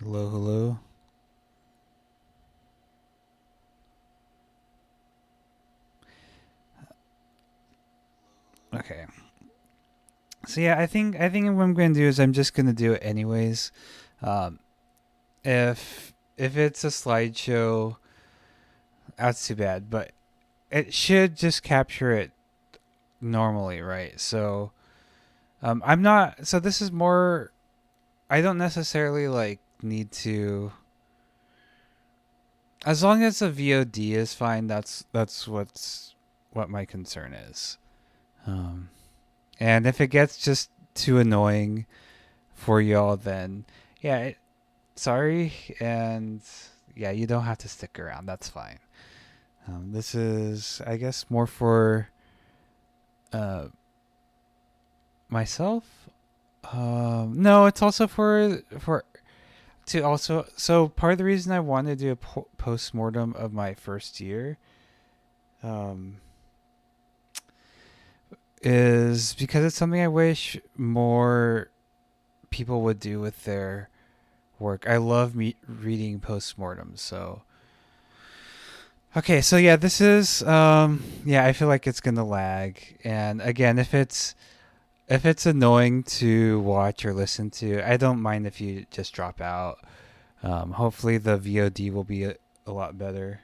Hello, hello. Okay. So yeah, I think what I'm going to do is I'm just going to do it anyways. Um, if it's a slideshow, that's too bad. But it should just capture it normally, right? So I'm not. So this is more. I don't necessarily like need to. As long as the VOD is fine, that's what my concern is. Um, and if it gets just too annoying for y'all, then yeah, sorry, and yeah, you don't have to stick around. That's fine. This is, I guess, more for uh, myself. No, it's also for to also. So part of the reason I wanted to do a post mortem of my first year, um, is because it's something I wish more people would do with their work. I love reading postmortems. So okay, so yeah, this is yeah, I feel like it's gonna lag. And again, if it's annoying to watch or listen to, I don't mind if you just drop out. Hopefully the VOD will be a lot better.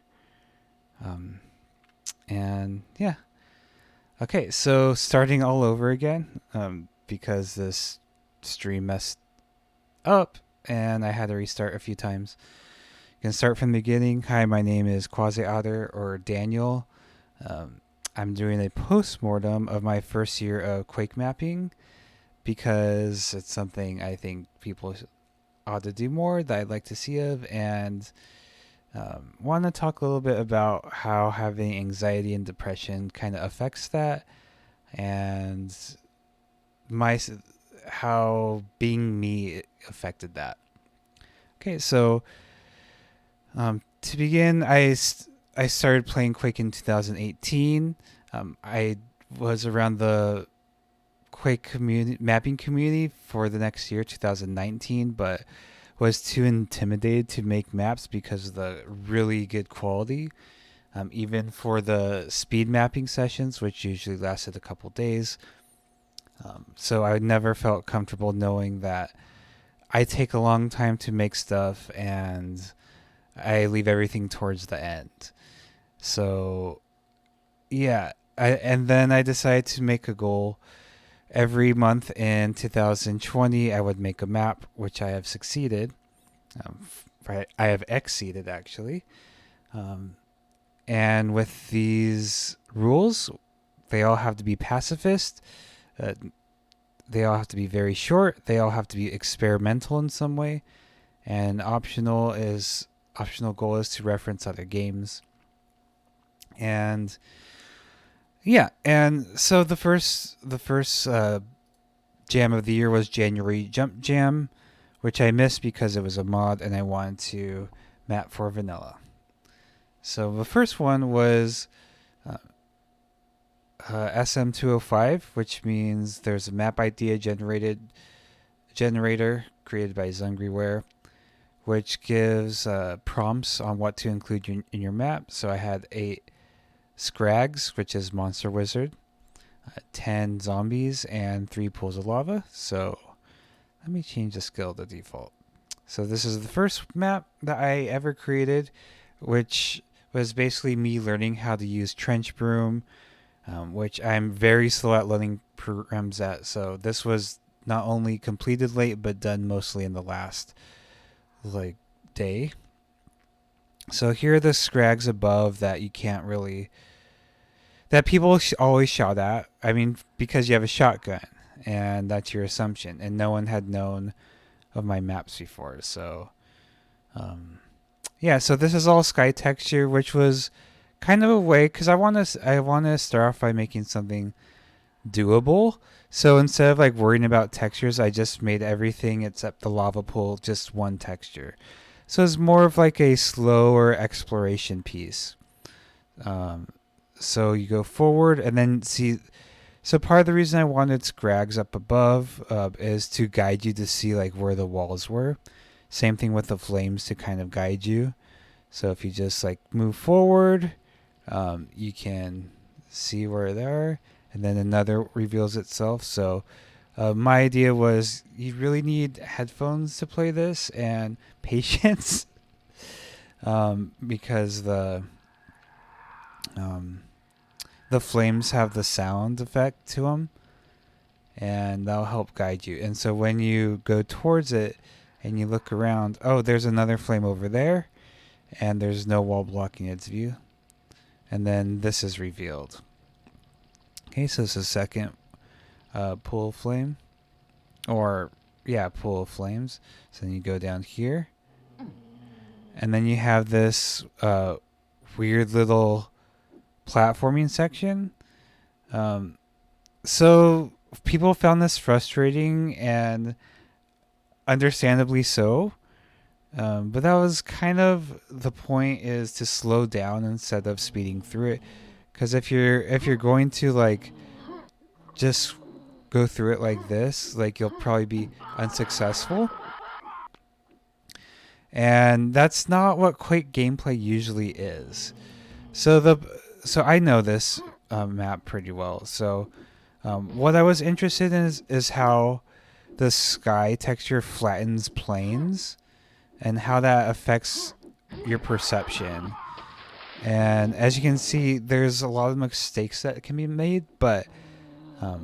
Um, and yeah. Okay, so starting all over again, because this stream messed up and I had to restart a few times. You can start from the beginning. Hi, my name is Quasi Otter or Daniel. Um, I'm doing a post-mortem of my first year of quake mapping because it's something I think people ought to do more that I'd like to see of, and want to talk a little bit about how having anxiety and depression kind of affects that, and my how being me affected that. Okay, so to begin, I started playing Quake in 2018. I was around the Quake community mapping community for the next year, 2019, but was too intimidated to make maps because of the really good quality. Even for the speed mapping sessions, which usually lasted a couple days. So I never felt comfortable knowing that I take a long time to make stuff and I leave everything towards the end. So yeah, and then I decided to make a goal. Every month in 2020, I would make a map, which I have succeeded. Right, I have exceeded actually. Um, and with these rules, they all have to be pacifist. Uh, they all have to be very short. They all have to be experimental in some way. And optional goal is to reference other games. And yeah, and so the first jam of the year was January Jump Jam, which I missed because it was a mod and I wanted to map for vanilla. So the first one was uh, SM205, which means there's a map idea generator created by Zungriware, which gives prompts on what to include in your map. So I had 8 Scrags, which is Monster Wizard, 10 zombies, and 3 pools of lava. So let me change the skill to default. So this is the first map that I ever created, which was basically me learning how to use Trench Broom, which I'm very slow at learning programs at. So this was not only completed late, but done mostly in the last like day. So here are the scrags above that you can't really that people always shout at. I mean, because you have a shotgun, and that's your assumption, and no one had known of my maps before. So, yeah. So this is all sky texture, which was kind of a way because I want to start off by making something doable. So instead of like worrying about textures, I just made everything except the lava pool just one texture. So it's more of like a slower exploration piece. Um, so you go forward and then see. So part of the reason I wanted scrags up above is to guide you to see like where the walls were. Same thing with the flames to kind of guide you. So if you just like move forward, you can see where they are, and then another reveals itself. So my idea was you really need headphones to play this and patience, because the flames have the sound effect to them, and that'll help guide you. And so when you go towards it and you look around, oh, there's another flame over there, and there's no wall blocking its view. And then this is revealed. Okay, so it's a second pool of flame. Or, yeah, pool of flames. So then you go down here. And then you have this weird little platforming section. So people found this frustrating, and understandably so. But that was kind of the point, is to slow down instead of speeding through it. Because if you're going to like just go through it like this, like you'll probably be unsuccessful. And that's not what Quake gameplay usually is. So I know this map pretty well. So what I was interested in is how the sky texture flattens planes, and how that affects your perception. And as you can see, there's a lot of mistakes that can be made, but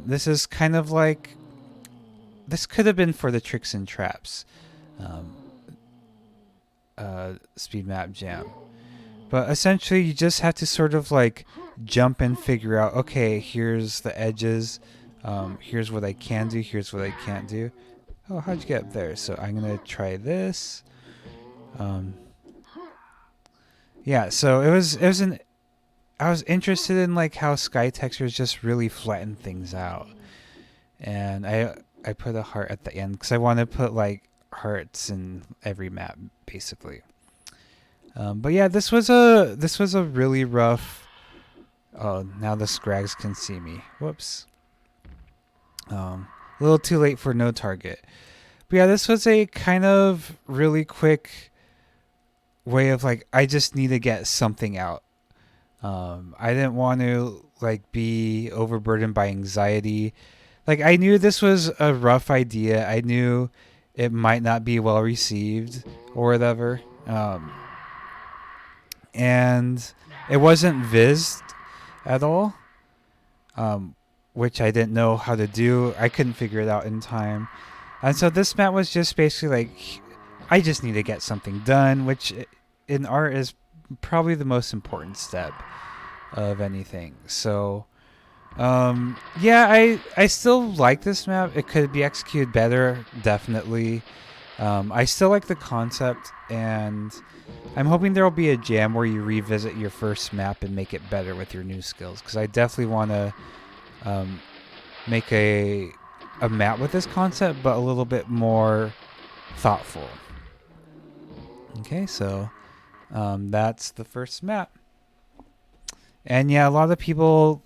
this is kind of like, this could have been for the tricks and traps speed map jam. But essentially, you just have to sort of like jump and figure out, okay, here's the edges, here's what I can do, here's what I can't do. Oh, how'd you get up there? So I'm going to try this. Yeah, so I was interested in like how sky textures just really flatten things out. And I put a heart at the end because I want to put like hearts in every map basically. But yeah, this was a really rough. Oh, now the scrags can see me. Whoops. A little too late for no target. But yeah, this was a kind of really quick way of like, I just need to get something out. I didn't want to like be overburdened by anxiety. Like, I knew this was a rough idea. I knew it might not be well received or whatever. And it wasn't vised at all, which I didn't know how to do. I couldn't figure it out in time. And so this map was just basically like, I just need to get something done, which in art is probably the most important step of anything. So yeah, I still like this map. It could be executed better, definitely. I still like the concept, and I'm hoping there will be a jam where you revisit your first map and make it better with your new skills, because I definitely want to make a map with this concept, but a little bit more thoughtful. Okay, so that's the first map. And yeah, a lot of people,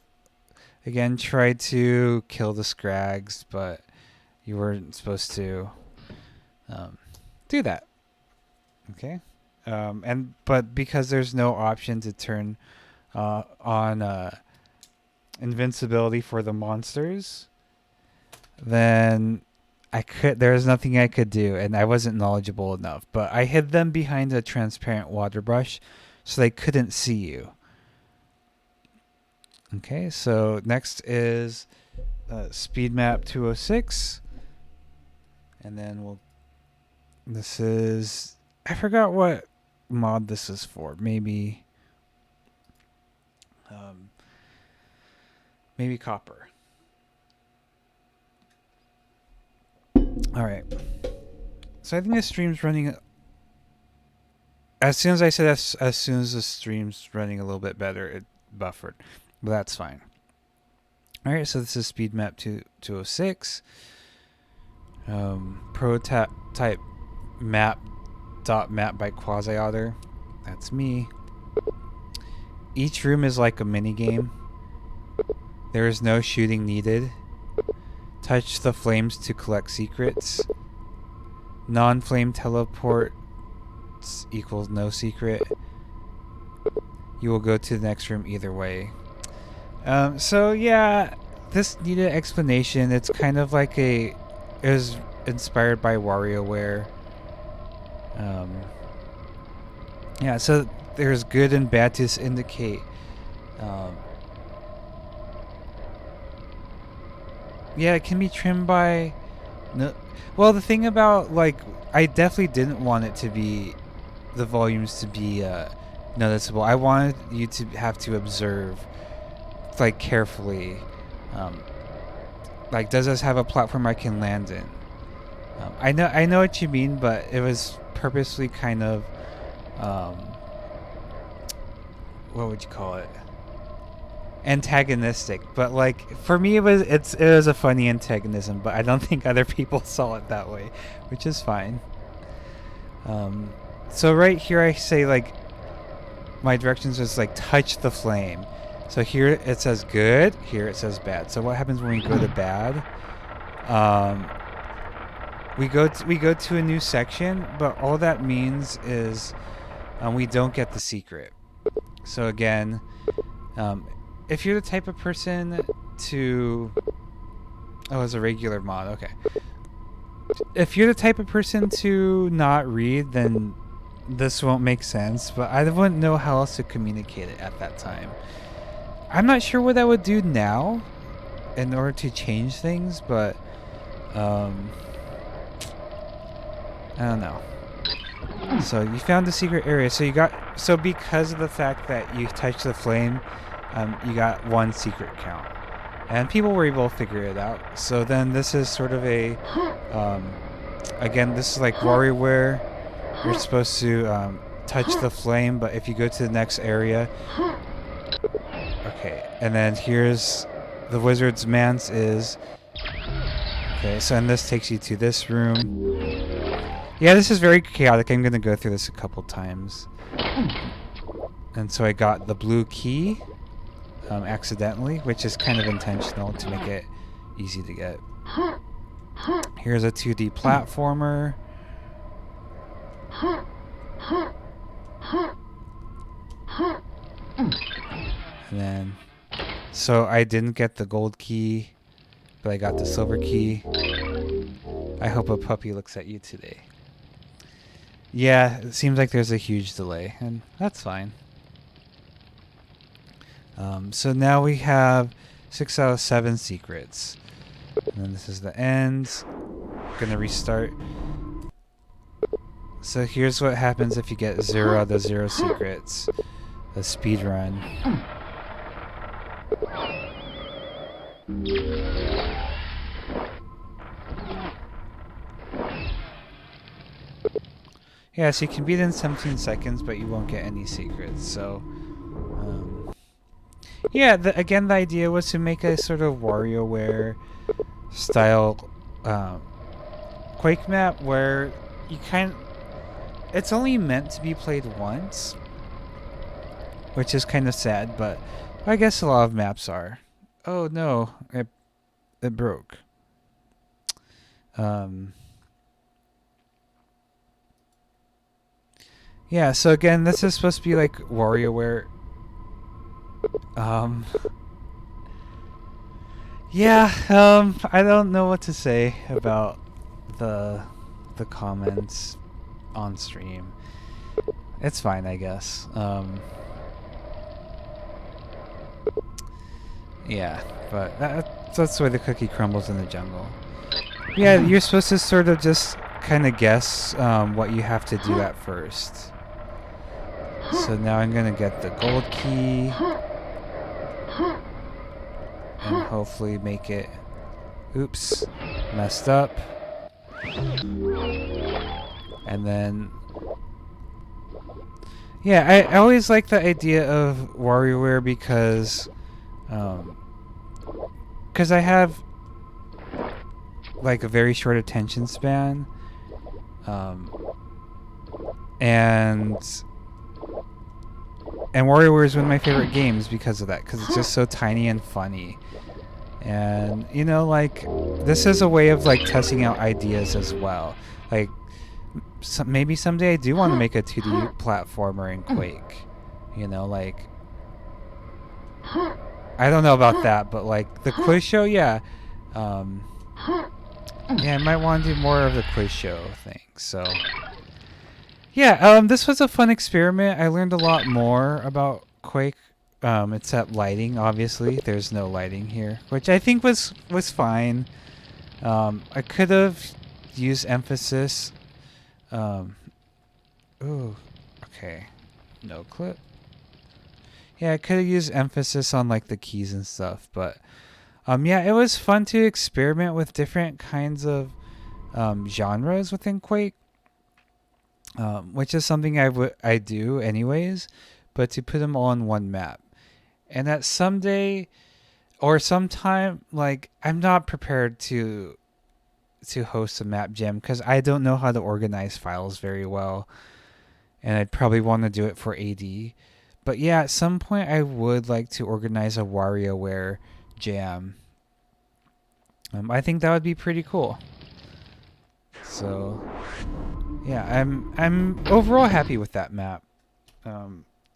again, tried to kill the scrags, but you weren't supposed to do that. Okay? But because there's no option to turn on invincibility for the monsters, then there's nothing I could do, and I wasn't knowledgeable enough. But I hid them behind a transparent water brush so they couldn't see you. Okay, so next is speed map 206. And then this is, I forgot what mod this is for. Maybe copper. All right. So I think the stream's running. As soon as I said as soon as the stream's running a little bit better, it buffered. But that's fine. All right, so this is speed map 206. Prototype map by Quasi Otter. That's me. Each room is like a mini game. There is no shooting needed. Touch the flames to collect secrets. non-flame teleport equals no secret. You will go to the next room either way. So yeah, this needed explanation. It's kind of like it was inspired by WarioWare. Yeah, so there's good and bad to indicate. Yeah, it can be trimmed by. No, well, the thing about I definitely didn't want it to be the volumes to be noticeable. I wanted you to have to observe carefully. Does this have a platform I can land in? I know what you mean, but it was purposely kind of what would you call it? Antagonistic. But for me it was a funny antagonism, but I don't think other people saw it that way, which is fine. So right here I say my directions is touch the flame. So here it says good, here it says bad. So what happens when we go to bad? We go to a new section, but all that means is we don't get the secret. So again, if you're the type of person to... Oh, it's a regular mod, okay. If you're the type of person to not read, then this won't make sense, but I wouldn't know how else to communicate it at that time. I'm not sure what I would do now in order to change things, but I don't know. So you found the secret area. So because of the fact that you touched the flame, you got one secret count, and people were able to figure it out. So then this is sort of a again, this is like WarioWare. You're supposed to touch the flame, but if you go to the next area, okay, and then here's the wizard's manse is. Okay, so and this takes you to this room. Yeah, this is very chaotic. I'm gonna go through this a couple times. And so I got the blue key accidentally, which is kind of intentional to make it easy to get. Here's a 2D platformer. And then, so I didn't get the gold key, but I got the silver key. I hope a puppy looks at you today. Yeah, it seems like there's a huge delay, and that's fine. So now we have 6 out of 7 secrets. And then this is the end. Gonna restart. So here's what happens if you get 0 out of 0 secrets. A speed run. Yeah, so you can beat it in 17 seconds, but you won't get any secrets. So, yeah, again, the idea was to make a sort of WarioWare style Quake map where you it's only meant to be played once, which is kind of sad, but I guess a lot of maps are. Oh no, it broke. Yeah, so again, this is supposed to be like WarioWare. Yeah, I don't know what to say about the comments on stream. It's fine, I guess. Yeah, but that's the way the cookie crumbles in the jungle. Yeah, you're supposed to sort of just kind of guess what you have to do at first. So now I'm gonna get the gold key and hopefully make it. Oops, messed up. And then, yeah, I always like the idea of WarioWare because I have like a very short attention span, and WarioWare is one of my favorite games because of that, because it's just so tiny and funny. And, you know, like, this is a way of, like, testing out ideas as well. Like, maybe someday I do want to make a 2D platformer in Quake. You know, like, I don't know about that, but like the quiz show, yeah. Yeah, I might want to do more of the quiz show thing. So, yeah, this was a fun experiment. I learned a lot more about Quake, except lighting. Obviously, there's no lighting here, which I think was fine. I could have used emphasis. Ooh, okay, no clip. Yeah, I could have used emphasis on like the keys and stuff, but yeah, it was fun to experiment with different kinds of genres within Quake, which is something I do anyways, but to put them all on one map, and that someday or sometime, like, I'm not prepared to host a map jam because I don't know how to organize files very well, and I'd probably want to do it for AD. But yeah, at some point I would like to organize a WarioWare jam. I think that would be pretty cool. So yeah, I'm overall happy with that map.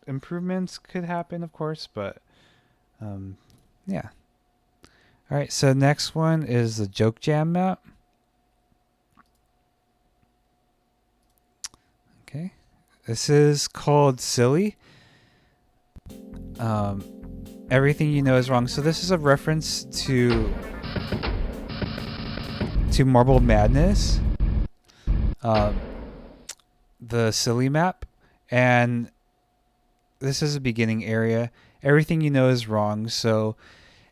Improvements could happen, of course, but yeah. All right, so next one is the jokejam map. Okay, this is called Silly. Everything you know is wrong. So this is a reference to Marble Madness, the Silly map, and this is a beginning area. Everything you know is wrong. So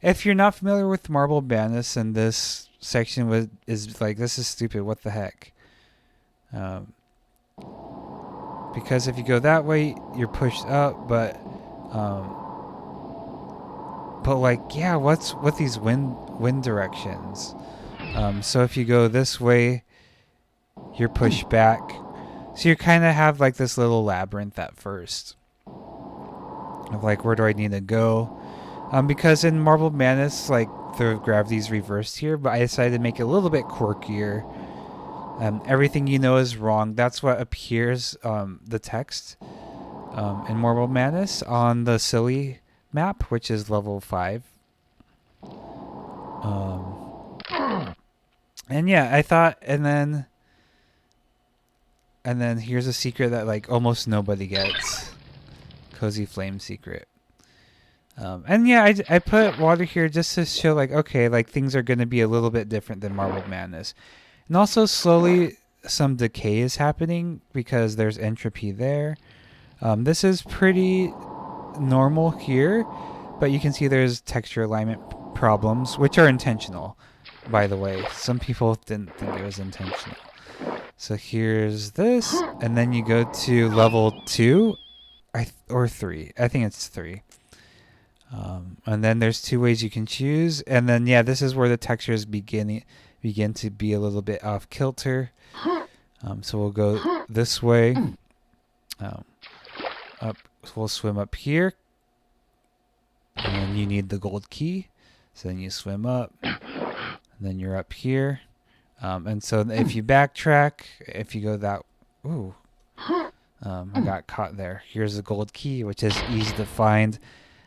if you're not familiar with Marble Madness, and this section is like, this is stupid, what the heck? Because if you go that way, you're pushed up, but like, yeah, what's with these wind directions? So if you go this way, you're pushed back. So you kind of have like this little labyrinth at first of like, where do I need to go? Because in Marble Madness, like, the gravity's reversed here, but I decided to make it a little bit quirkier. Everything you know is wrong. That's what appears, the text in Marble Madness on the Silly map, which is level 5. And yeah, I thought, and then here's a secret that like almost nobody gets. Cozy Flame secret. And yeah, I put water here just to show like, okay, like things are going to be a little bit different than Marble Madness. And also slowly some decay is happening because there's entropy there. This is pretty normal here, but you can see there's texture alignment problems, which are intentional, by the way. Some people didn't think it was intentional. So here's this, and then you go to level 2, or 3. I think it's 3. And then there's 2 ways you can choose, and then yeah, this is where the textures begin to be a little bit off kilter. So we'll go this way. Up, we'll swim up here, and then you need the gold key. So then you swim up, and then you're up here. And so if you backtrack, if you go that, I got caught there. Here's the gold key, which is easy to find.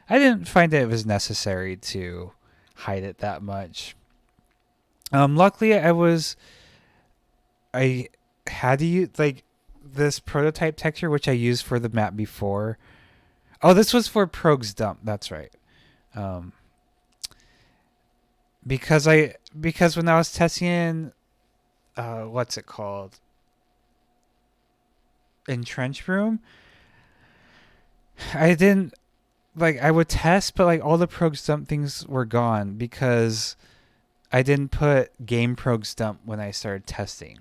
I didn't find that it was necessary to hide it that much. Luckily, I had to use like this prototype texture, which I used for the map before. Oh, this was for Progue's Dump. That's right. Because when I was testing in, what's it called? Entrench Room, I didn't, like, I would test, but like all the Progue's Dump things were gone because I didn't put game Progue's Dump when I started testing.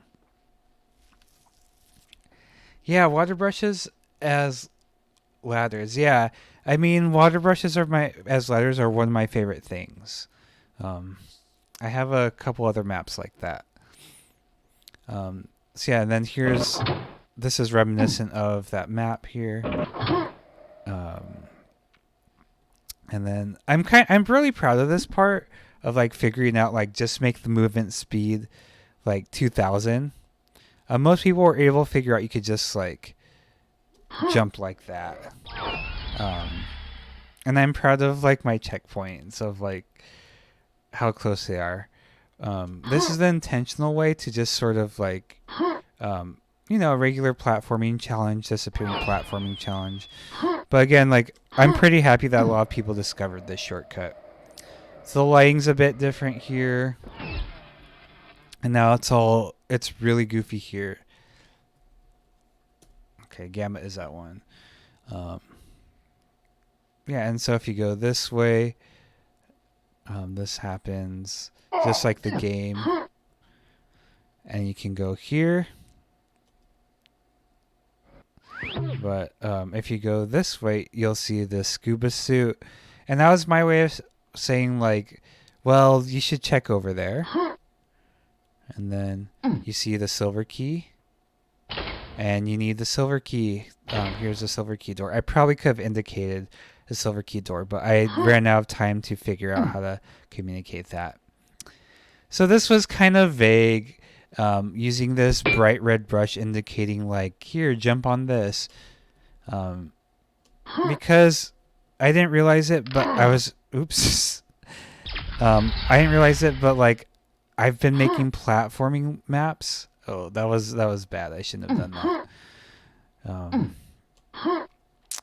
Yeah, water brushes as ladders. Yeah, I mean, water brushes as ladders are one of my favorite things. I have a couple other maps like that. So yeah, and then this is reminiscent of that map here. And then I'm really proud of this part of like figuring out like just make the movement speed like 2000. Most people were able to figure out you could just like jump like that. And I'm proud of like my checkpoints of like how close they are. This is the intentional way to just sort of like, a regular platforming challenge, disappearing platforming challenge. But again, like I'm pretty happy that a lot of people discovered this shortcut. So the lighting's a bit different here. And now it's really goofy here. Okay, gamma is that one. Yeah, and so if you go this way, this happens just like the game. And you can go here. But if you go this way, you'll see the scuba suit. And that was my way of saying, like, well, you should check over there. And then you see the silver key. And you need the silver key. Here's the silver key door. I probably could have indicated the silver key door, but I ran out of time to figure out how to communicate that. So this was kind of vague, using this bright red brush indicating like, here, jump on this. Because I didn't realize it, but oops. I didn't realize it, but like I've been making platforming maps. Oh, that was bad. I shouldn't have done that.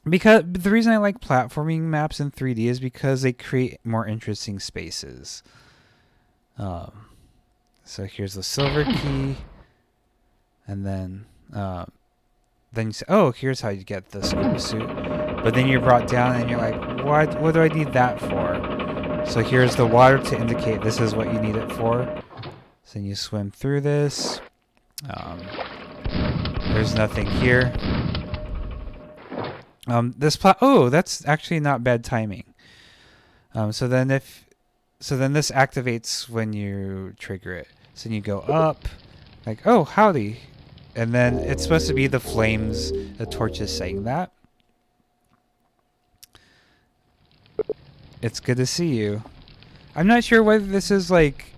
Because the reason I like platforming maps in 3D is because they create more interesting spaces. So here's the silver key, and then you say, oh, here's how you get the scuba suit. But then you're brought down, and you're like, what do I need that for? So here's the water to indicate this is what you need it for. So then you swim through this. There's nothing here. That's actually not bad timing. So then this activates when you trigger it. So then you go up, like, oh, howdy. And then it's supposed to be the flames, the torches saying that. It's good to see you. I'm not sure whether this is like...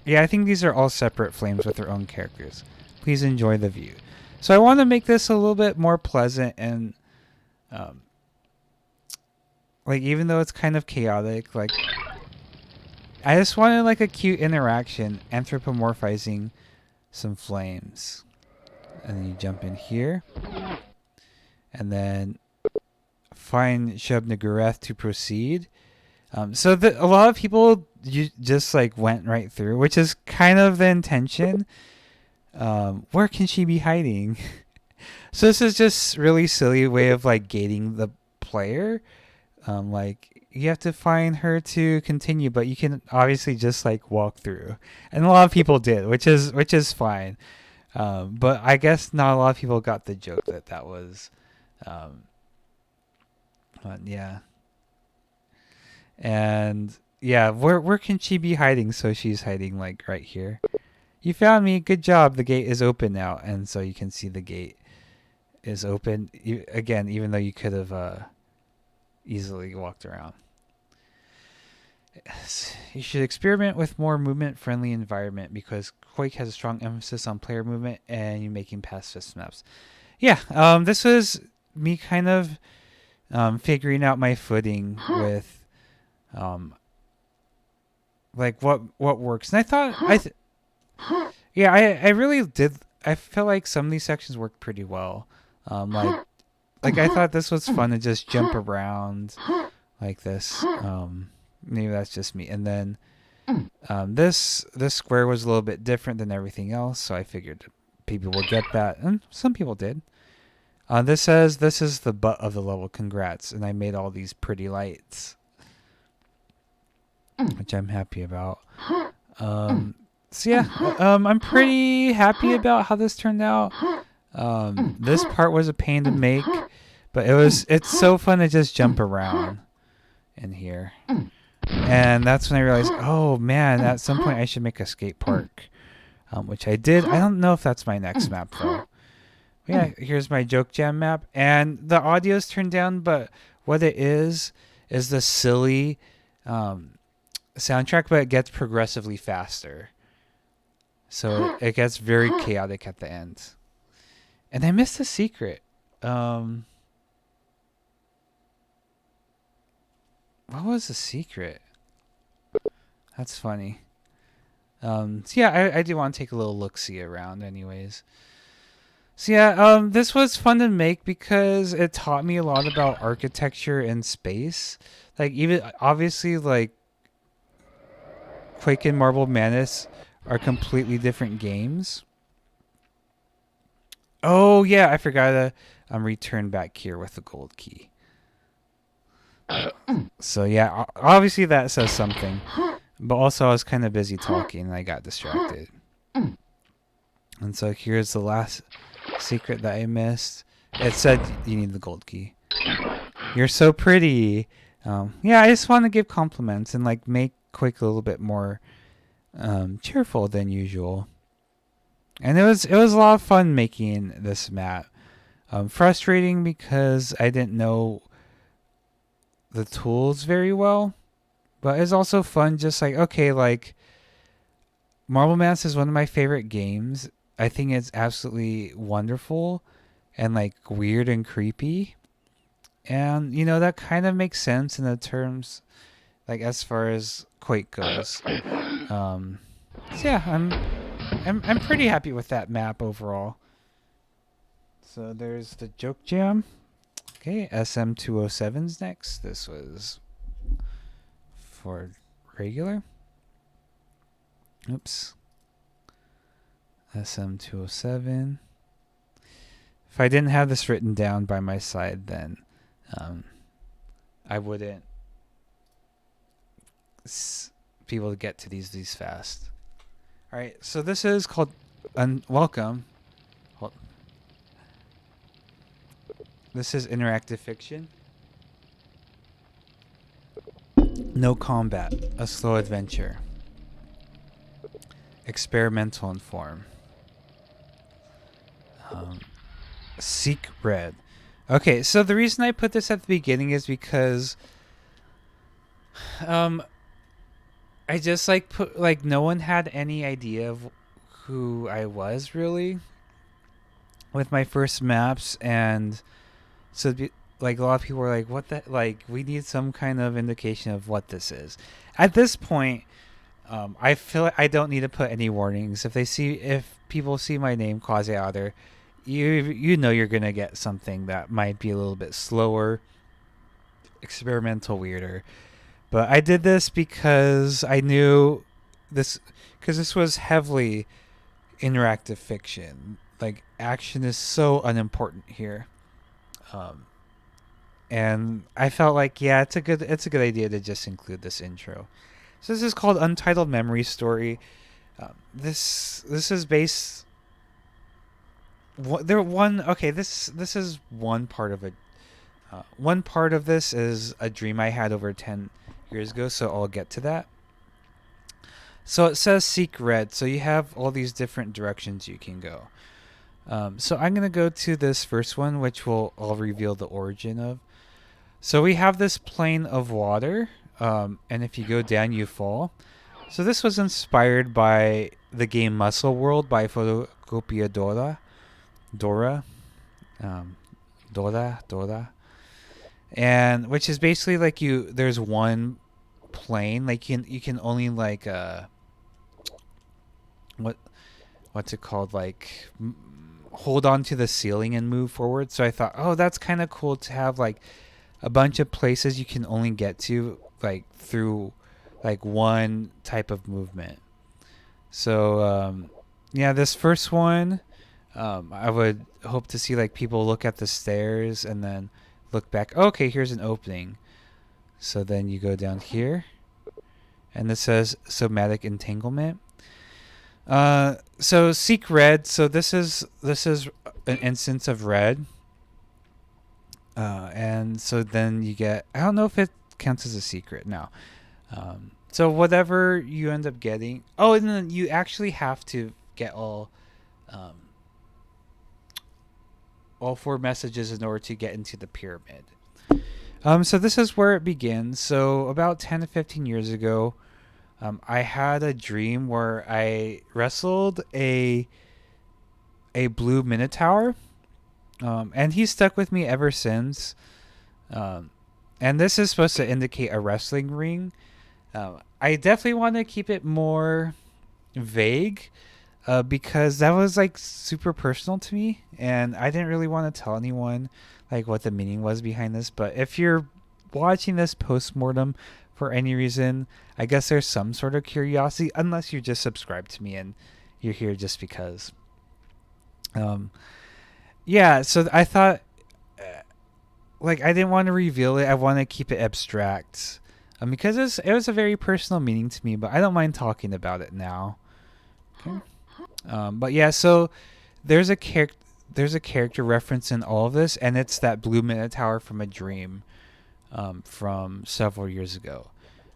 Yeah, I think these are all separate flames with their own characters. Please enjoy the view. So I want to make this a little bit more pleasant and... like, even though it's kind of chaotic, like... I just wanted like a cute interaction, anthropomorphizing some flames. And then you jump in here. And then find Shub-Niggurath to proceed. So a lot of people just like went right through, which is kind of the intention. Where can she be hiding? So this is just really silly way of like gating the player. Like you have to find her to continue, but you can obviously just like walk through, and a lot of people did, which is fine. But I guess not a lot of people got the joke that was. But yeah. And yeah, where can she be hiding? So she's hiding like right here. You found me. Good job. The gate is open now, and so you can see the gate is open. Again, even though you could have easily walked around. You should experiment with more movement-friendly environment because Quake has a strong emphasis on player movement and you making pacifist maps. Yeah, this was me kind of figuring out my footing with like what works. And I thought I really did. I felt like some of these sections worked pretty well. Like I thought this was fun to just jump around like this. Maybe that's just me. And then this square was a little bit different than everything else, so I figured people would get that, and some people did. This says this is the butt of the level. Congrats, and I made all these pretty lights, which I'm happy about. So yeah, I'm pretty happy about how this turned out. This part was a pain to make, but it's so fun to just jump around in here. And that's when I realized, oh man, at some point I should make a skate park, which I did. I don't know if that's my next map though. Yeah, here's my Joke Jam map, and the audio's turned down, but what it is the silly soundtrack, but it gets progressively faster. So it gets very chaotic at the end. And I missed a secret. What was the secret? That's funny. So yeah, I do want to take a little look-see around anyways. So yeah, this was fun to make because it taught me a lot about architecture and space. Like even obviously like Quake and Marble Madness are completely different games. Oh yeah, I forgot to return back here with the gold key. So yeah, obviously that says something. But also I was kind of busy talking and I got distracted. And so here's the last secret that I missed. It said you need the gold key. You're so pretty. Yeah, I just want to give compliments and like make Quake a little bit more cheerful than usual. And it was a lot of fun making this map. Frustrating because I didn't know the tools very well, but it's also fun. Just like okay, like Marble Madness is one of my favorite games. I think it's absolutely wonderful and like weird and creepy. And you know that kind of makes sense in the terms like as far as Quake goes. So yeah, I'm pretty happy with that map overall. So there's the joke jam. Okay, SM207's next. This was for regular. Oops. SM207. If I didn't have this written down by my side, then I wouldn't be able to get to these fast. All right, so this is called Welcome. This is interactive fiction. No combat, a slow adventure. Experimental in form. Seek red. Okay, so the reason I put this at the beginning is because I just like put like no one had any idea of who I was really with my first maps, and so like a lot of people were like, "What the like? We need some kind of indication of what this is." At this point, I feel like I don't need to put any warnings. If people see my name Quasi Otter, you know you're gonna get something that might be a little bit slower, experimental, weirder. But I did this because I knew this was heavily interactive fiction. Like action is so unimportant here, and I felt like yeah, it's a good idea to just include this intro. So this is called Untitled Memory Story. This is based. This is one part of it. One part of this is a dream I had over 10 years ago, so I'll get to that. So it says seek red, so you have all these different directions you can go. So I'm going to go to this first one, which I'll reveal the origin of. So we have this plane of water, and if you go down, you fall. So this was inspired by the game Muscle World by Photocopia Dora. Dora. And which is basically like there's one plane, like you can only like what's it called, like hold on to the ceiling and move forward. So I thought, oh, that's kind of cool to have like a bunch of places you can only get to like through like one type of movement. So yeah, this first one, I would hope to see like people look at the stairs and then look back. Oh, okay, here's an opening. So then you go down here, and this says somatic entanglement. So seek red. So this is an instance of red. And so then you get. I don't know if it counts as a secret now. So whatever you end up getting. Oh, and then you actually have to get all 4 messages in order to get into the pyramid. So this is where it begins. So about 10 to 15 years ago, I had a dream where I wrestled a blue minotaur, and he's stuck with me ever since. Um, and this is supposed to indicate a wrestling ring. I definitely want to keep it more vague, because that was like super personal to me, and I didn't really want to tell anyone like what the meaning was behind this. But if you're watching this postmortem for any reason, I guess there's some sort of curiosity, unless you just subscribe to me and you're here just because. Um, yeah, so I thought, like, I didn't want to reveal it. I want to keep it abstract, because it was a very personal meaning to me. But I don't mind talking about it now. Okay. But yeah, so there's a character reference in all of this, and it's that blue minotaur from a dream, from several years ago.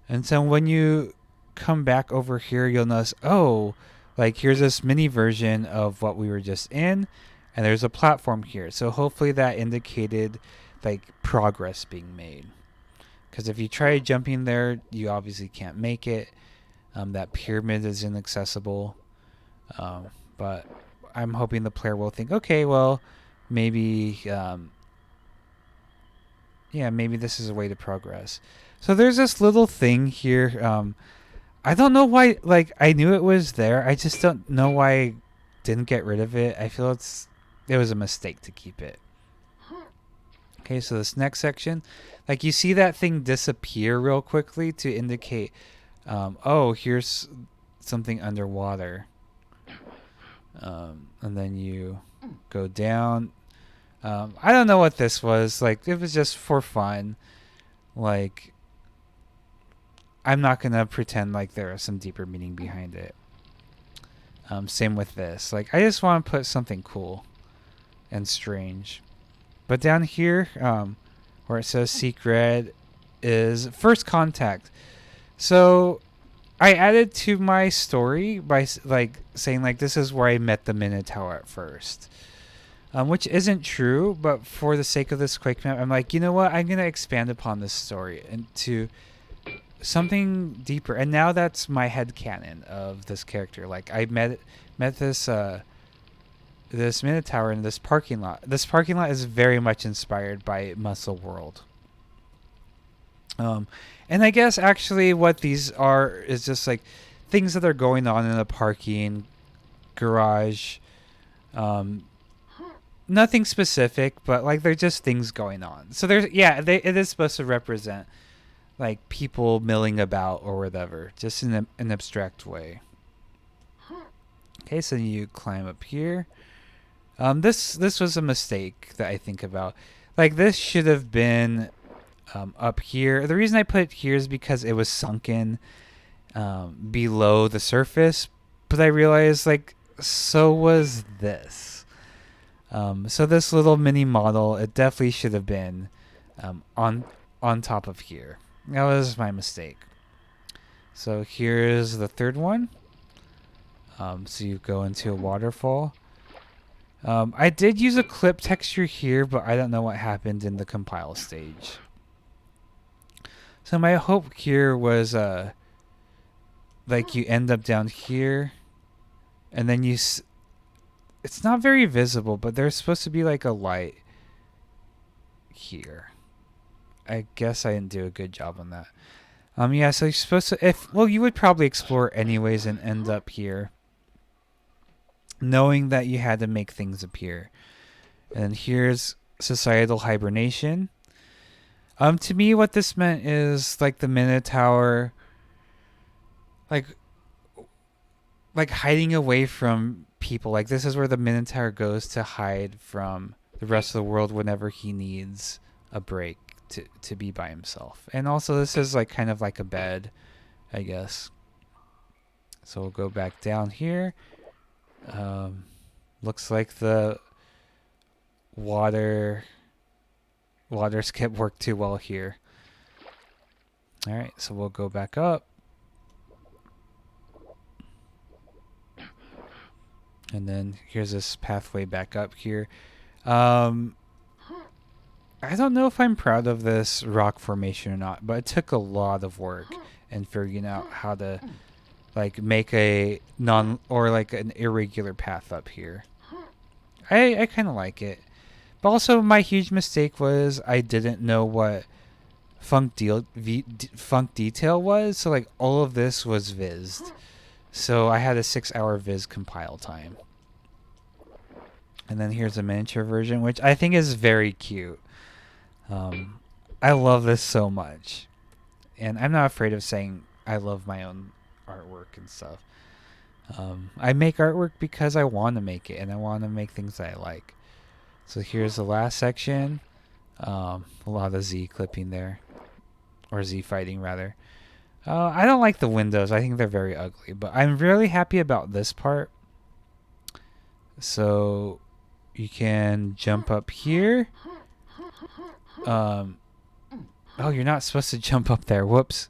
And so when you come back over here, you'll notice, oh, like here's this mini version of what we were just in, and there's a platform here. So hopefully that indicated like progress being made. Because if you try jumping there, you obviously can't make it. That pyramid is inaccessible. But I'm hoping the player will think, okay, well, maybe, maybe this is a way to progress. So there's this little thing here. I don't know why. Like, I knew it was there. I just don't know why I didn't get rid of it. I feel it was a mistake to keep it. Okay, so this next section, like you see that thing disappear real quickly to indicate, oh, here's something underwater. And then you go down. I don't know what this was. Like, it was just for fun. Like, I'm not going to pretend like there is some deeper meaning behind it. Same with this. Like, I just want to put something cool and strange. But down here, where it says secret, is first contact. So I added to my story by like saying like this is where I met the Minotaur at first, which isn't true. But for the sake of this quick map, I'm like, you know what? I'm gonna expand upon this story into something deeper. And now that's my headcanon of this character. Like I met this this Minotaur in this parking lot. This parking lot is very much inspired by Muscle World. And I guess actually what these are is just like things that are going on in a parking garage. Nothing specific, but like they're just things going on. So there's it is supposed to represent like people milling about or whatever, just in an abstract way. Okay, so you climb up here. This was a mistake that I think about. Like this should have been up here. The reason I put it here is because it was sunken below the surface, but I realized like so was this. So this little mini model, it definitely should have been on top of here. That was my mistake. So here's the third one. So you go into a waterfall. I did use a clip texture here, but I don't know what happened in the compile stage. So my hope here was like you end up down here, and then it's not very visible, but there's supposed to be like a light here. I guess I didn't do a good job on that. Yeah, so you're supposed to, you would probably explore anyways and end up here, knowing that you had to make things appear. And here's societal hibernation. To me, what this meant is like the Minotaur, like hiding away from people. Like this is where the Minotaur goes to hide from the rest of the world whenever he needs a break to be by himself. And also this is like kind of like a bed, I guess. So we'll go back down here. Looks like the water skip worked too well here. All right, so we'll go back up. And then here's this pathway back up here. I don't know if I'm proud of this rock formation or not, but it took a lot of work. and figuring out how to like make a non or like an irregular path up here. I kind of like it. But also my huge mistake was I didn't know what funk detail was, so like all of this was vizzed. So I had a 6-hour viz compile time. And then here's a miniature version, which I think is very cute. I love this so much. And I'm not afraid of saying I love my own artwork and stuff. I make artwork because I want to make it, and I want to make things that I like. So here's the last section. A lot of Z clipping there. Or Z fighting, rather. I don't like the windows. I think they're very ugly. But I'm really happy about this part. So you can jump up here. Oh, you're not supposed to jump up there. Whoops.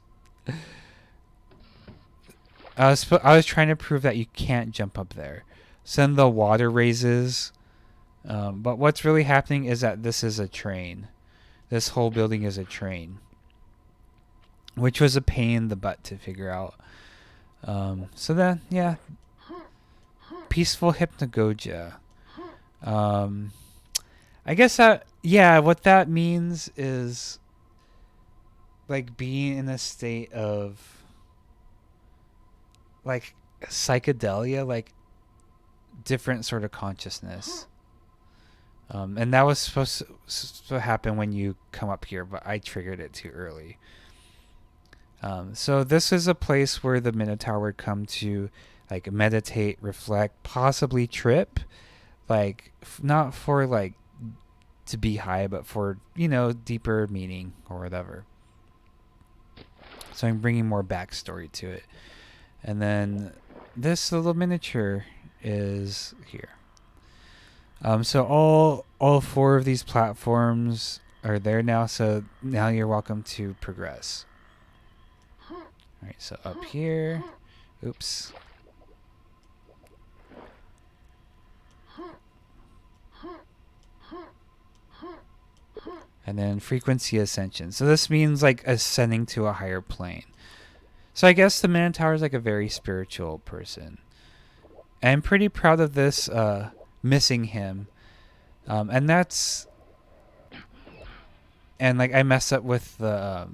I was trying to prove that you can't jump up there. So then the water raises. But what's really happening is that this is a train. This whole building is a train. Which was a pain in the butt to figure out. So then, yeah. Peaceful hypnagogia. I guess that, yeah, what that means is like being in a state of like psychedelia, like different sort of consciousness. And that was supposed to happen when you come up here, but I triggered it too early. So this is a place where the Minotaur would come to like meditate, reflect, possibly trip, like not for like to be high, but for, you know, deeper meaning or whatever. So I'm bringing more backstory to it. And then this little miniature is here. So all 4 of these platforms are there now, so now you're welcome to progress. Alright, so up here. Oops. And then frequency ascension. So this means like ascending to a higher plane. So I guess the Minotaur is like a very spiritual person. And I'm pretty proud of this, missing him. And that's... And like I messed up with the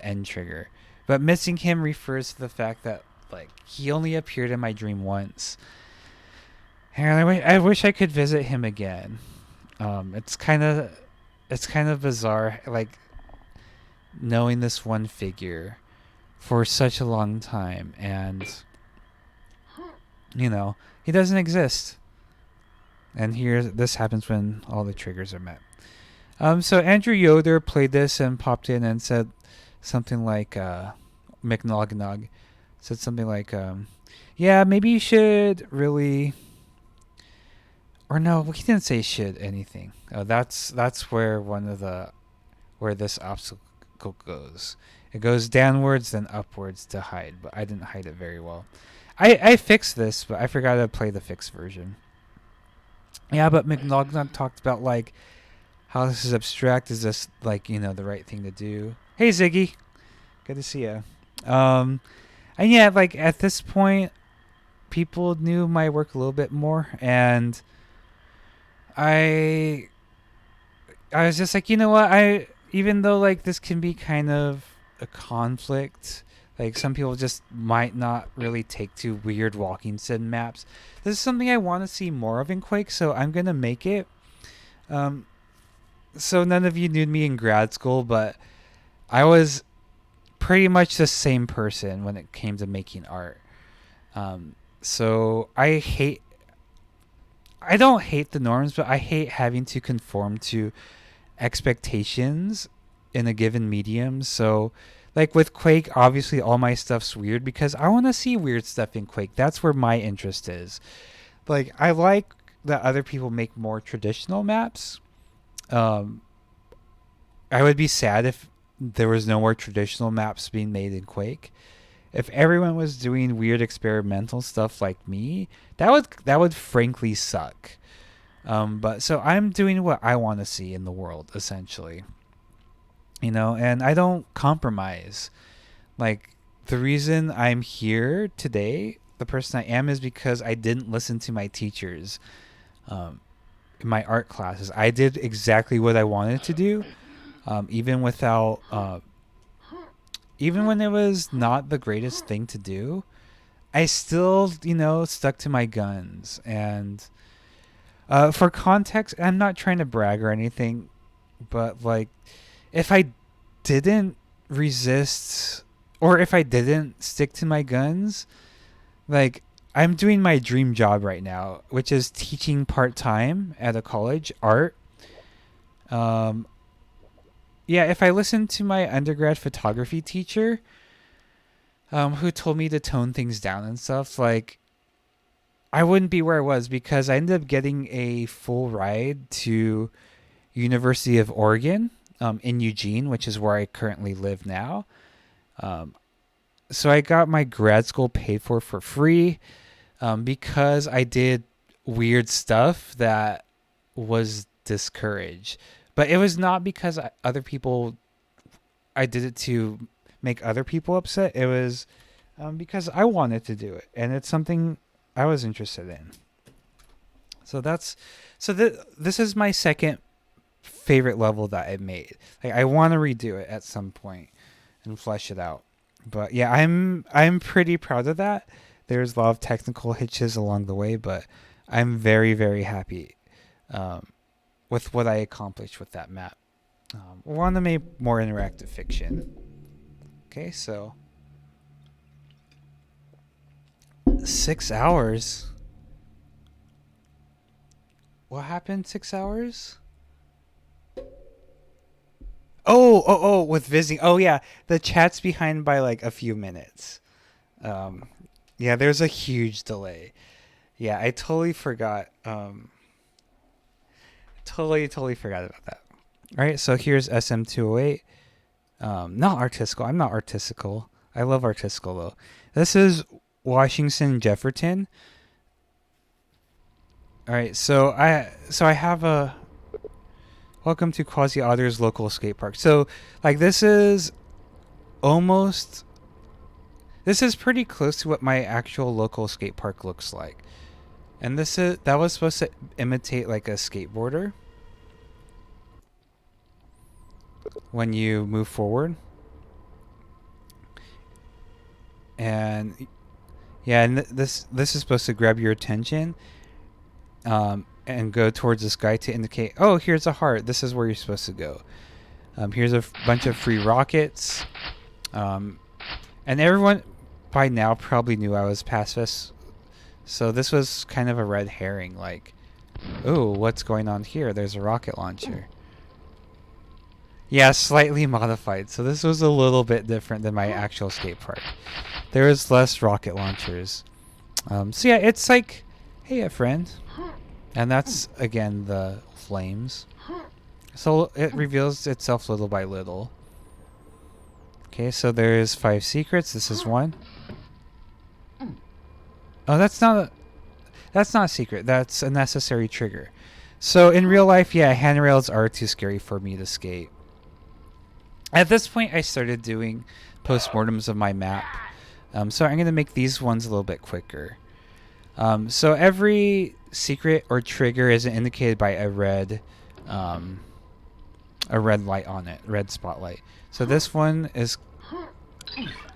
end trigger. But missing him refers to the fact that like he only appeared in my dream once. And I wish I could visit him again. It's kind of bizarre, like knowing this one figure for such a long time, and you know he doesn't exist. And here, this happens when all the triggers are met. So Andrew Yoder played this and popped in and said something like, McNognog said something like, yeah, maybe you should really, or no, he didn't say should anything. That's where where this obstacle goes. It goes downwards, then upwards to hide, but I didn't hide it very well. I fixed this, but I forgot to play the fixed version. Yeah, but McNognog talked about like how this is abstract. Is this like, you know, the right thing to do? Hey Ziggy, good to see you. And yeah, like at this point, people knew my work a little bit more, and I was just like, you know what? Even though like this can be kind of a conflict, like some people just might not really take to weird walking sim maps. This is something I want to see more of in Quake, so I'm gonna make it. So none of you knew me in grad school, but I was pretty much the same person when it came to making art. So I don't hate the norms, but I hate having to conform to expectations in a given medium. So like with Quake, obviously all my stuff's weird because I want to see weird stuff in Quake. That's where my interest is. Like I like that other people make more traditional maps. I would be sad if there was no more traditional maps being made in Quake. If everyone was doing weird experimental stuff like me, that would frankly suck. But so I'm doing what I want to see in the world, essentially. You know, and I don't compromise. Like, the reason I'm here today, the person I am, is because I didn't listen to my teachers in my art classes. I did exactly what I wanted to do, even without, even when it was not the greatest thing to do. I still, stuck to my guns. And for context, I'm not trying to brag or anything, but like, if I didn't resist or if I didn't stick to my guns, like, I'm doing my dream job right now, which is teaching part-time at a college art. Um, yeah, if I listened to my undergrad photography teacher, who told me to tone things down and stuff, like, I wouldn't be where I was because I ended up getting a full ride to University of Oregon in Eugene, which is where I currently live now. Um, so I got my grad school paid for free because I did weird stuff that was discouraged. But it was not because I did it to make other people upset. It was because I wanted to do it. And it's something I was interested in. This is my second favorite level that I made. Like, I want to redo it at some point and flesh it out. But yeah, I'm pretty proud of that. There's a lot of technical hitches along the way, but I'm very, very happy with what I accomplished with that map. We want to make more interactive fiction. Okay, so 6 hours. What happened 6 hours? Oh, with visiting. Oh, yeah. The chat's behind by like a few minutes. Yeah, there's a huge delay. Yeah, I totally forgot. Totally forgot about that. All right, so here's SM208. Not artistical. I'm not artistical. I love artistical, though. This is Washington, Jefferton. All right, so I have a... Welcome to Quasi Otter's local skate park. So, like, this is pretty close to what my actual local skate park looks like. And that was supposed to imitate like a skateboarder when you move forward. And yeah, and this is supposed to grab your attention and go towards the sky to indicate, oh, here's a heart. This is where you're supposed to go. Here's a bunch of free rockets. And everyone by now probably knew I was pacifist. So this was kind of a red herring. Like, oh, what's going on here? There's a rocket launcher. Yeah, slightly modified. So this was a little bit different than my actual skate park. There was less rocket launchers. So yeah, it's like, hey, a friend. And that's, again, the flames. So it reveals itself little by little. Okay, so there's 5 secrets. This is one. Oh, that's not a secret. That's a necessary trigger. So in real life, yeah, handrails are too scary for me to skate. At this point, I started doing postmortems of my map. So I'm going to make these ones a little bit quicker. So every secret or trigger is indicated by a red light on it, red spotlight. So this one is...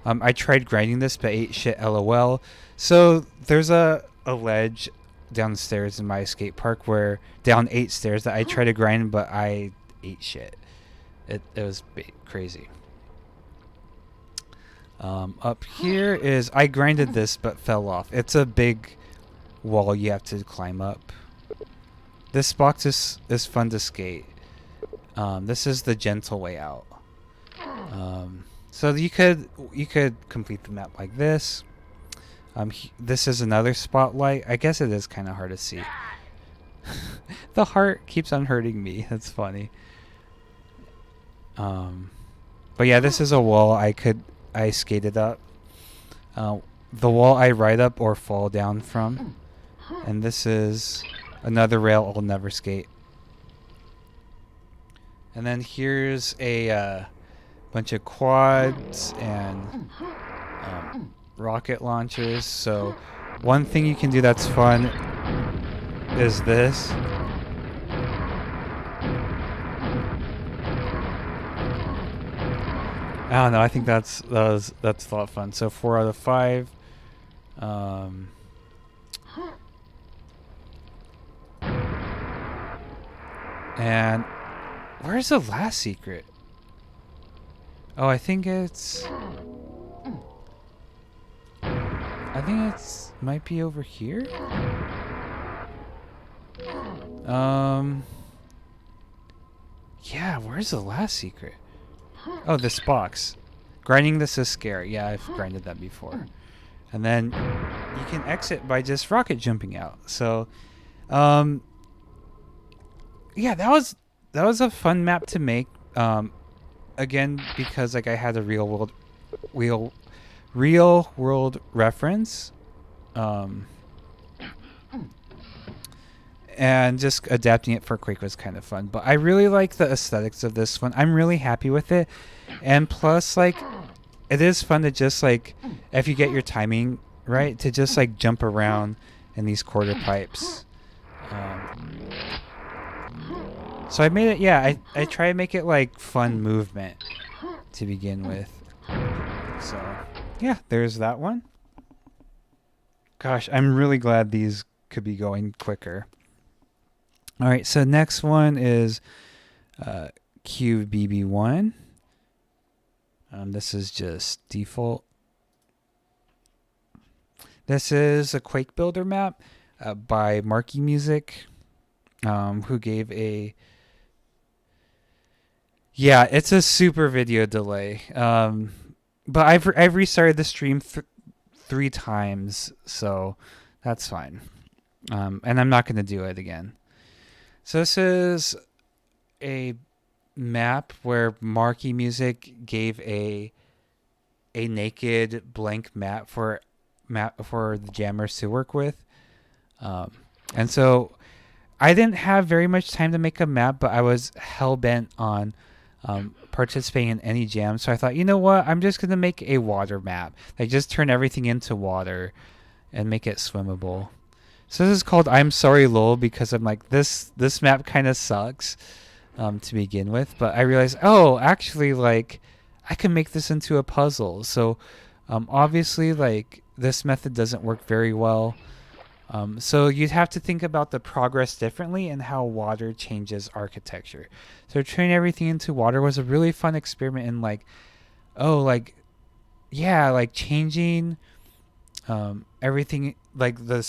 I tried grinding this, but ate shit, LOL. So there's a ledge downstairs in my skate park where down 8 stairs that I tried to grind, but I ate shit. It was crazy. Up here is... I grinded this, but fell off. It's a big wall you have to climb up. This box is fun to skate. This is the gentle way out. So you could complete the map like this. This is another spotlight. I guess it is kind of hard to see. The heart keeps on hurting me. That's funny. But yeah, this is a wall I skated up. The wall I ride up or fall down from. And this is another rail I'll never skate. And then here's a bunch of quads and rocket launchers. So one thing you can do that's fun is this. I don't know. I think that's a lot of fun. So 4 out of 5. And where's the last secret? Oh, I think it's might be over here. Yeah, where's the last secret? Oh, this box. Grinding this is scary. Yeah, I've grinded that before. And then you can exit by just rocket jumping out. So, yeah, that was a fun map to make. Again, because like I had a real world reference. And just adapting it for Quake was kind of fun. But I really like the aesthetics of this one. I'm really happy with it. And plus, like, it is fun to just, like, if you get your timing right, to just, like, jump around in these quarter pipes. So I made it, yeah, I try to make it, like, fun movement to begin with. So, yeah, there's that one. Gosh, I'm really glad these could be going quicker. All right, so next one is QBB1. This is just default. This is a Quake Builder map by Marky Music, who gave a... Yeah, it's a super video delay. But I've restarted the stream 3 times, so that's fine. And I'm not going to do it again. So this is a map where Marky Music gave a naked blank map for the jammers to work with. And so I didn't have very much time to make a map, but I was hell bent on participating in any jam. So I thought, you know what? I'm just going to make a water map. Like, just turn everything into water and make it swimmable. So this is called I'm Sorry Lol, because I'm like, this map kind of sucks to begin with. But I realized, oh, actually, like, I can make this into a puzzle. So obviously, like, this method doesn't work very well. So you'd have to think about the progress differently and how water changes architecture. So turning everything into water was a really fun experiment in, like, oh, like, yeah, like changing everything, like the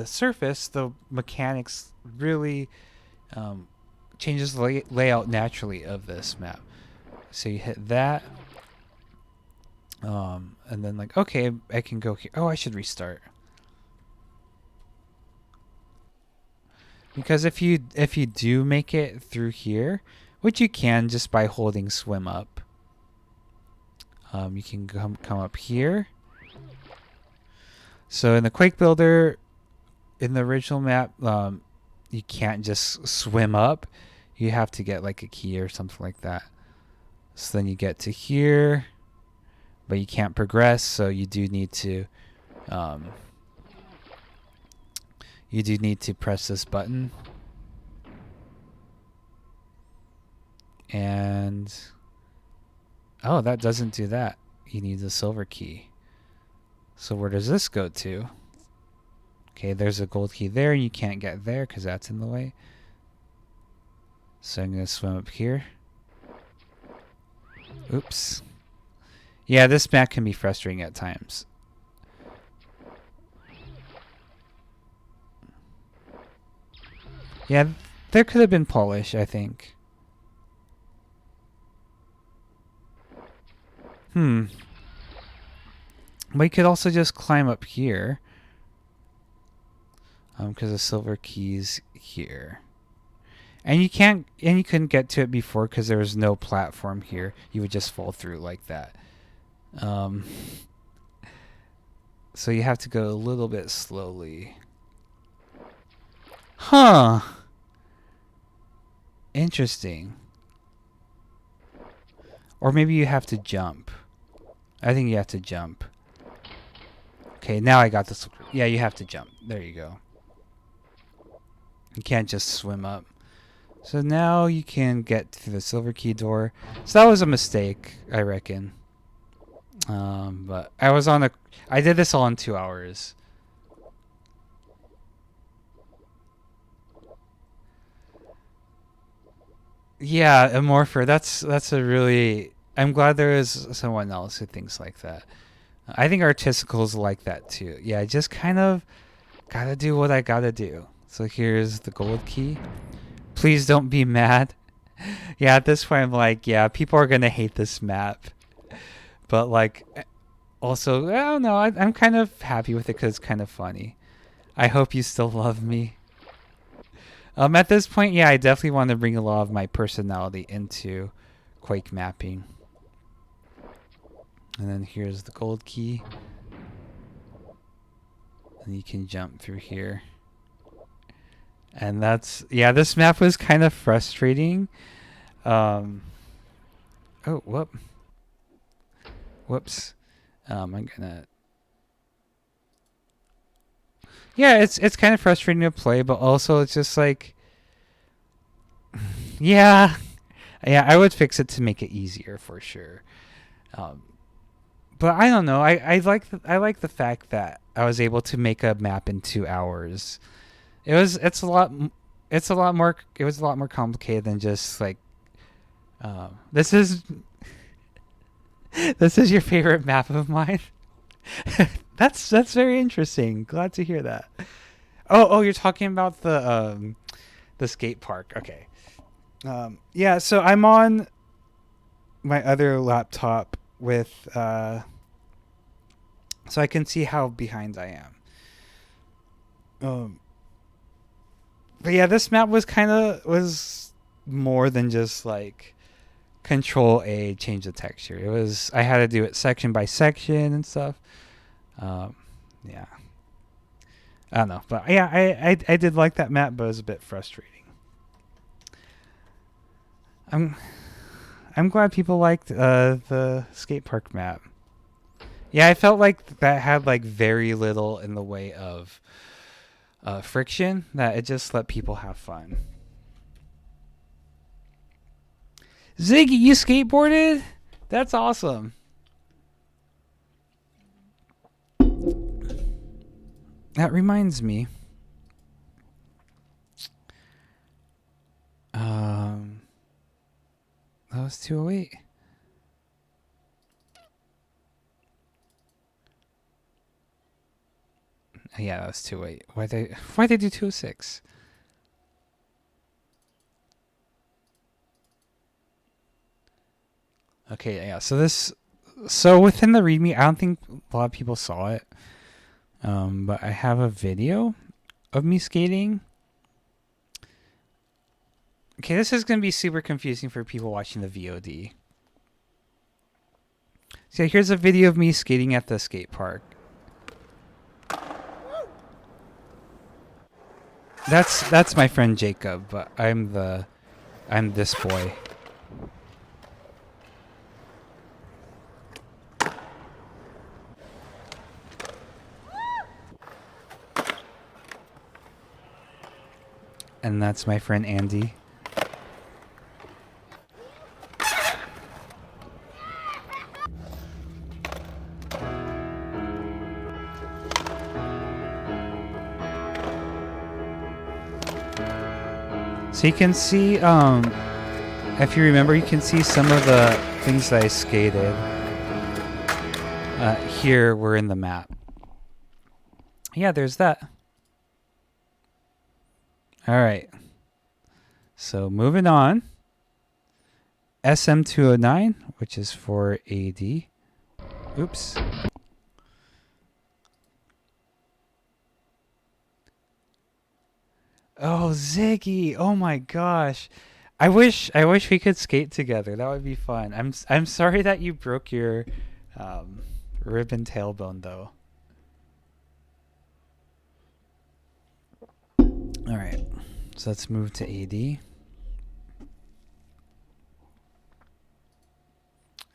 surface, the mechanics really changes the layout naturally of this map. So you hit that, and then like, okay, I can go here. Oh, I should restart. Because if you do make it through here, which you can just by holding swim up, you can come up here. So in the Quake Builder, in the original map, you can't just swim up. You have to get like a key or something like that. So then you get to here, but you can't progress. So you do need to press this button. And oh, that doesn't do that. You need the silver key. So where does this go to? Okay, there's a gold key there, and you can't get there because that's in the way. So I'm going to swim up here. Oops. Yeah, this map can be frustrating at times. Yeah, there could have been polish, I think. We could also just climb up here. Because the silver key's here. And you couldn't get to it before because there was no platform here. You would just fall through like that. So you have to go a little bit slowly. Huh. Interesting. Or maybe you have to jump. I think you have to jump. Okay, now I got this. Yeah, you have to jump. There you go. You can't just swim up. So now you can get through the silver key door. So that was a mistake, I reckon. But I did this all in 2 hours. Yeah, a morpher. That's a really. I'm glad there is someone else who thinks like that. I think artisticals like that too. Yeah, I just kind of gotta do what I gotta do. So here's the gold key. Please don't be mad. Yeah, at this point I'm like, yeah, people are gonna hate this map. But like, also, I don't know. I'm kind of happy with it because it's kind of funny. I hope you still love me. At this point, yeah, I definitely want to bring a lot of my personality into Quake mapping. And then here's the gold key. And you can jump through here. And that's, yeah, this map was kind of frustrating. Oh, whoops. I'm gonna. Yeah, it's kind of frustrating to play, but also it's just like, yeah, I would fix it to make it easier for sure. But I don't know. I like the fact that I was able to make a map in 2 hours. It was a lot more complicated than just like. This is your favorite map of mine. That's very interesting. Glad to hear that. Oh, you're talking about the skate park. Okay. Yeah, so I'm on my other laptop with so I can see how behind I am. But yeah, this map was more than just like Control A, change the texture. I had to do it section by section and stuff. Yeah. I don't know, but yeah, I did like that map, but it was a bit frustrating. I'm glad people liked the skate park map. Yeah, I felt like that had like very little in the way of friction, that it just let people have fun. Ziggy, you skateboarded? That's awesome. That reminds me. That was 208. Yeah, that was 208. Why'd they do 206? Okay, yeah. So within the README, I don't think a lot of people saw it. But I have a video of me skating. Okay, this is going to be super confusing for people watching the VOD. So here's a video of me skating at the skate park. That's my friend Jacob, but I'm this boy. And that's my friend Andy. So you can see, if you remember, you can see some of the things that I skated. Here, we're in the map. Yeah, there's that. All right. So moving on. SM209, which is for AD. Oops. Oh, Ziggy! Oh my gosh, I wish we could skate together. That would be fun. I'm sorry that you broke your rib and tailbone though. All right, so let's move to AD.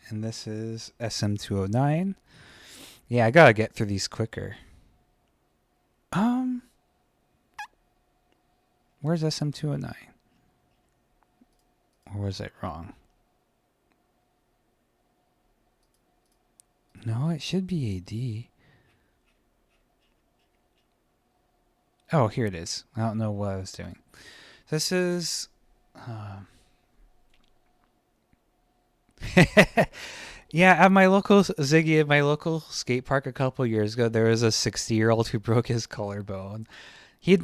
And this is SM209. Yeah, I gotta get through these quicker. Where's SM209? Or was I wrong? No, it should be AD. Oh, here it is. I don't know what I was doing. This is... yeah, at my local Ziggy, at my local skate park a couple years ago, there was a 60-year-old who broke his collarbone. He'd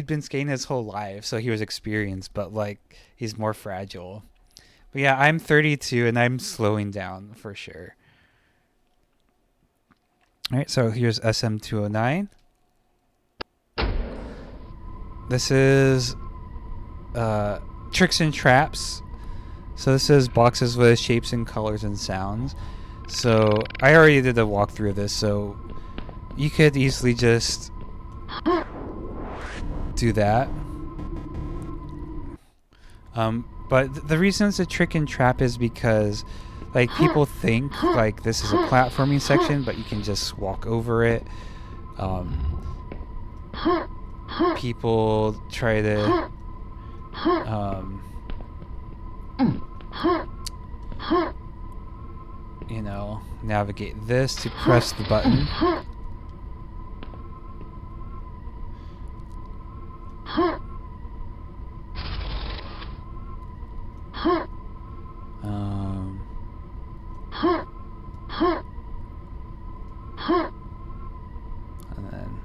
been skating his whole life, so he was experienced, but like he's more fragile. But yeah, I'm 32 and I'm slowing down for sure. All right, so here's SM209. This is Tricks and Traps. So this is boxes with shapes and colors and sounds. So I already did a walkthrough of this, so you could easily just do that. But the reason it's a trick and trap is because like people think like this is a platforming section, but you can just walk over it. People try to you know, navigate this to press the button. And then,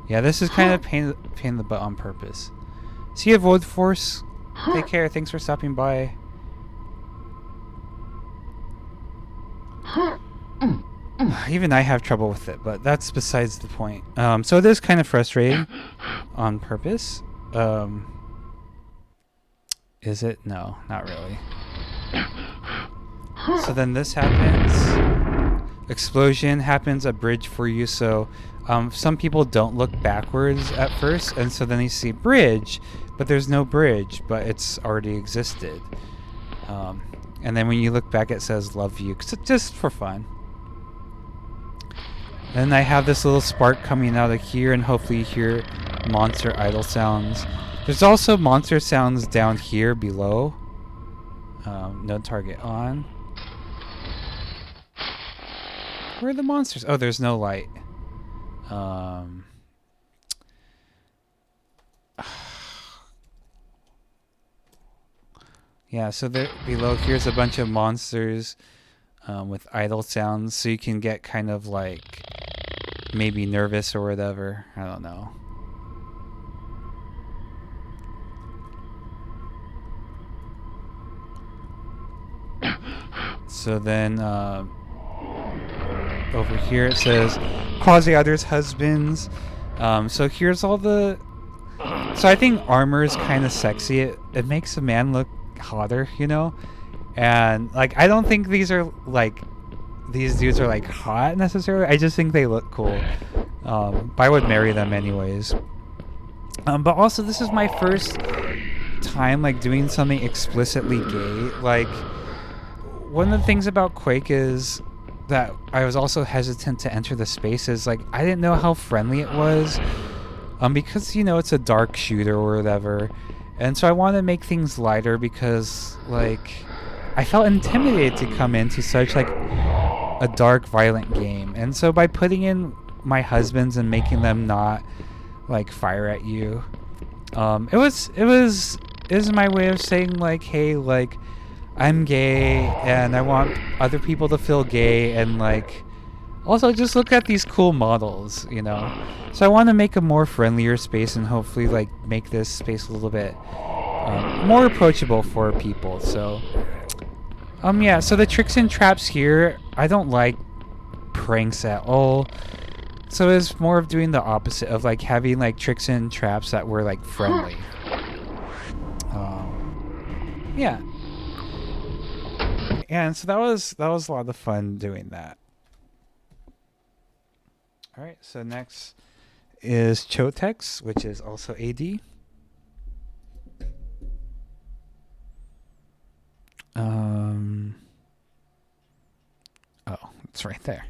yeah, this is kind of pain in the butt on purpose. See you, Void Force. Take care. Thanks for stopping by. Even I have trouble with it, but that's besides the point. So it is kind of frustrating on purpose. Is it? No, not really. So then this happens. Explosion happens, a bridge for you. So some people don't look backwards at first, and so then you see bridge, but there's no bridge, but it's already existed. And then when you look back, it says love you, just for fun. Then I have this little spark coming out of here, and hopefully you hear monster idle sounds. There's also monster sounds down here below. No target on. Where are the monsters? Oh, there's no light. Yeah, so there below here's a bunch of monsters with idle sounds, so you can get kind of like maybe nervous or whatever. I don't know. So then over here it says quasi others husbands. So here's all the... So I think armor is kind of sexy. It makes a man look hotter, you know? And like I don't think these are like... These dudes are like hot necessarily. I just think they look cool. But I would marry them anyways. But also this is my first time like doing something explicitly gay. Like one of the things about Quake is that I was also hesitant to enter the spaces. Like I didn't know how friendly it was. Because you know it's a dark shooter or whatever. And so I wanted to make things lighter because like I felt intimidated to come into such like a dark, violent game. And so by putting in my husbands and making them not like fire at you, it was my way of saying like, hey, like I'm gay and I want other people to feel gay, and like also just look at these cool models, you know. So I want to make a more friendlier space and hopefully like make this space a little bit more approachable for people. So yeah, so the tricks and traps here, I don't like pranks at all. So it's more of doing the opposite of like having like tricks and traps that were like friendly. Yeah. And so that was a lot of fun doing that. All right, so next is chotex, which is also AD. Oh, it's right there.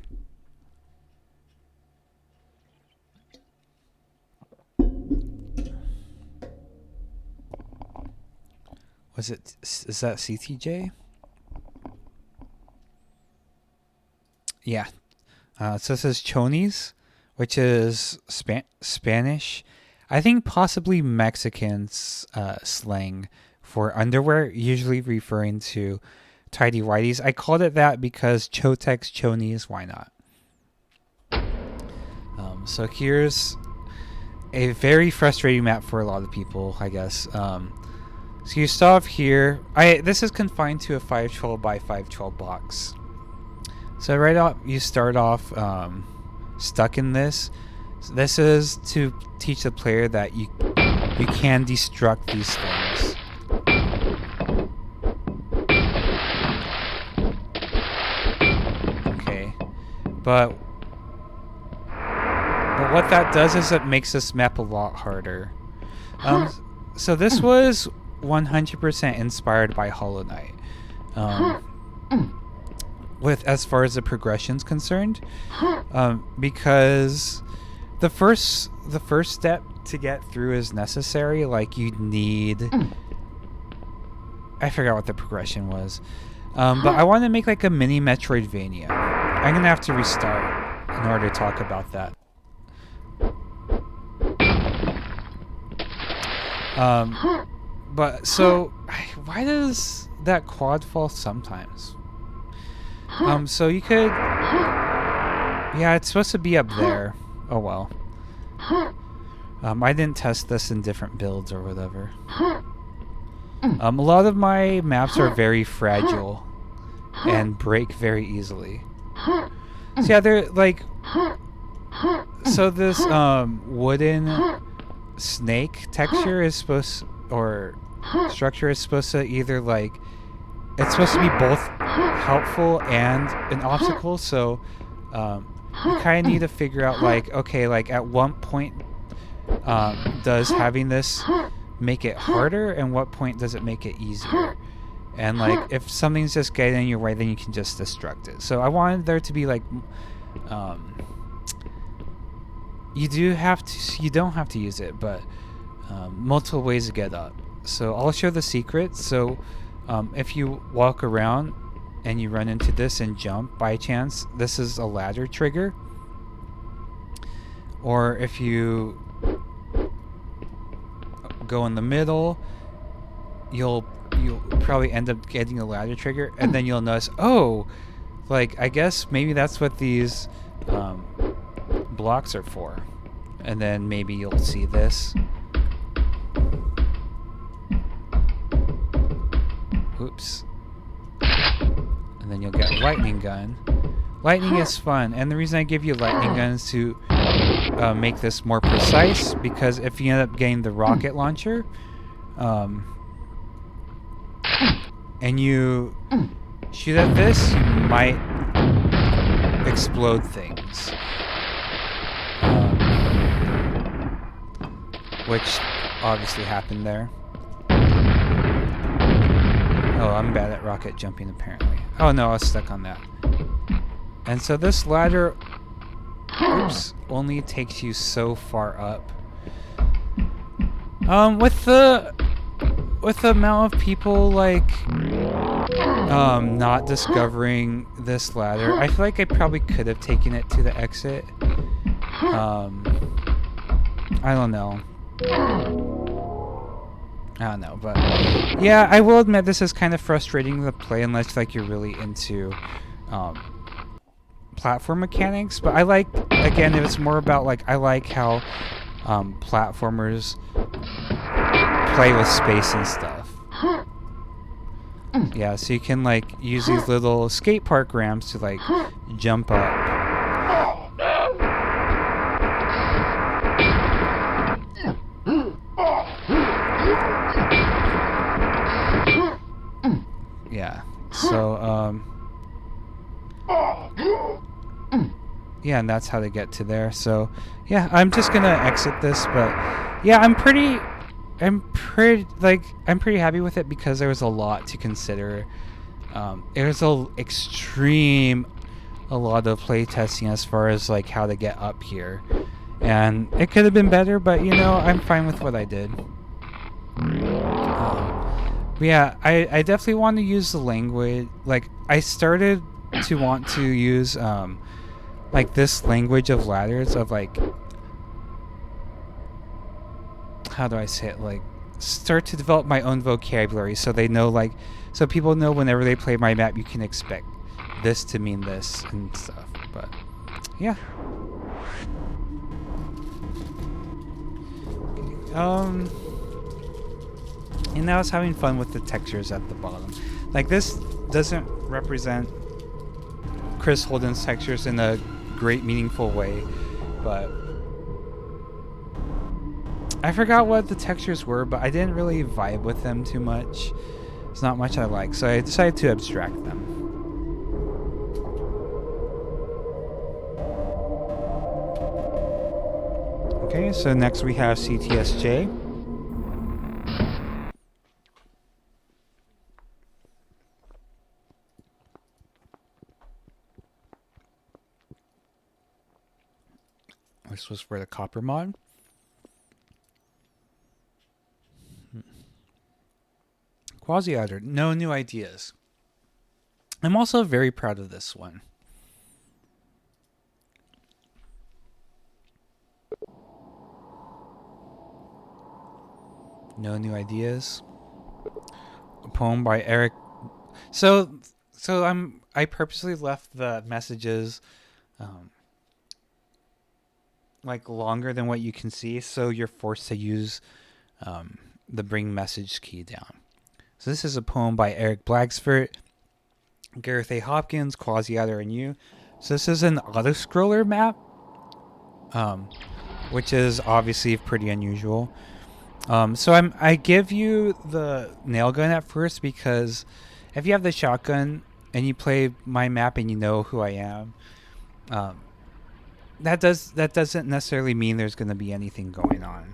Was it? Is that CTJ? Yeah. So this is CHONES, which is Spanish. I think possibly Mexican slang for underwear, usually referring to tidy whities. I called it that because chotex, CHONES, why not? So here's a very frustrating map for a lot of people, I guess. So you start off here. This is confined to a 512 by 512 box. So right off, you start off stuck in this. So this is to teach the player that you can destruct these things. Okay, but what that does is it makes this map a lot harder. So this was 100% inspired by Hollow Knight. With as far as the progression's concerned, because the first step to get through is necessary. Like you need, I forgot what the progression was, but I want to make like a mini Metroidvania. I'm gonna have to restart in order to talk about that. But so why does that quad fall sometimes? So you could, yeah, it's supposed to be up there. Oh well. I didn't test this in different builds or whatever. A lot of my maps are very fragile and break very easily. So yeah, they're like, so this wooden snake texture is supposed, or structure is supposed to either like, it's supposed to be both helpful and an obstacle. So you kind of need to figure out like, okay, like at what point does having this make it harder, and what point does it make it easier? And like if something's just getting in your way, then you can just destruct it. So I wanted there to be like, you don't have to use it, but multiple ways to get up. So I'll show the secret. So if you walk around and you run into this and jump by chance, this is a ladder trigger. Or if you go in the middle, you'll probably end up getting a ladder trigger, and then you'll notice, oh, like I guess maybe that's what these blocks are for. And then maybe you'll see this. Oops. And then you'll get a lightning gun. Lightning is fun, and the reason I give you lightning guns to make this more precise, because if you end up getting the rocket launcher, and you shoot at this, you might explode things. Which obviously happened there. Oh, I'm bad at rocket jumping apparently. Oh no, I was stuck on that. And so this ladder, oops, only takes you so far up. With the amount of people like not discovering this ladder, I feel like I probably could have taken it to the exit. I don't know. But yeah, I will admit this is kind of frustrating to play unless like you're really into platform mechanics. But I like, again, it was more about like, I like how platformers play with space and stuff. Yeah, so you can like use these little skate park ramps to like jump up. Yeah, so yeah, and that's how to get to there. So yeah, I'm just gonna exit this, but yeah, I'm pretty happy with it because there was a lot to consider. It was a extreme a lot of play testing as far as like how to get up here, and it could have been better, but you know, I'm fine with what I did. But yeah, I definitely want to use the language. Like I started to want to use like this language of ladders, of like, how do I say it, like start to develop my own vocabulary, so they know, like, so people know whenever they play my map you can expect this to mean this and stuff. But yeah. And now it's having fun with the textures at the bottom. Like this doesn't represent Chris Holden's textures in a great meaningful way, but I forgot what the textures were, but I didn't really vibe with them too much. It's not much I like, so I decided to abstract them. Okay, so next we have CTSJ. This was for the copper mod. Quasi-outer, no new ideas. I'm also very proud of this one. No new ideas. A poem by Eric. So I purposely left the messages like longer than what you can see, so you're forced to use the bring message key down. So this is a poem by Eric Blagsford, Gareth A. Hopkins, Quasi-outer, and you. So this is an auto-scroller map, which is obviously pretty unusual. So I give you the nail gun at first because if you have the shotgun and you play my map and you know who I am, that doesn't necessarily mean there's going to be anything going on.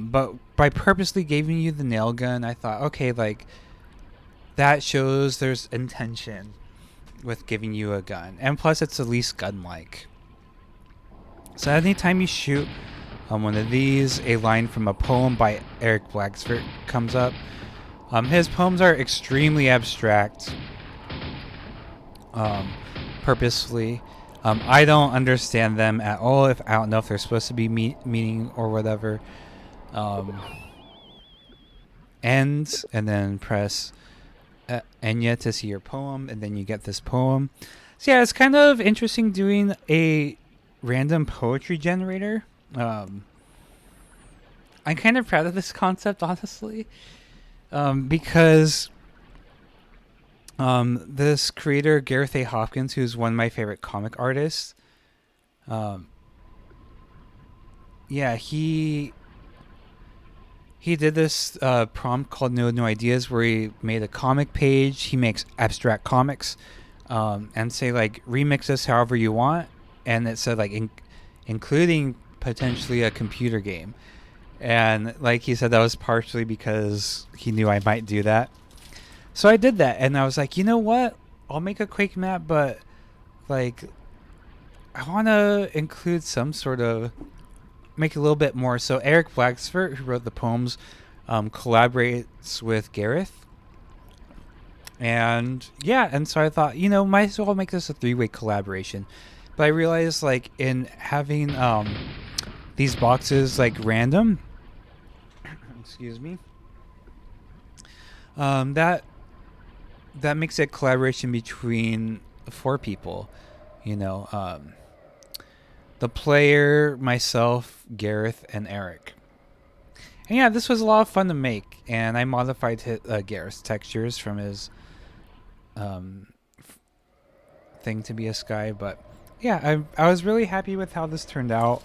But by purposely giving you the nail gun, I thought, okay, like that shows there's intention with giving you a gun, and plus it's at least gun-like. So anytime you shoot one of these, a line from a poem by Eric Blagsford comes up. His poems are extremely abstract, purposefully. I don't understand them at all. If I don't know if they're supposed to be meaning or whatever. End, and then press Enya to see your poem, and then you get this poem. So yeah, it's kind of interesting doing a random poetry generator. I'm kind of proud of this concept, honestly, because this creator, Gareth A. Hopkins, who's one of my favorite comic artists, yeah, he did this prompt called No New Ideas, where he made a comic page. He makes abstract comics, and say like remix this however you want, and it said like including potentially a computer game. And like he said, that was partially because he knew I might do that. So I did that, and I was like, you know what? I'll make a Quake map, but like I want to include some sort of, make a little bit more. So Eric Blagsford, who wrote the poems, collaborates with Gareth. And yeah, and so I thought, you know, might as well make this a 3-way collaboration. But I realized, like, in having these boxes like random, excuse me, that makes it collaboration between 4 people, you know, the player, myself, Gareth, and Eric. And yeah, this was a lot of fun to make, and I modified Gareth's textures from his thing to be a sky. But yeah, I was really happy with how this turned out.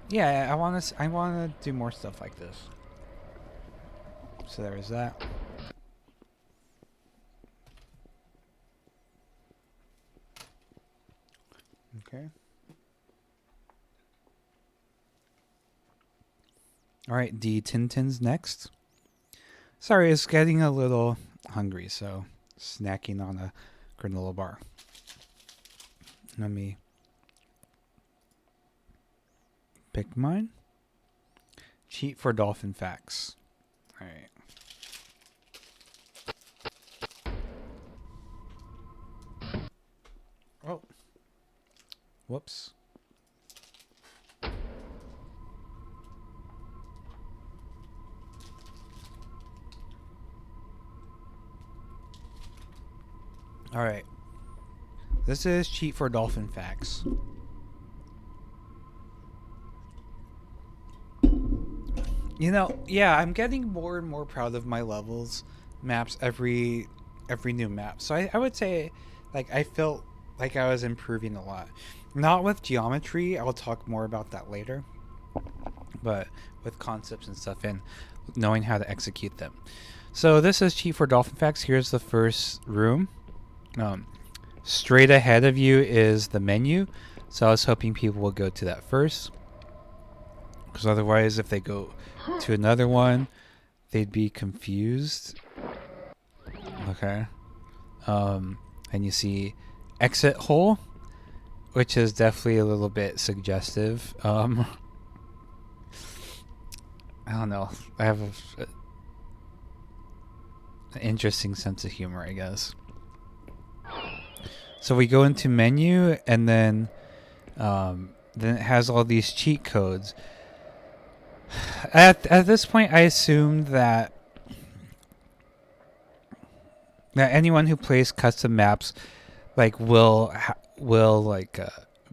Yeah, I want to do more stuff like this. So there is that. Okay. All right, dtintin's next. Sorry, it's getting a little hungry, so snacking on a granola bar. Let me pick mine. Cheat for dolphin facts. All right. Oh. Whoops. All right. This is cheat for dolphin facts. You know, yeah, I'm getting more and more proud of my levels maps every new map. So I would say, like, I felt like I was improving a lot. Not with geometry, I'll talk more about that later, but with concepts and stuff and knowing how to execute them. So this is cheat for dolphin facts. Here's the first room. Straight ahead of you is the menu, so I was hoping people will go to that first, because otherwise if they go to another one they'd be confused. Okay. And you see exit hole, which is definitely a little bit suggestive. I don't know, I have an interesting sense of humor, I guess. So we go into menu, and then it has all these cheat codes. At this point, I assumed that anyone who plays custom maps like will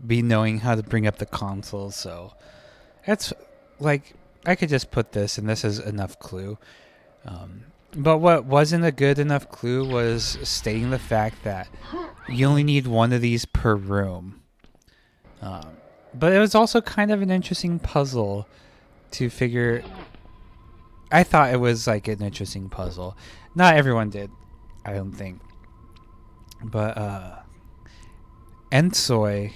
be knowing how to bring up the console. So it's like I could just put this, and this is enough clue. But what wasn't a good enough clue was stating the fact that you only need one of these per room. But it was also kind of an interesting puzzle to figure. I thought it was like an interesting puzzle. Not everyone did, I don't think. But Ensoy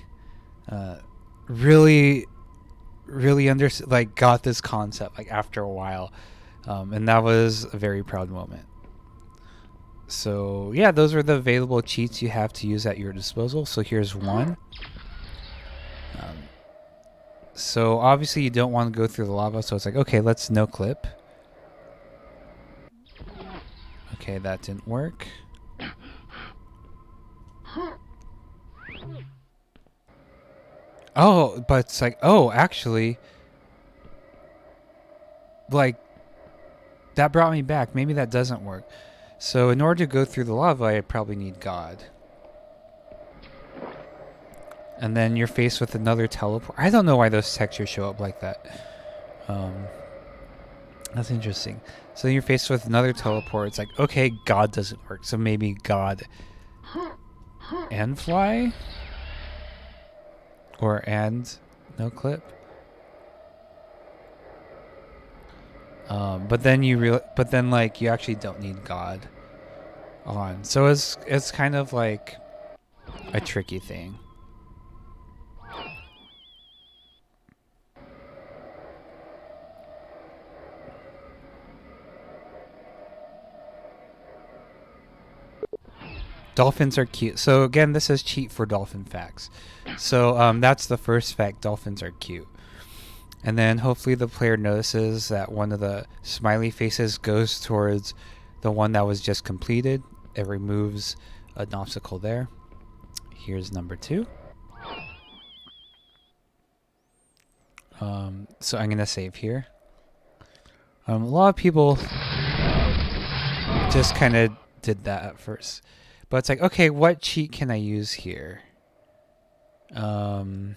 really got this concept like after a while. And that was a very proud moment. So yeah, those are the available cheats you have to use at your disposal. So here's one. So obviously you don't want to go through the lava, so it's like, okay, let's no clip. Okay, that didn't work. Oh, but it's like, oh, actually, like, that brought me back. Maybe that doesn't work. So in order to go through the lava, I probably need God. And then you're faced with another teleport. I don't know why those textures show up like that. That's interesting. So then you're faced with another teleport. It's like, okay, God doesn't work. So maybe God and fly? Or and no clip? But then you actually don't need God on. So it's kind of like a tricky thing. Dolphins are cute. So again, this is cheat for dolphin facts. So that's the first fact. Dolphins are cute. And then hopefully the player notices that one of the smiley faces goes towards the one that was just completed. It removes an obstacle there. Here's number 2. So I'm going to save here. A lot of people just kind of did that at first. But it's like, okay, what cheat can I use here? I'll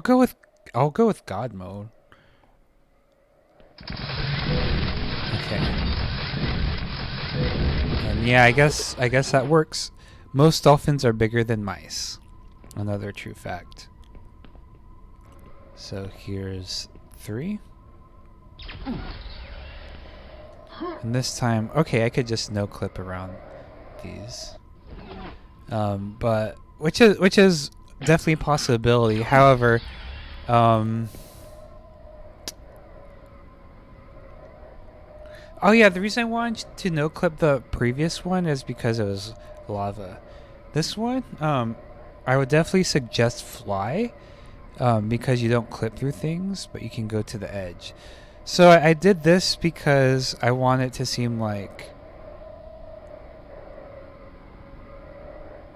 go with God mode. Okay. And yeah, I guess that works. Most dolphins are bigger than mice. Another true fact. So here's 3. And this time, okay, I could just no clip around these. But which is definitely a possibility. However, Oh yeah, the reason I wanted to no clip the previous one is because it was lava. This one, I would definitely suggest fly, because you don't clip through things, but you can go to the edge. So I did this because I want it to seem like.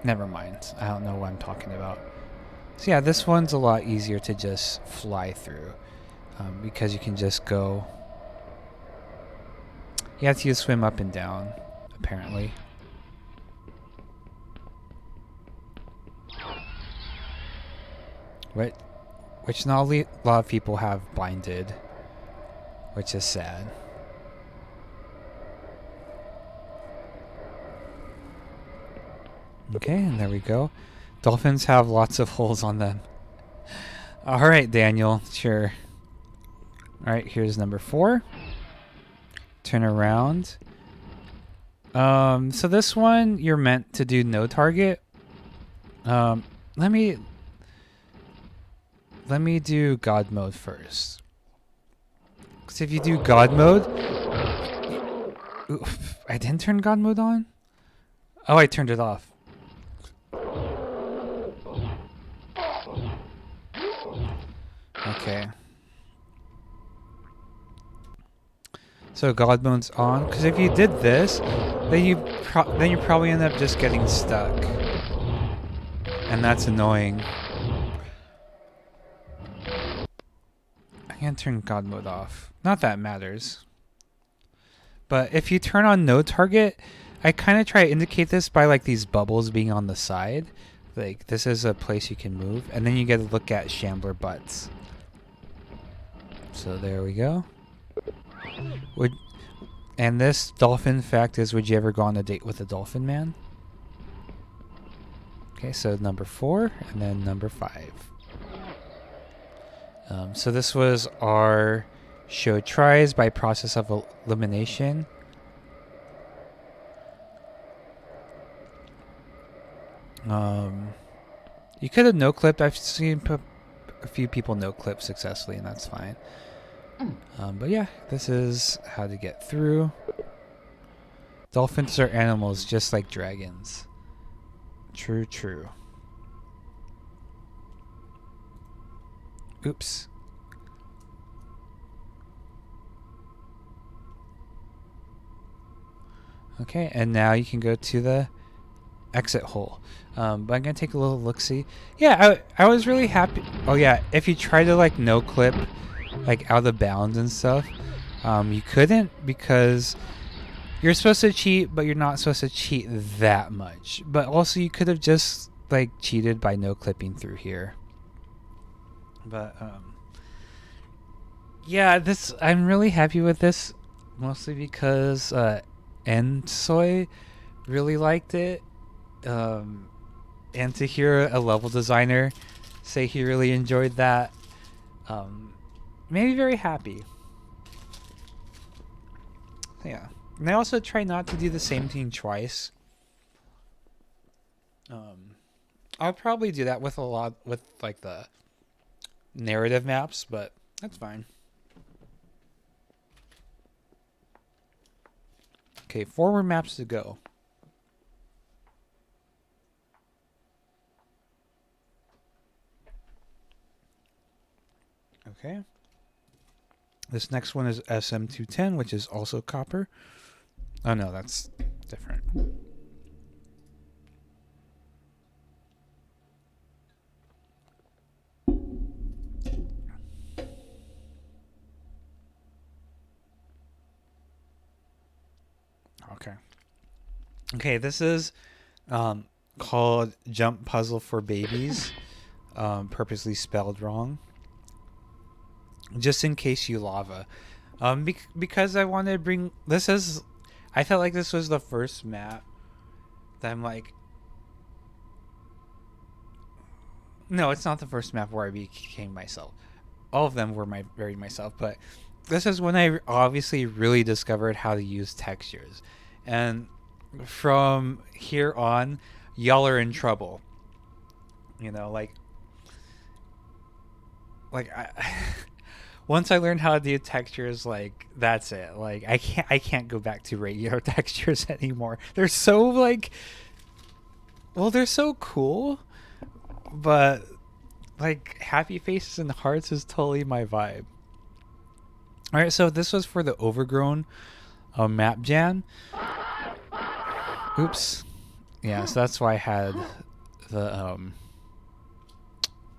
Never mind. I don't know what I'm talking about. So yeah, this one's a lot easier to just fly through, because you can just go. You have to use swim up and down, apparently. Which not a lot of people have blinded, which is sad. Okay, and there we go. Dolphins have lots of holes on them. All right, Daniel, sure. All right, here's number 4. Turn around. So this one you're meant to do no target. Let me do God mode first. Because if you do God mode, oof, I didn't turn God mode on. Oh, I turned it off. Okay. So God mode's on. Because if you did this, then you probably end up just getting stuck, and that's annoying. I can turn God mode off. Not that it matters. But if you turn on no target, I kind of try to indicate this by like these bubbles being on the side. Like this is a place you can move, and then you get to look at shambler butts. So there we go. And this dolphin fact is, would you ever go on a date with a dolphin man? Okay, so number 4 and then number 5. So this was our show tries by process of elimination. You could have no clipped. I've seen a few people no clip successfully, and that's fine. But yeah, this is how to get through. Dolphins are animals just like dragons. True, true. Oops. Okay, and now you can go to the exit hole. But I'm gonna take a little look-see. Yeah, I was really happy. Oh yeah, if you try to like no clip, like out of bounds and stuff, you couldn't, because you're supposed to cheat, but you're not supposed to cheat that much. But also you could have just like cheated by no clipping through here. But yeah, I'm really happy with this, mostly because Ensoy really liked it. And to hear a level designer say he really enjoyed that, made me very happy. Yeah. And I also try not to do the same thing twice. I'll probably do that with like the narrative maps, but that's fine. Okay, 4 more maps to go. Okay. This next one is SM210, which is also copper. Oh no, that's different. Okay. Okay, this is called Jump Puzzle for Babies, purposely spelled wrong. Just in case you lava. Because I wanted to bring... I felt like this was the first map that I'm like... No, it's not the first map where I became myself. All of them were very myself, but this is when I obviously really discovered how to use textures. And from here on, y'all are in trouble. You know, like once I learned how to do textures, like that's it. Like I can't go back to radio textures anymore. They're so like, well, they're so cool, but like happy faces and hearts is totally my vibe. All right, so this was for the overgrown map jam. Oops. Yeah, so that's why I had the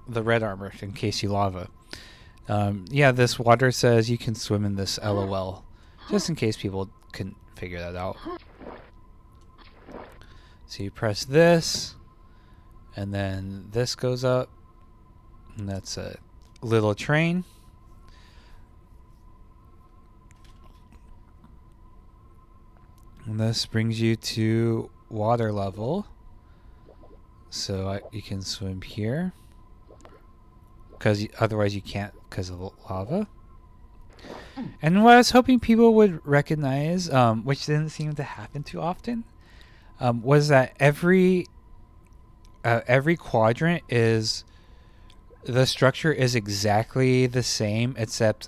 red armor in case you lava. Yeah, this water says you can swim in this LOL, just in case people couldn't figure that out. So you press this, and then this goes up, and that's a little train. And this brings you to water level. So you can swim here. Because otherwise you can't because of the lava. And what I was hoping people would recognize, which didn't seem to happen too often, was that every quadrant is... the structure is exactly the same except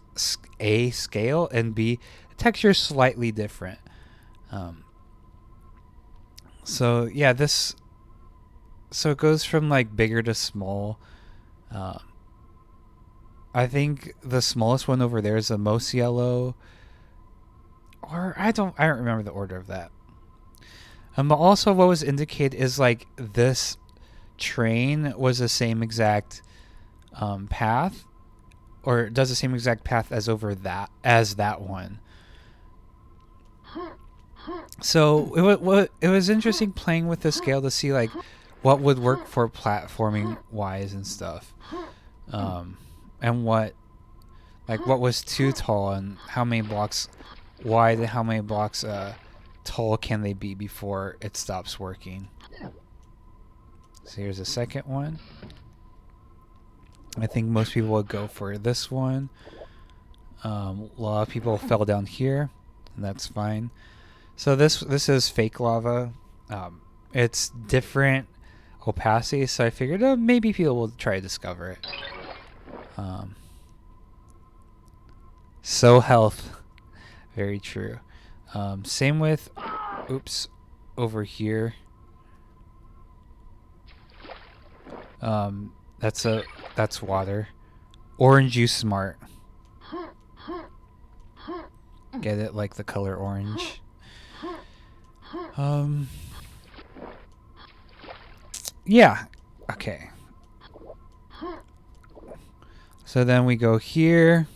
A, scale, and B, texture is slightly different. So yeah, so it goes from like bigger to small. I think the smallest one over there is the most yellow, or I don't remember the order of that. But also what was indicated is like this train was the same exact path, or does the same exact path as that one. So it was interesting playing with the scale to see like what would work for platforming wise and stuff, and what was too tall and how many blocks wide and how many blocks tall can they be before it stops working. So here's the second one. I think most people would go for this one. A lot of people fell down here, and that's fine. So this is fake lava. It's different opacity, so I figured maybe people will try to discover it. So health, very true. Same with, over here. That's water. Orange juice smart. Get it, like the color orange. Yeah. Okay. So then we go here.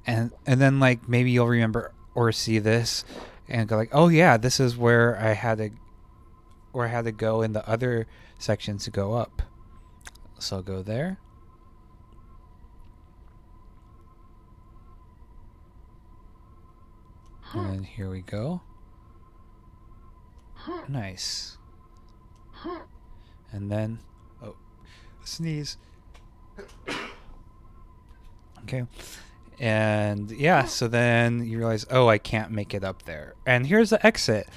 And then like maybe you'll remember or see this and go like, oh yeah, this is where I had to go in the other sections to go up. So I'll go there. And then here we go. Nice. And then, sneeze. Okay. And yeah, so then you realize, oh, I can't make it up there. And here's the exit.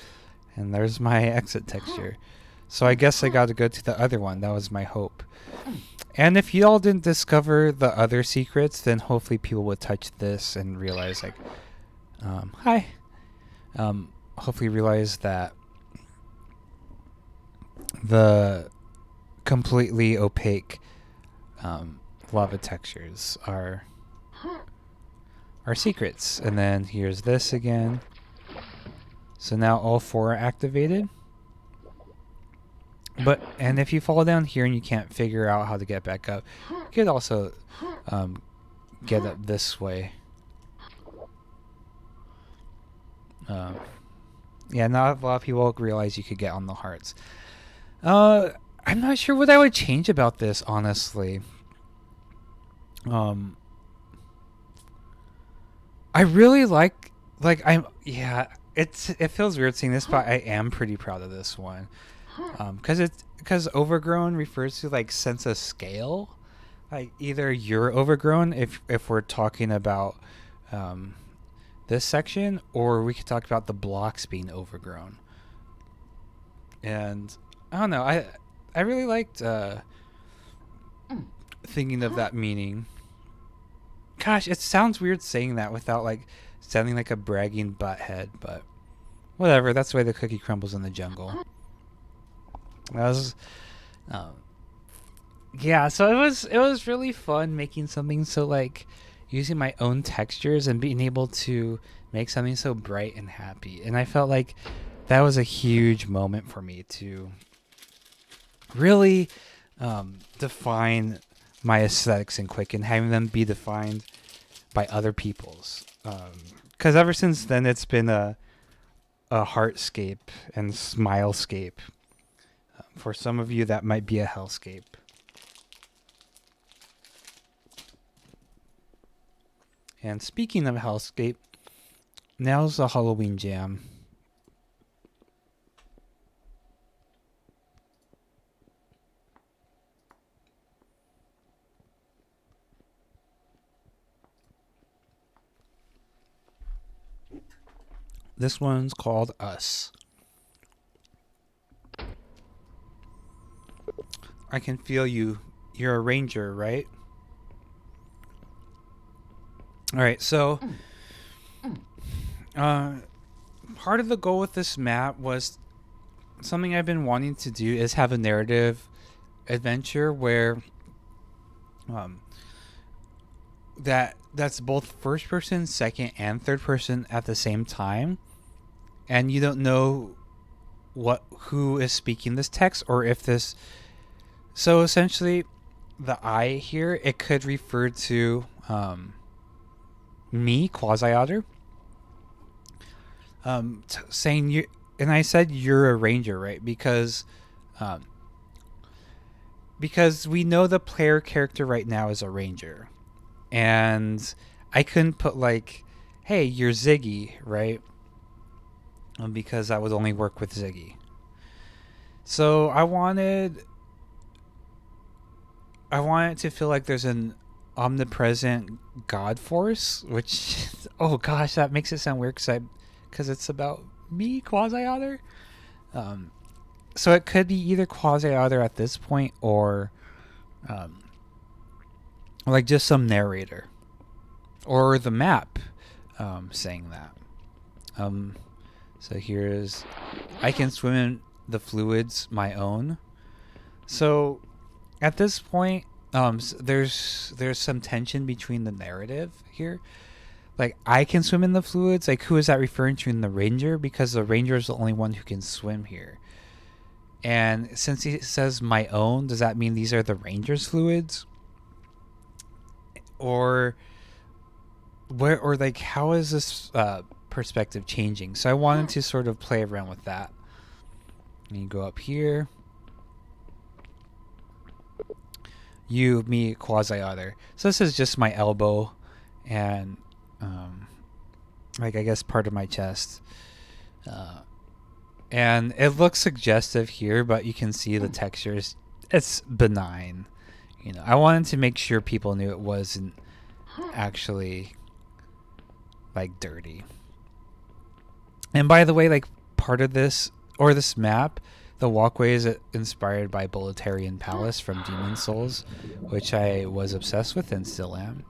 And there's my exit texture. So I guess I got to go to the other one. That was my hope. And if y'all didn't discover the other secrets, then hopefully people would touch this and realize like, hi. Hopefully realize that the completely opaque lava textures are secrets. And then here's this again. So now all four are activated. And if you fall down here and you can't figure out how to get back up, you could also get up this way. Yeah, not a lot of people realize you could get on the hearts. I'm not sure what I would change about this, honestly. I really like it feels weird seeing this, but I am pretty proud of this one. Because overgrown refers to like sense of scale. Like either you're overgrown if we're talking about this section, or we could talk about the blocks being overgrown. And I don't know, I really liked thinking of that meaning. Gosh, it sounds weird saying that without like sounding like a bragging butthead, but whatever. That's the way the cookie crumbles in the jungle. That was, um, yeah. So it was really fun making something so like using my own textures and being able to make something so bright and happy. And I felt like that was a huge moment for me to really define my aesthetics in Quake and having them be defined by other people's. Because ever since then, it's been a heartscape and smilescape. For some of you, that might be a hellscape. And speaking of hellscape, now's the Halloween jam. This one's called Us. I can feel you. You're a ranger, right? All right, so part of the goal with this map was something I've been wanting to do is have a narrative adventure where that's both first person, second, and third person at the same time, and you don't know who is speaking this text or if this. So essentially, the I here, it could refer to me, Quasi-Otter, saying you. And I said you're a ranger, right? Because we know the player character right now is a ranger, and I couldn't put like, hey, you're Ziggy, right? Because that would only work with Ziggy. So I wanted it to feel like there's an omnipresent God force, which, oh gosh, that makes it sound weird because it's about me, Quasi-Otter. So it could be either Quasi-Otter at this point or like just some narrator or the map saying that. So here's, I can swim in the fluids my own. So at this point, there's some tension between the narrative here. Like, I can swim in the fluids. Like, who is that referring to in the ranger? Because the ranger is the only one who can swim here. And since he says my own, does that mean these are the ranger's fluids? Or where, or like, how is this perspective changing? So I wanted to sort of play around with that. And you go up here. You, me, Quasi-Otter. So this is just my elbow and like, I guess part of my chest. And it looks suggestive here, but you can see the textures. It's benign. You know, I wanted to make sure people knew it wasn't actually like dirty. And by the way, like, part of this or this map, the walkway is inspired by Boletarian Palace from Demon Souls, which I was obsessed with and still am.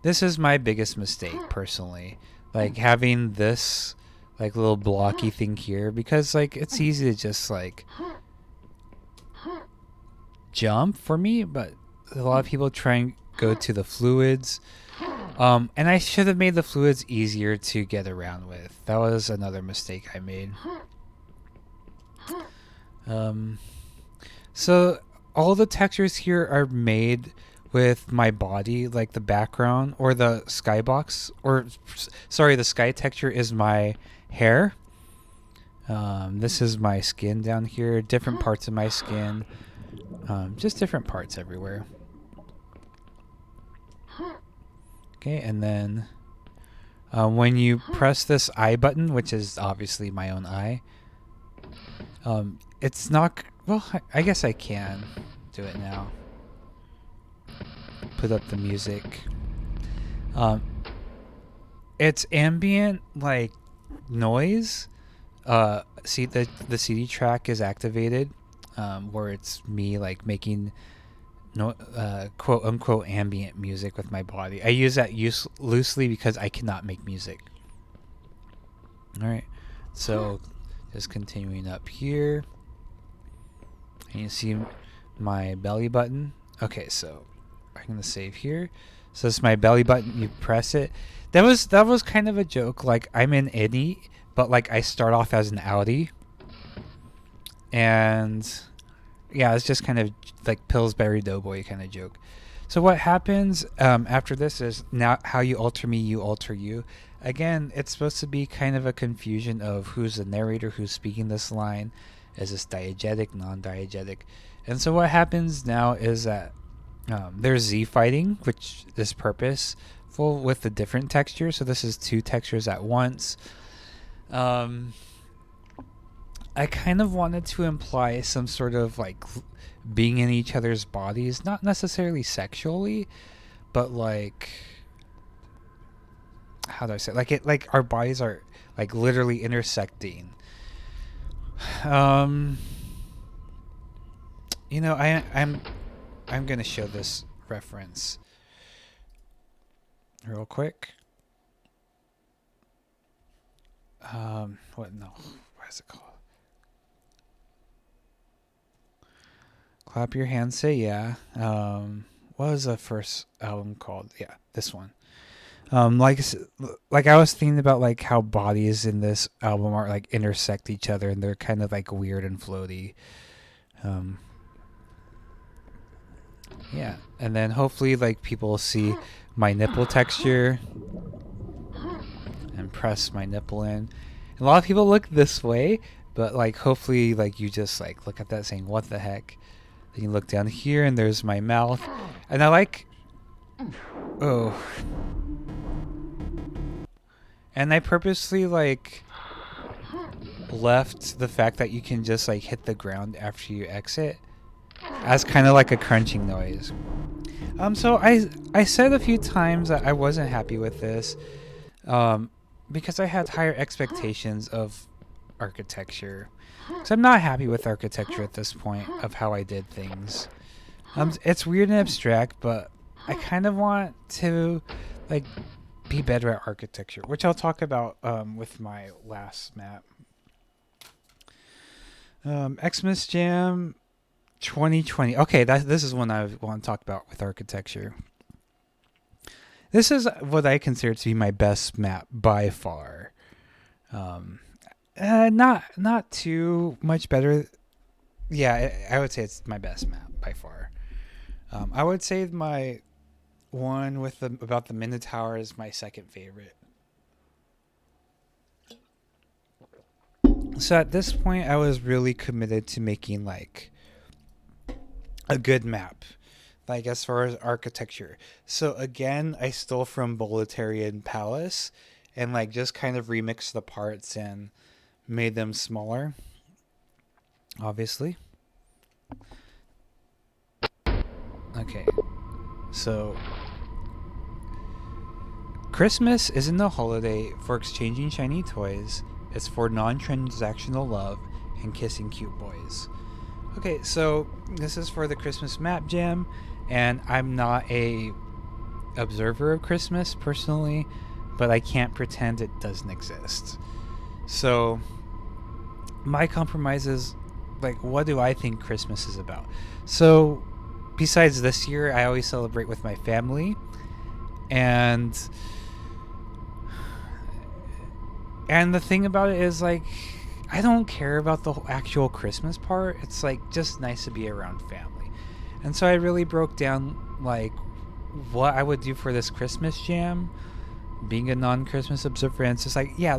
This is my biggest mistake, personally. Like, having this, like, little blocky thing here, because, like, it's easy to just, like, jump for me, but a lot of people try and go to the fluids. And I should have made the fluids easier to get around with. That was another mistake I made. So all the textures here are made with my body, like the background or the skybox, or sorry, the sky texture is my hair. This is my skin down here, different parts of my skin, just different parts everywhere. Okay, and then when you press this I button, which is obviously my own eye, it's not, well, I guess I can do it now. Put up the music. It's ambient, like, noise. See, the CD track is activated, where it's me, like, making no quote unquote ambient music with my body. I use that loosely because I cannot make music. All right, so just continuing up here, and you see my belly button. Okay, so I'm gonna save here. So this is my belly button. You press it. That was kind of a joke. Like, I'm an innie, but like I start off as an outie, and yeah, it's just kind of like Pillsbury Doughboy kind of joke. So what happens after this is, now how you alter me, you alter you. Again, it's supposed to be kind of a confusion of who's the narrator, who's speaking this line. Is this diegetic, non-diegetic? And so what happens now is that there's Z fighting, which is purposeful with the different texture. So this is two textures at once. I kind of wanted to imply some sort of like being in each other's bodies, not necessarily sexually, but like, how do I say it? Like our bodies are like literally intersecting. I'm gonna show this reference real quick. What is it called? Clap Your Hands, Say Yeah. What was the first album called? Yeah, this one. Like I was thinking about like how bodies in this album are like intersect each other, and they're kind of like weird and floaty. Yeah, and then hopefully like people will see my nipple texture and press my nipple in. And a lot of people look this way, but like hopefully like you just like look at that saying, what the heck? Then you look down here and there's my mouth. And I like, oh. And I purposely like left the fact that you can just like hit the ground after you exit as kind of like a crunching noise. So I said a few times that I wasn't happy with this, because I had higher expectations of architecture. So I'm not happy with architecture at this point of how I did things. It's weird and abstract, but I kind of want to like be better at architecture, which I'll talk about with my last map. Xmas Jam 2020. Okay, this is one I want to talk about with architecture. This is what I consider to be my best map by far. Not too much better. Yeah, I would say it's my best map by far. I would say my one with about the Minotaur is my second favorite. So at this point, I was really committed to making like a good map, like as far as architecture. So again, I stole from Boletarian Palace and like just kind of remixed the parts and made them smaller, obviously. Okay, so Christmas isn't a holiday for exchanging shiny toys. It's for non-transactional love and kissing cute boys. Okay, so this is for the Christmas Map Jam, and I'm not a observer of Christmas personally, but I can't pretend it doesn't exist. So my compromise is like, what do I think Christmas is about? So besides this year, I always celebrate with my family, and the thing about it is like, I don't care about the actual Christmas part. It's like just nice to be around family. And so I really broke down like what I would do for this Christmas jam, being a non-Christmas observer. And it's just like, yeah,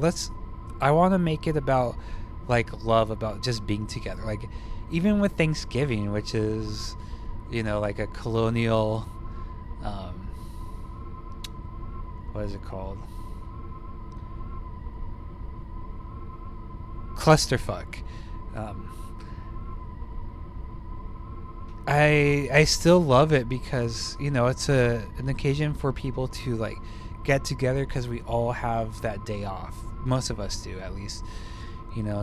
I want to make it about like love, about just being together. Like even with Thanksgiving, which is, like a colonial, what is it called? Clusterfuck. I still love it because it's an occasion for people to like get together, because we all have that day off. Most of us do, at least.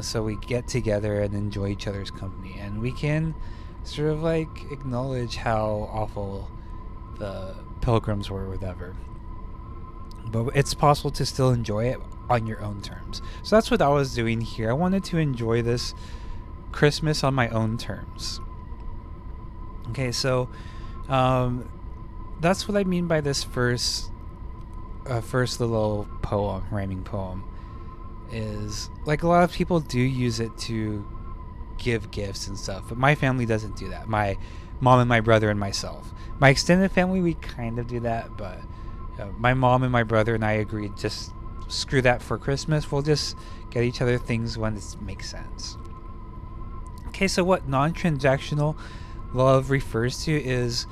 So we get together and enjoy each other's company, and we can sort of like acknowledge how awful the pilgrims were, or whatever. But it's possible to still enjoy it on your own terms. So that's what I was doing here. I wanted to enjoy this Christmas on my own terms. Okay, so that's what I mean by this first little poem, rhyming poem, is like a lot of people do use it to give gifts and stuff, but my family doesn't do that. My mom and my brother and myself. My extended family, we kind of do that, but my mom and my brother and I agreed, just screw that for Christmas. We'll just get each other things when it makes sense. Okay, so what non-transactional love refers to is,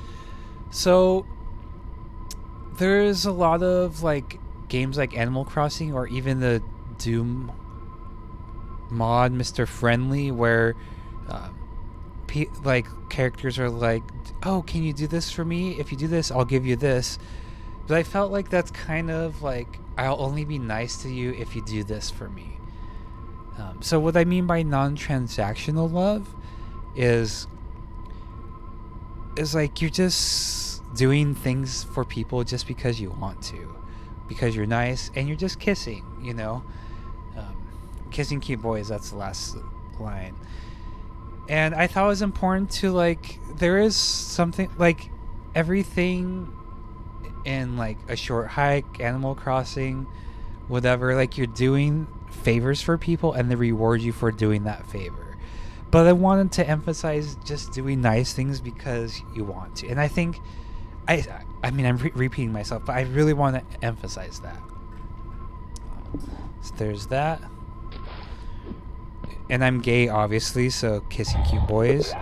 so there's a lot of like games like Animal Crossing or even the Doom mod Mr. Friendly, where like characters are like, oh, can you do this for me? If you do this, I'll give you this. But I felt like that's kind of like, I'll only be nice to you if you do this for me. So what I mean by non-transactional love is like you're just doing things for people just because you want to, because you're nice, and you're just kissing, you know, kissing cute boys. That's the last line. And I thought it was important to, like, there is something like everything in like a short hike, Animal Crossing, whatever, like you're doing favors for people and they reward you for doing that favor. But I wanted to emphasize just doing nice things because you want to. And I think I mean I'm repeating myself, but I really want to emphasize that. So there's that. And I'm gay, obviously, so kissing cute boys.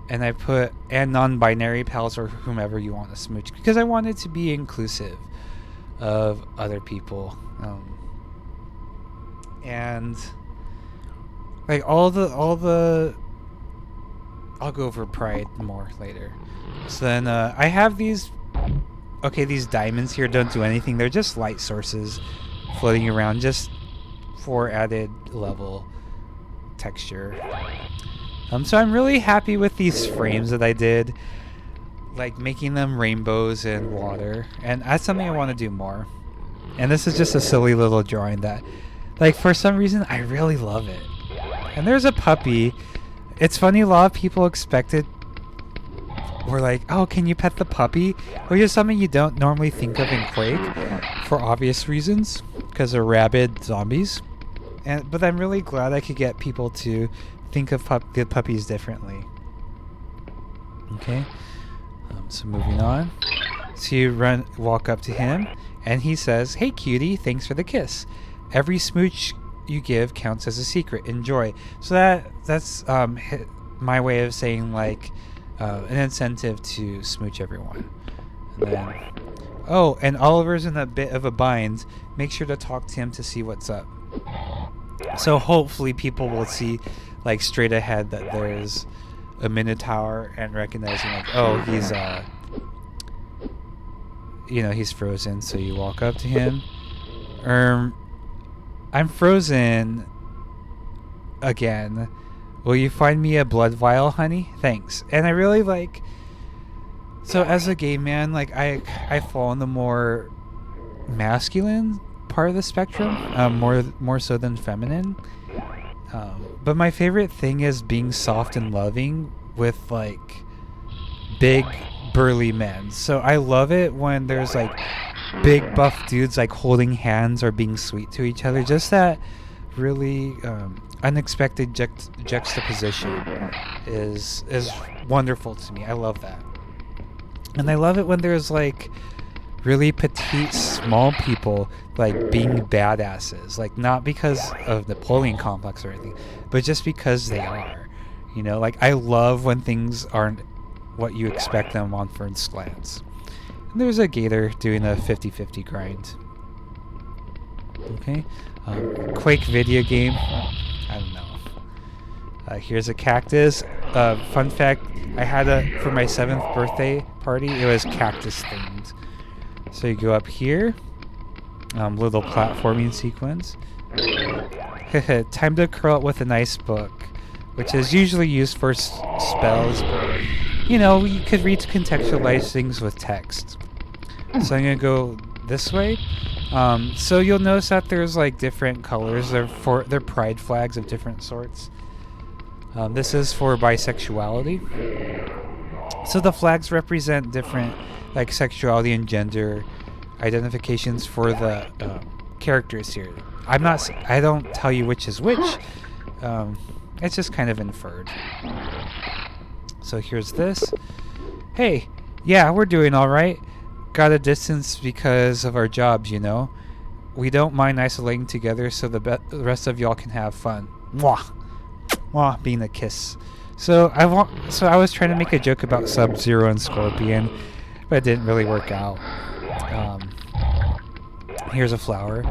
And I put, and non-binary pals or whomever you want to smooch, because I wanted to be inclusive of other people. And like all the I'll go over pride more later. So then I have these diamonds here don't do anything. They're just light sources floating around just for added level texture. So I'm really happy with these frames that I did, like making them rainbows and water, and that's something I want to do more. And this is just a silly little drawing that, like, for some reason I really love it. And there's a puppy. It's funny, a lot of people were like, oh, can you pet the puppy? Which is something you don't normally think of in Quake, for obvious reasons, because they're rabid zombies. But I'm really glad I could get people to think of the puppies differently. Okay, so moving on. So you walk up to him, and he says, "Hey, cutie, thanks for the kiss. Every smooch you give counts as a secret. Enjoy." So that's my way of saying, like, an incentive to smooch everyone. And then, oh, and Oliver's in a bit of a bind. Make sure to talk to him to see what's up. So hopefully people will see, like, straight ahead that there's a Minotaur, and recognizing, like, oh, he's he's frozen. So you walk up to him. I'm frozen again. Will you find me a blood vial, honey? Thanks. And I really like, so as a gay man, like, I fall in the more masculine part of the spectrum, more so than feminine. But my favorite thing is being soft and loving with, like, big burly men. So I love it when there's, like, big buff dudes, like, holding hands or being sweet to each other. Just that really unexpected juxtaposition is wonderful to me. I love that. And I love it when there's, like, really petite, small people, like, being badasses. Like, not because of Napoleon complex or anything, but just because they are. You know, like, I love when things aren't what you expect them on first glance. And there's a gator doing a 50-50 grind. Okay. Quake video game. I don't know. Here's a cactus. Fun fact, I had for my 7th birthday party, it was cactus themed. So you go up here, little platforming sequence. Time to curl up with a nice book. which is usually used for spells. But, you know, you could read to contextualize things with text. So I'm gonna go this way. So you'll notice that there's like different colors. They're pride flags of different sorts. This is for bisexuality. So the flags represent different like sexuality and gender identifications for the characters here. I don't tell you which is which. It's just kind of inferred. So here's this. Hey, yeah, we're doing all right. Got a distance because of our jobs, you know. We don't mind isolating together so the rest of y'all can have fun. Mwah. Mwah, being a kiss. So I was trying to make a joke about Sub-Zero and Scorpion, but it didn't really work out. Here's a flower.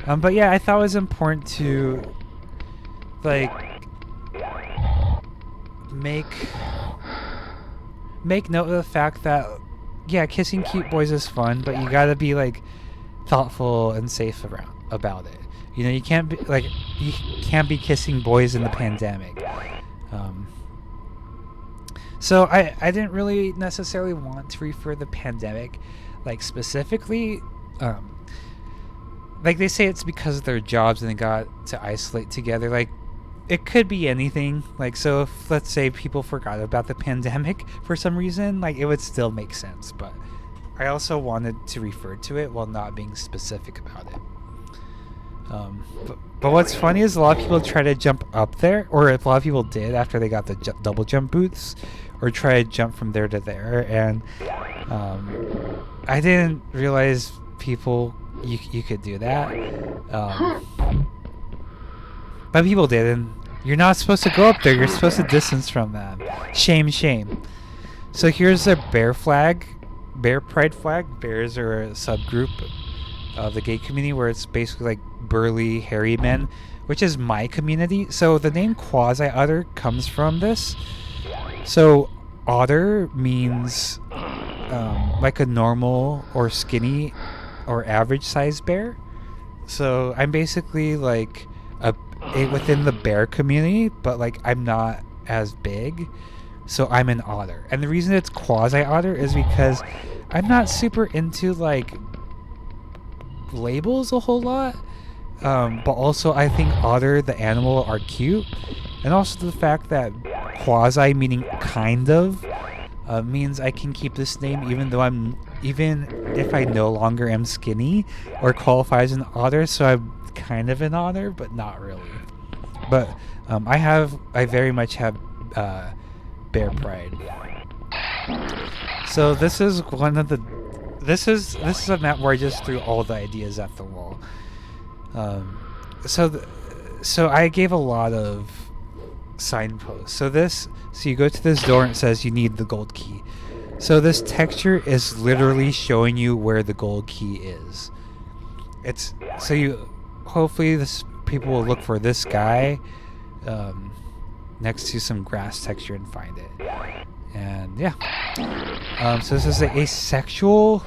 But yeah, I thought it was important to like make note of the fact that yeah, kissing cute boys is fun, but you gotta be like thoughtful and safe about it. You know, you can't be kissing boys in the pandemic. So I didn't really necessarily want to refer the pandemic like specifically. Like they say it's because of their jobs and they got to isolate together. Like it could be anything. Like so if let's say people forgot about the pandemic for some reason, like it would still make sense. But I also wanted to refer to it while not being specific about it. But what's funny is a lot of people try to jump up there, or a lot of people did after they got the double jump boots, or try to jump from there to there. And I didn't realize people you could do that. But people did, and you're not supposed to go up there. You're supposed to distance from them. Shame, shame. So here's their bear flag, bear pride flag. Bears are a subgroup of the gay community where it's basically like burly, hairy men, which is my community. So the name quasi-otter comes from this. So otter means like a normal or skinny or average sized bear. So I'm basically like within the bear community, but like I'm not as big, so I'm an otter. And the reason it's quasi-otter is because I'm not super into like labels a whole lot, but also I think otter the animal are cute, and also the fact that quasi meaning kind of means I can keep this name even if I no longer am skinny or qualify as an otter. So I'm kind of an otter, but not really. But I very much have bear pride. So this is this is a map where I just threw all the ideas at the wall. So I gave a lot of signposts. So you go to this door and it says you need the gold key. So this texture is literally showing you where the gold key is. Hopefully people will look for this guy next to some grass texture and find it. And yeah. So this is a asexual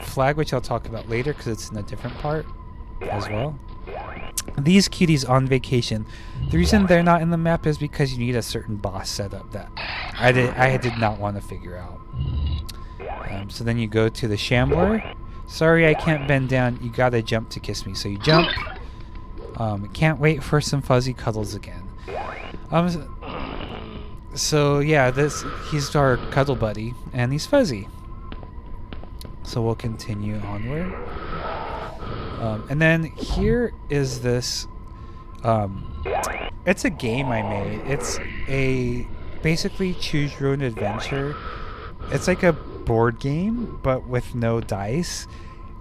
flag, which I'll talk about later because it's in a different part as well. These cuties on vacation. The reason they're not in the map is because you need a certain boss setup that I did not want to figure out. So then you go to the shambler. Sorry, I can't bend down. You gotta jump to kiss me. So you jump. Can't wait for some fuzzy cuddles again. So yeah, he's our cuddle buddy, and he's fuzzy. So we'll continue onward. And then here is this. It's a game I made. It's a basically choose your own adventure. It's like a board game, but with no dice.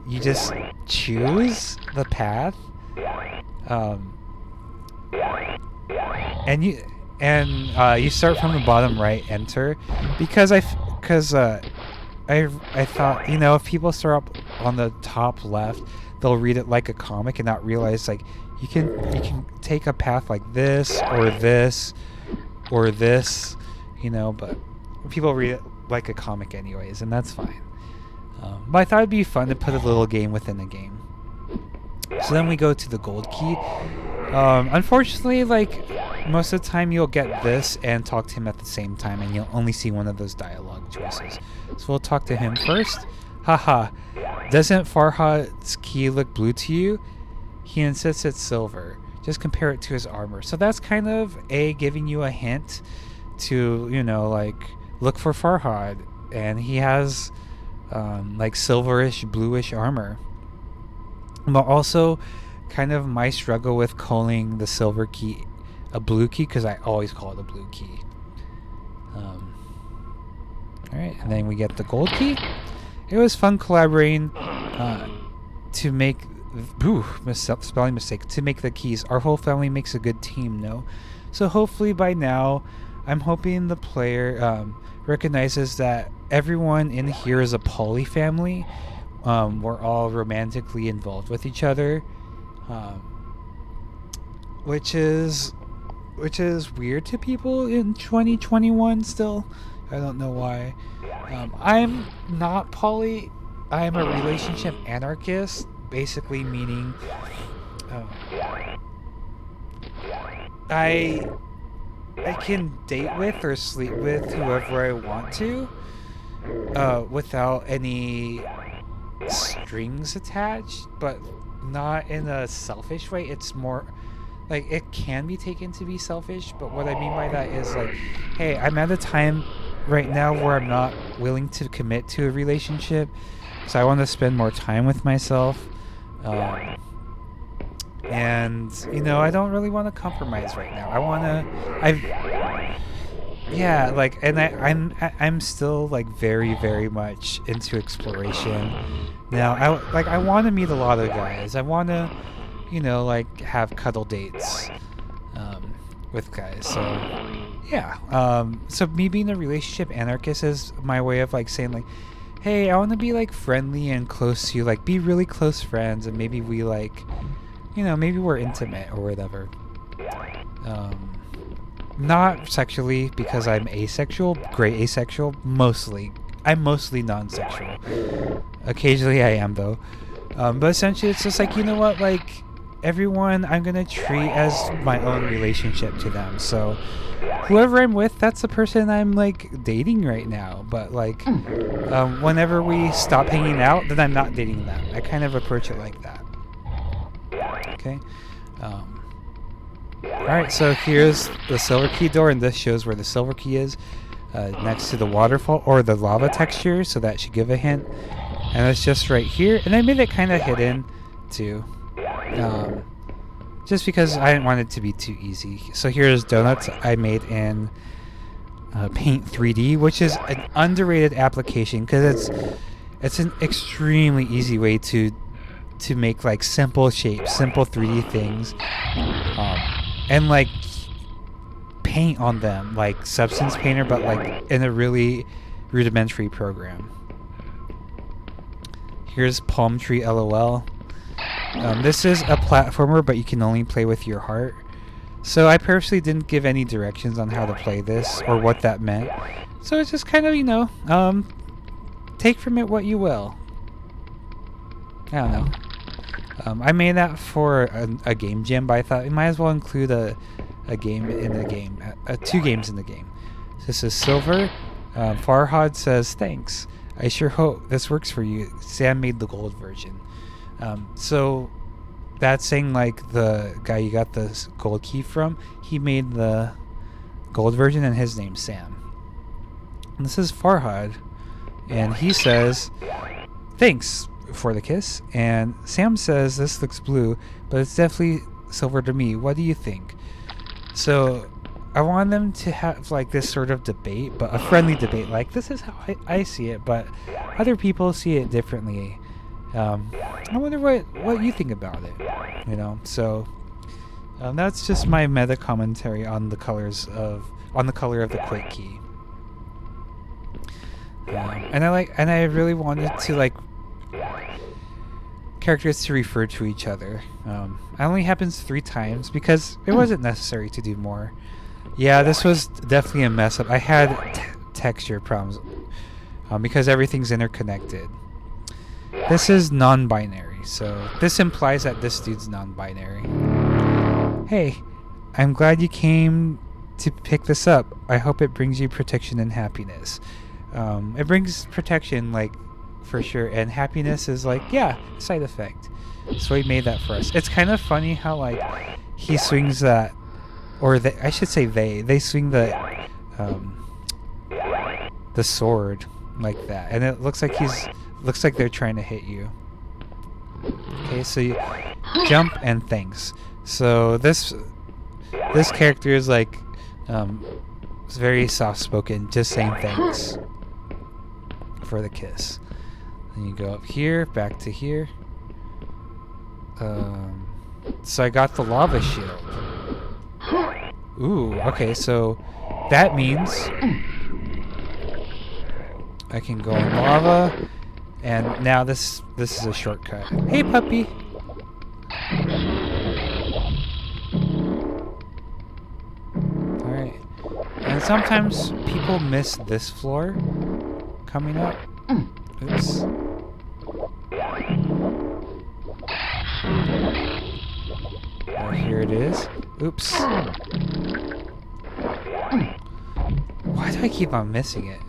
You just choose the path. And you start from the bottom right, enter, because I thought, you know, if people start up on the top left, they'll read it like a comic and not realize like you can take a path like this or this or this, you know, but people read it like a comic anyways, and that's fine. But I thought it'd be fun to put a little game within a game. So then we go to the gold key. Unfortunately, like most of the time you'll get this and talk to him at the same time, and you'll only see one of those dialogue choices. So we'll talk to him first. Haha, doesn't Farhad's key look blue to you? He insists it's silver. Just compare it to his armor. So that's kind of giving you a hint to, like, look for Farhad, and he has like silverish, bluish armor. But also kind of my struggle with calling the silver key a blue key, because I always call it a blue key. Alright, and then we get the gold key. It was fun collaborating to make... spelling mistake. To make the keys. Our whole family makes a good team, no? So hopefully by now, I'm hoping the player recognizes that everyone in here is a poly family. We're all romantically involved with each other, which is weird to people in 2021 still. I don't know why. I'm not poly. I'm a relationship anarchist, basically meaning I can date with or sleep with whoever I want to, without any strings attached, but not in a selfish way. It's more like it can be taken to be selfish, but what I mean by that is like, hey, I'm at a time right now where I'm not willing to commit to a relationship, so I want to spend more time with myself, and I don't really want to compromise right now. I'm still like very, very much into exploration now. I want to meet a lot of guys. I want to like have cuddle dates with guys. So yeah, so me being a relationship anarchist is my way of like saying like, hey, I want to be like friendly and close to you, like be really close friends, and maybe we like maybe we're intimate or whatever. Not sexually, because I'm asexual, great asexual, mostly. I'm mostly non-sexual. Occasionally I am though. But essentially it's just like, like everyone I'm gonna treat as my own relationship to them. So whoever I'm with, that's the person I'm like dating right now. But like whenever we stop hanging out, then I'm not dating them. I kind of approach it like that. Okay. Alright, so here's the silver key door, and this shows where the silver key is, next to the waterfall or the lava texture, so that should give a hint. And it's just right here, and I made it kind of hidden too, just because I didn't want it to be too easy. So here's donuts I made in Paint 3D, which is an underrated application because it's an extremely easy way to make like simple shapes, simple 3D things, and like paint on them like Substance Painter, but like in a really rudimentary program. Here's Palm Tree LOL. This is a platformer, but you can only play with your heart. So I purposely didn't give any directions on how to play this or what that meant. So it's just kind of, take from it what you will. I don't know. I made that for a game jam, but I thought we might as well include a game in the game, two games in the game. So this is silver. Farhad says, thanks. I sure hope this works for you. Sam made the gold version. So that's saying like the guy you got the gold key from, he made the gold version and his name's Sam. And this is Farhad, and he says, thanks for the kiss. And Sam says, this looks blue, but it's definitely silver to me. What do you think? So I want them to have like this sort of debate, but a friendly debate. Like, this is how I see it, but other people see it differently. I wonder what you think about it. So that's just my meta commentary on the color of the quake key. And I really wanted to like characters to refer to each other. It only happens 3 times because it wasn't necessary to do more. Yeah, this was definitely a mess up. I had texture problems because everything's interconnected. This is non-binary, so this implies that this dude's non-binary. Hey, I'm glad you came to pick this up. I hope it brings you protection and happiness. It brings protection, like, for sure, and happiness is like, yeah, side effect. So he made that for us. It's kind of funny how, like, he swings that, or I should say they swing the sword like that, and it looks like they're trying to hit you. Okay, so you jump and thanks. So this character is like it's very soft-spoken, just saying thanks for the kiss. Then you go up here, back to here. So I got the lava shield. Ooh, okay, so that means I can go in lava, and now this is a shortcut. Hey, puppy. Alright. And sometimes people miss this floor coming up. Oops. Oh, here it is. Oops. Why do I keep on missing it?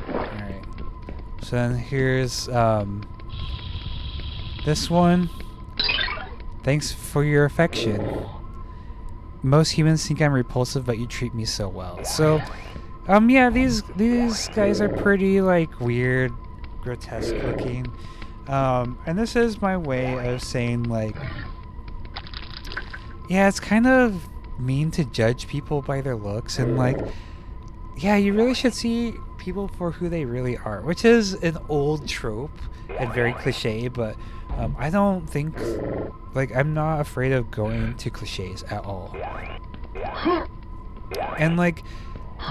Alright. So then here's this one. Thanks for your affection. Most humans think I'm repulsive, but you treat me so well. So, yeah, these guys are pretty, like, weird, grotesque looking. And this is my way of saying, like, yeah, it's kind of mean to judge people by their looks, and, like, yeah, you really should see people for who they really are, which is an old trope and very cliche, but I don't think, like, I'm not afraid of going to cliches at all. And, like,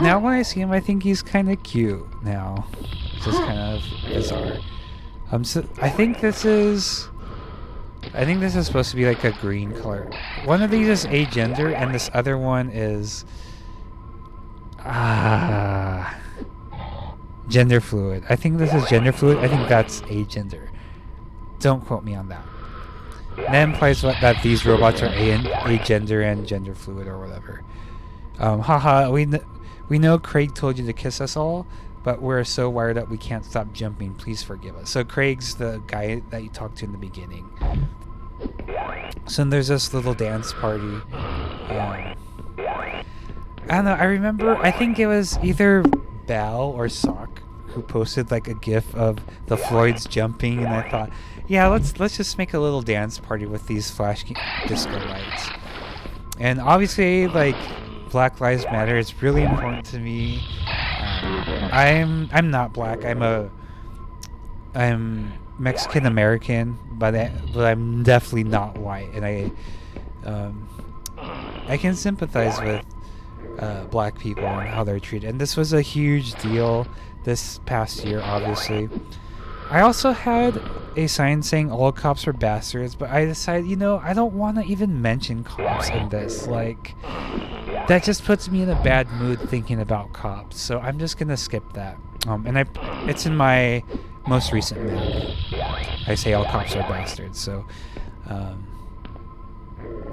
now when I see him, I think he's kind of cute now. It's just kind of bizarre. So I think this is supposed to be like a green color. One of these is agender, and this other one is gender fluid. I think this is gender fluid. I think that's agender. Don't quote me on that. That implies that these robots are agender and gender fluid or whatever. Haha, we know Craig told you to kiss us all, but we're so wired up we can't stop jumping. Please forgive us. So Craig's the guy that you talked to in the beginning. So then there's this little dance party. I don't know. I remember, I think it was either Bal or Sock who posted like a gif of the Floyds jumping, and I thought, yeah, let's just make a little dance party with these flash disco lights. And obviously, like, Black Lives Matter is really important to me. I'm not black. I'm Mexican American, but I'm definitely not white, and I can sympathize with black people and how they're treated. And this was a huge deal this past year, obviously. I also had a sign saying all cops are bastards, but I decided, I don't want to even mention cops in this. Like, that just puts me in a bad mood thinking about cops, so I'm just gonna skip that. And it's in my most recent move. I say all cops are bastards, so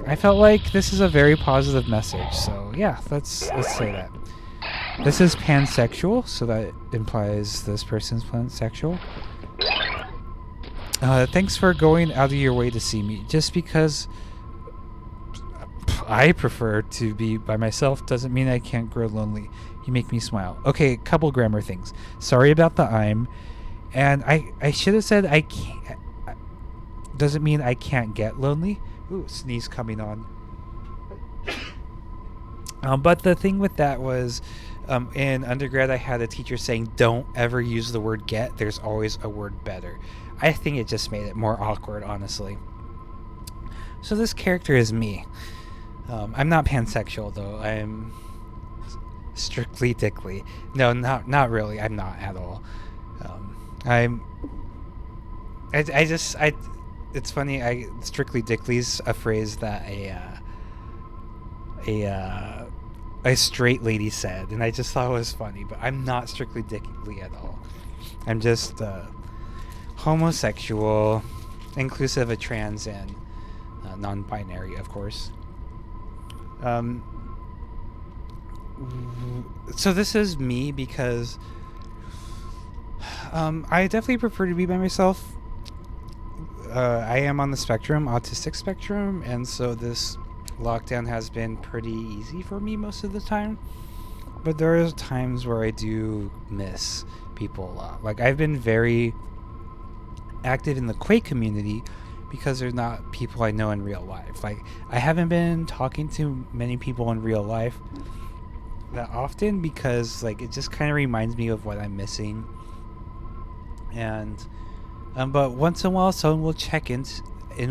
I felt like this is a very positive message. So yeah, let's say that. This is pansexual, so that implies this person's pansexual. Thanks for going out of your way to see me. Just because I prefer to be by myself doesn't mean I can't grow lonely. You make me smile. Okay, couple grammar things. Sorry about the I'm. And I should have said I can't. Doesn't mean I can't get lonely. Ooh, sneeze coming on. But the thing with that was, in undergrad, I had a teacher saying, don't ever use the word get. There's always a word better. I think it just made it more awkward, honestly. So this character is me. I'm not pansexual, though. I'm strictly dickly. No, not really. I'm not at all. It's funny. Strictly dickly's a phrase that a straight lady said, and I just thought it was funny. But I'm not strictly dickly at all. I'm just homosexual, inclusive of trans and non-binary, of course. So this is me because I definitely prefer to be by myself. I am on the autistic spectrum, and so this lockdown has been pretty easy for me most of the time. But there are times where I do miss people a lot. Like, I've been very active in the Quake community because they're not people I know in real life. Like, I haven't been talking to many people in real life that often because, like, it just kind of reminds me of what I'm missing. And but once in a while someone will check in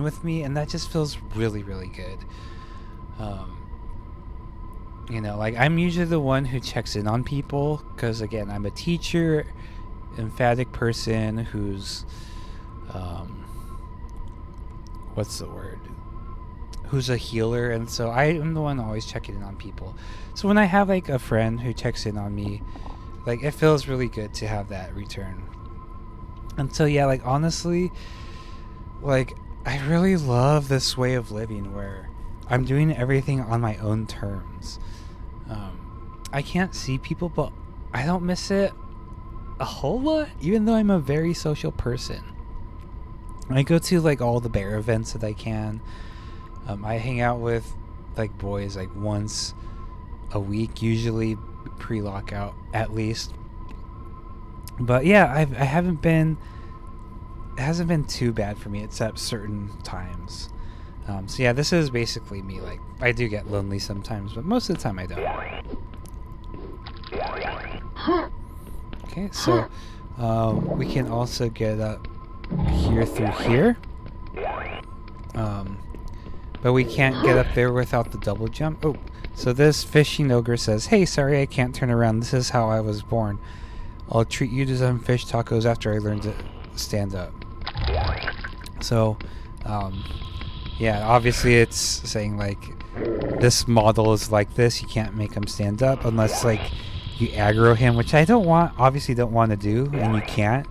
with me, and that just feels really, really good. You know, like, I'm usually the one who checks in on people because, again, I'm a teacher, emphatic person who's what's the word? Who's a healer, and so I am the one always checking in on people. So when I have, like, a friend who checks in on me, like, it feels really good to have that return. And so, yeah, like, honestly, like, I really love this way of living where I'm doing everything on my own terms. I can't see people, but I don't miss it a whole lot, even though I'm a very social person. I go to, like, all the bear events that I can. I hang out with, like, boys, like, once a week, usually pre-lockout, at least. But yeah, it hasn't been too bad for me, except certain times. So yeah, this is basically me. Like, I do get lonely sometimes, but most of the time I don't. Okay, so we can also get up here through here. But we can't get up there without the double jump. Oh, so this fishing ogre says, "Hey, sorry I can't turn around. This is how I was born. I'll treat you to some fish tacos after I learn to stand up." So, yeah, obviously it's saying, like, this model is like this. You can't make him stand up unless, like, you aggro him, which I obviously don't want to do, and you can't.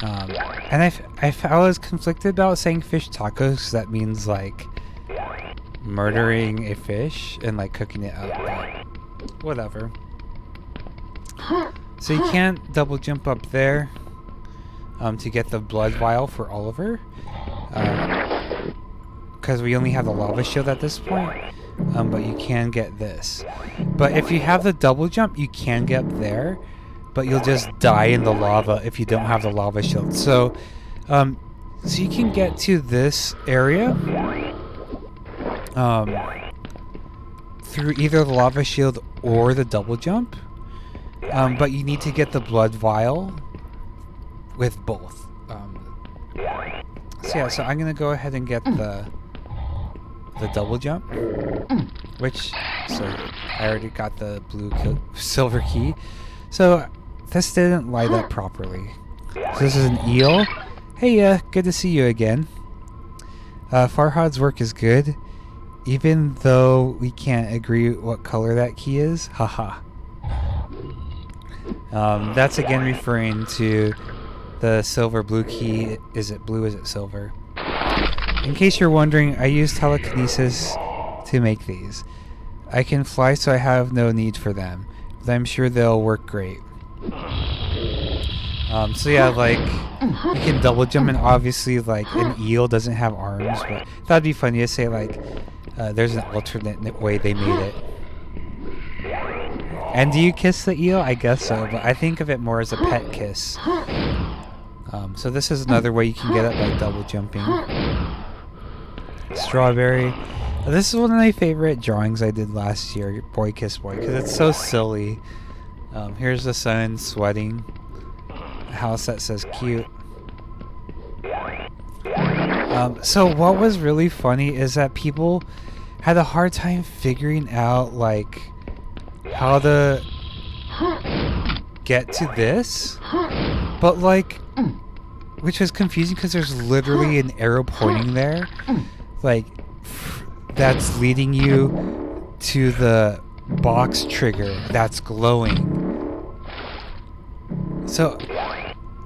And I was conflicted about saying fish tacos, 'cause that means, like, murdering a fish and, like, cooking it up, but whatever. So you can't double jump up there to get the blood vial for Oliver, because we only have the lava shield at this point. But you can get this. But if you have the double jump, you can get up there, but you'll just die in the lava if you don't have the lava shield. So, so you can get to this area through either the lava shield or the double jump. But you need to get the blood vial with both. So yeah, so I'm gonna go ahead and get the double jump, which, so I already got the silver key. So this didn't light up properly. So this is an eel. Hey, good to see you again. Farhad's work is good, even though we can't agree what color that key is. Haha. That's again referring to the silver blue key. Is it blue? Is it silver? In case you're wondering, I use telekinesis to make these. I can fly, so I have no need for them, but I'm sure they'll work great. So yeah, like, you can double jump, and obviously, like, an eel doesn't have arms, but that'd be funny to say, like, there's an alternate way they made it. And do you kiss the eel? I guess so, but I think of it more as a pet kiss. So this is another way you can get it by double jumping. Strawberry. This is one of my favorite drawings I did last year, Boy Kiss Boy, because it's so silly. Here's the sun sweating. A house that says cute. So what was really funny is that people had a hard time figuring out, like, how to get to this, but, like, which was confusing because there's literally an arrow pointing there, like, that's leading you to the box trigger that's glowing. So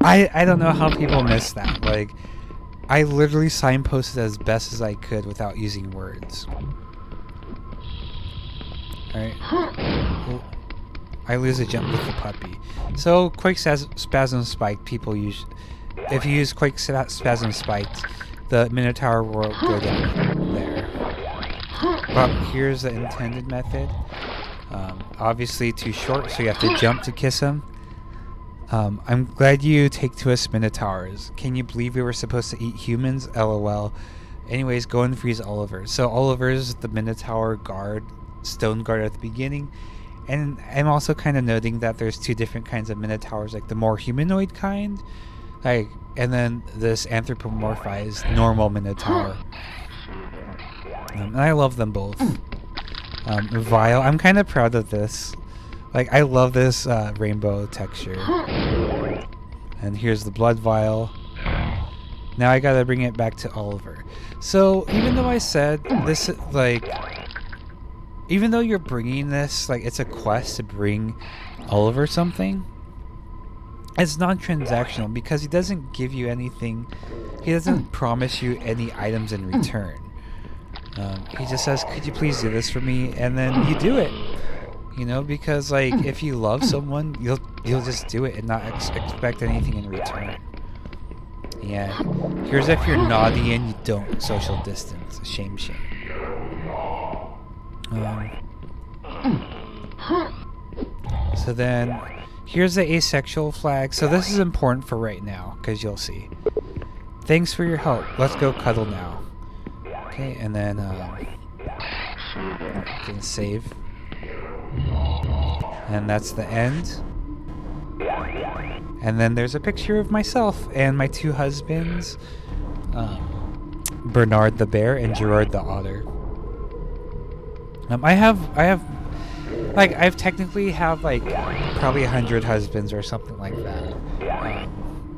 I don't know how people miss that. Like, I literally signposted as best as I could without using words. Alright. I lose a jump with the puppy. So, Quake Spasm Spiked, people use... If you use Quake Spasm Spiked, the Minotaur will go down there. But here's the intended method. Obviously too short, so you have to jump to kiss him. I'm glad you take to us Minotaurs. Can you believe we were supposed to eat humans? LOL. Anyways, go and freeze Oliver. So Oliver's the Minotaur guard, stone guard at the beginning. And I'm also kind of noting that there's two different kinds of Minotaurs, like the more humanoid kind, like, and then this anthropomorphized normal Minotaur. And I love them both. Vial, I'm kind of proud of this. Like, I love this rainbow texture. And here's the blood vial. Now I gotta bring it back to Oliver. So, even though I said this, like, even though you're bringing this, like, it's a quest to bring Oliver something, it's non-transactional because he doesn't give you anything. He doesn't promise you any items in return. He just says, could you please do this for me? And then you do it. You know, because, like, if you love someone, you'll just do it and not expect anything in return. Yeah. Here's if you're naughty and you don't social distance. Shame, shame. So then, here's the asexual flag. So this is important for right now, because you'll see. Thanks for your help. Let's go cuddle now. Okay, and then, can save. And that's the end. And then there's a picture of myself and my two husbands, Bernard the bear and Gerard the otter. I've technically have like probably 100 husbands or something like that.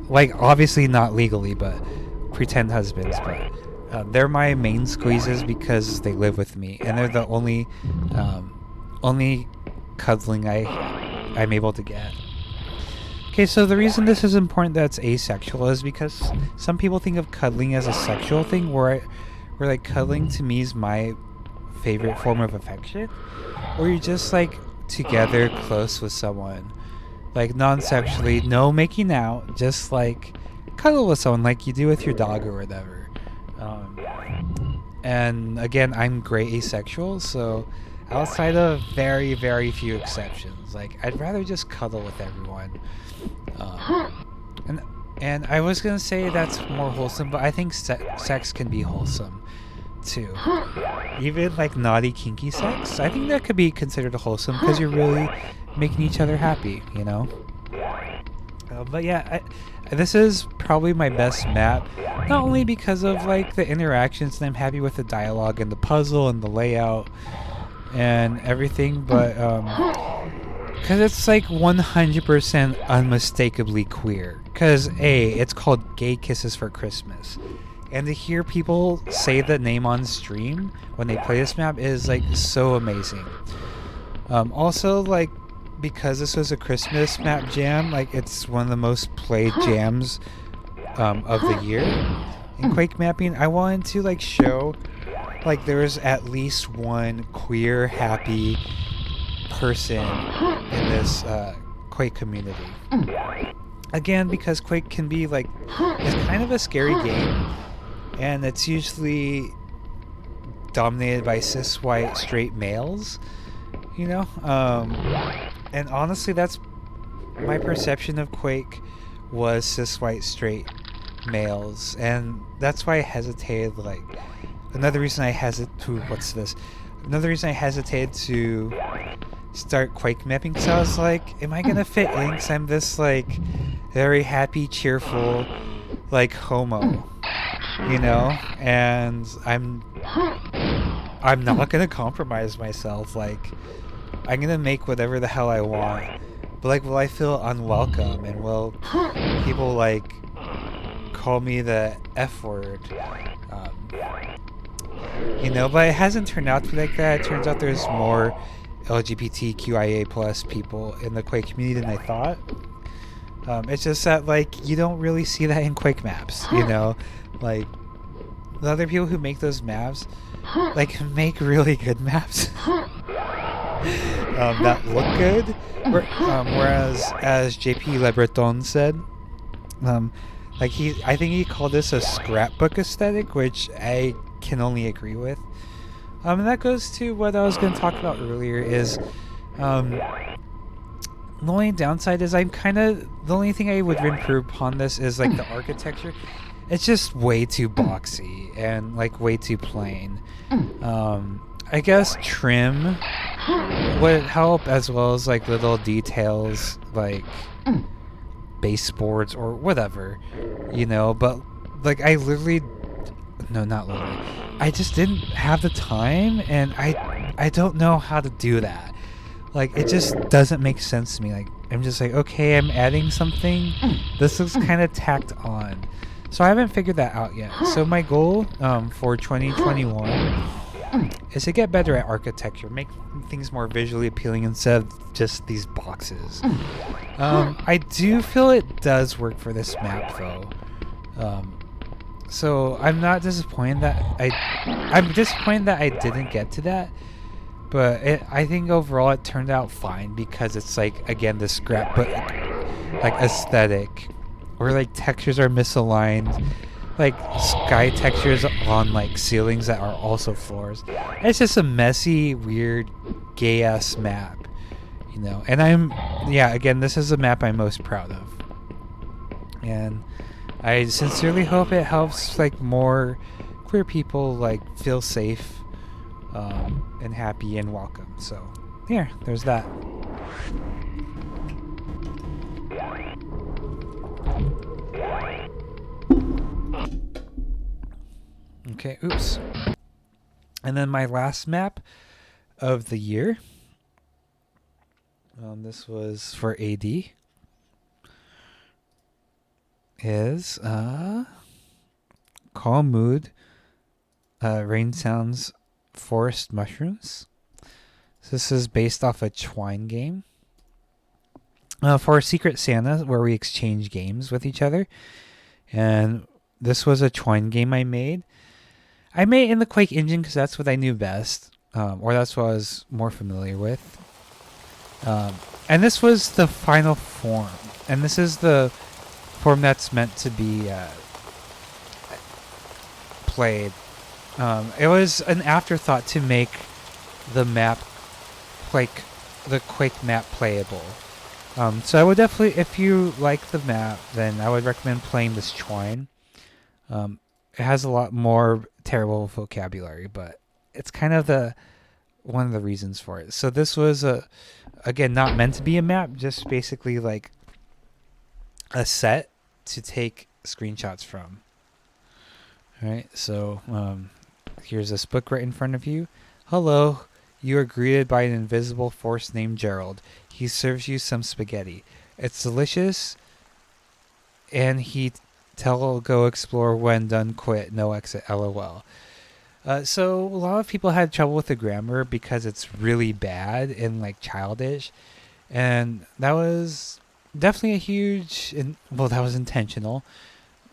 Like, obviously not legally, but pretend husbands. But they're my main squeezes because they live with me, and they're the only cuddling I'm able to get. Okay, so the reason this is important that it's asexual is because some people think of cuddling as a sexual thing, where like cuddling to me is my favorite form of affection, or you're just like together close with someone, like non-sexually, no making out, just like cuddle with someone like you do with your dog or whatever. And again, I'm great asexual, so outside of very, very few exceptions, like, I'd rather just cuddle with everyone. And I was gonna say that's more wholesome, but I think sex can be wholesome too. Even like naughty, kinky sex, I think that could be considered wholesome because you're really making each other happy, you know? But yeah, this is probably my best map, not only because of like the interactions, and I'm happy with the dialogue and the puzzle and the layout and everything, but because it's like 100% unmistakably queer. Because it's called Gay Kisses for Christmas, and to hear people say the name on stream when they play this map is like so amazing. Also, like, because this was a Christmas map jam, like, it's one of the most played jams of the year in Quake mapping. I wanted to like show like there was at least one queer happy person in this Quake community. Again, because Quake can be like, it's kind of a scary game, and it's usually dominated by cis white straight males, you know. And honestly, that's my perception of Quake, was cis white straight males, and that's why I hesitated. Like, another reason I hesitated to start Quake mapping, because I was like, am I gonna fit in? Because I'm this like very happy, cheerful, like homo, you know, and I'm not gonna compromise myself. Like, I'm gonna make whatever the hell I want, but like, will I feel unwelcome, and will people like call me the F word? You know, but it hasn't turned out to be like that. It turns out there's more LGBTQIA plus people in the Quake community than I thought. It's just that like you don't really see that in Quake maps, you know, like the other people who make those maps like make really good maps that look good. Whereas, as JP Le Breton said, like I think he called this a scrapbook aesthetic, which I can only agree with. And that goes to what I was going to talk about earlier. Is the only downside is the only thing I would improve upon this is like the architecture. It's just way too boxy and like way too plain. I guess trim would help, as well as like little details like baseboards or whatever, you know. But like I just didn't have the time, and I don't know how to do that. Like it just doesn't make sense to me. Like I'm just like, okay, I'm adding something. This looks kind of tacked on. So I haven't figured that out yet. So my goal for 2021 is to get better at architecture, make things more visually appealing instead of just these boxes. I do feel it does work for this map though. So I'm not disappointed that I'm disappointed that I didn't get to that. But I think overall it turned out fine, because it's like, again, this scrapbook like aesthetic, where like textures are misaligned, like sky textures on like ceilings that are also floors. It's just a messy, weird, gay ass map, you know. And again, this is the map I'm most proud of, and I sincerely hope it helps like more queer people like feel safe and happy and welcome. So here, there's that. Okay, oops. And then my last map of the year. This was for AD. Is Calm Mood, Rain Sounds, Forest Mushrooms. So this is based off a CHONES game. For Secret Santa, where we exchange games with each other. And this was a CHONES game I made. I made it in the Quake engine because that's what I knew best, or that's what I was more familiar with. And this was the final form, and this is the form that's meant to be played. It was an afterthought to make the map, like the Quake map, playable. So I would definitely, if you like the map, then I would recommend playing this CHONES. It has a lot more terrible vocabulary, but it's kind of one of the reasons for it. So this was again, not meant to be a map, just basically like a set to take screenshots from. All right, so here's this book right in front of you. Hello, you are greeted by an invisible force named Gerald. He serves you some spaghetti. It's delicious, and he tell go explore, when done quit, no exit, lol. So a lot of people had trouble with the grammar because it's really bad and like childish, and that was definitely a huge, that was intentional.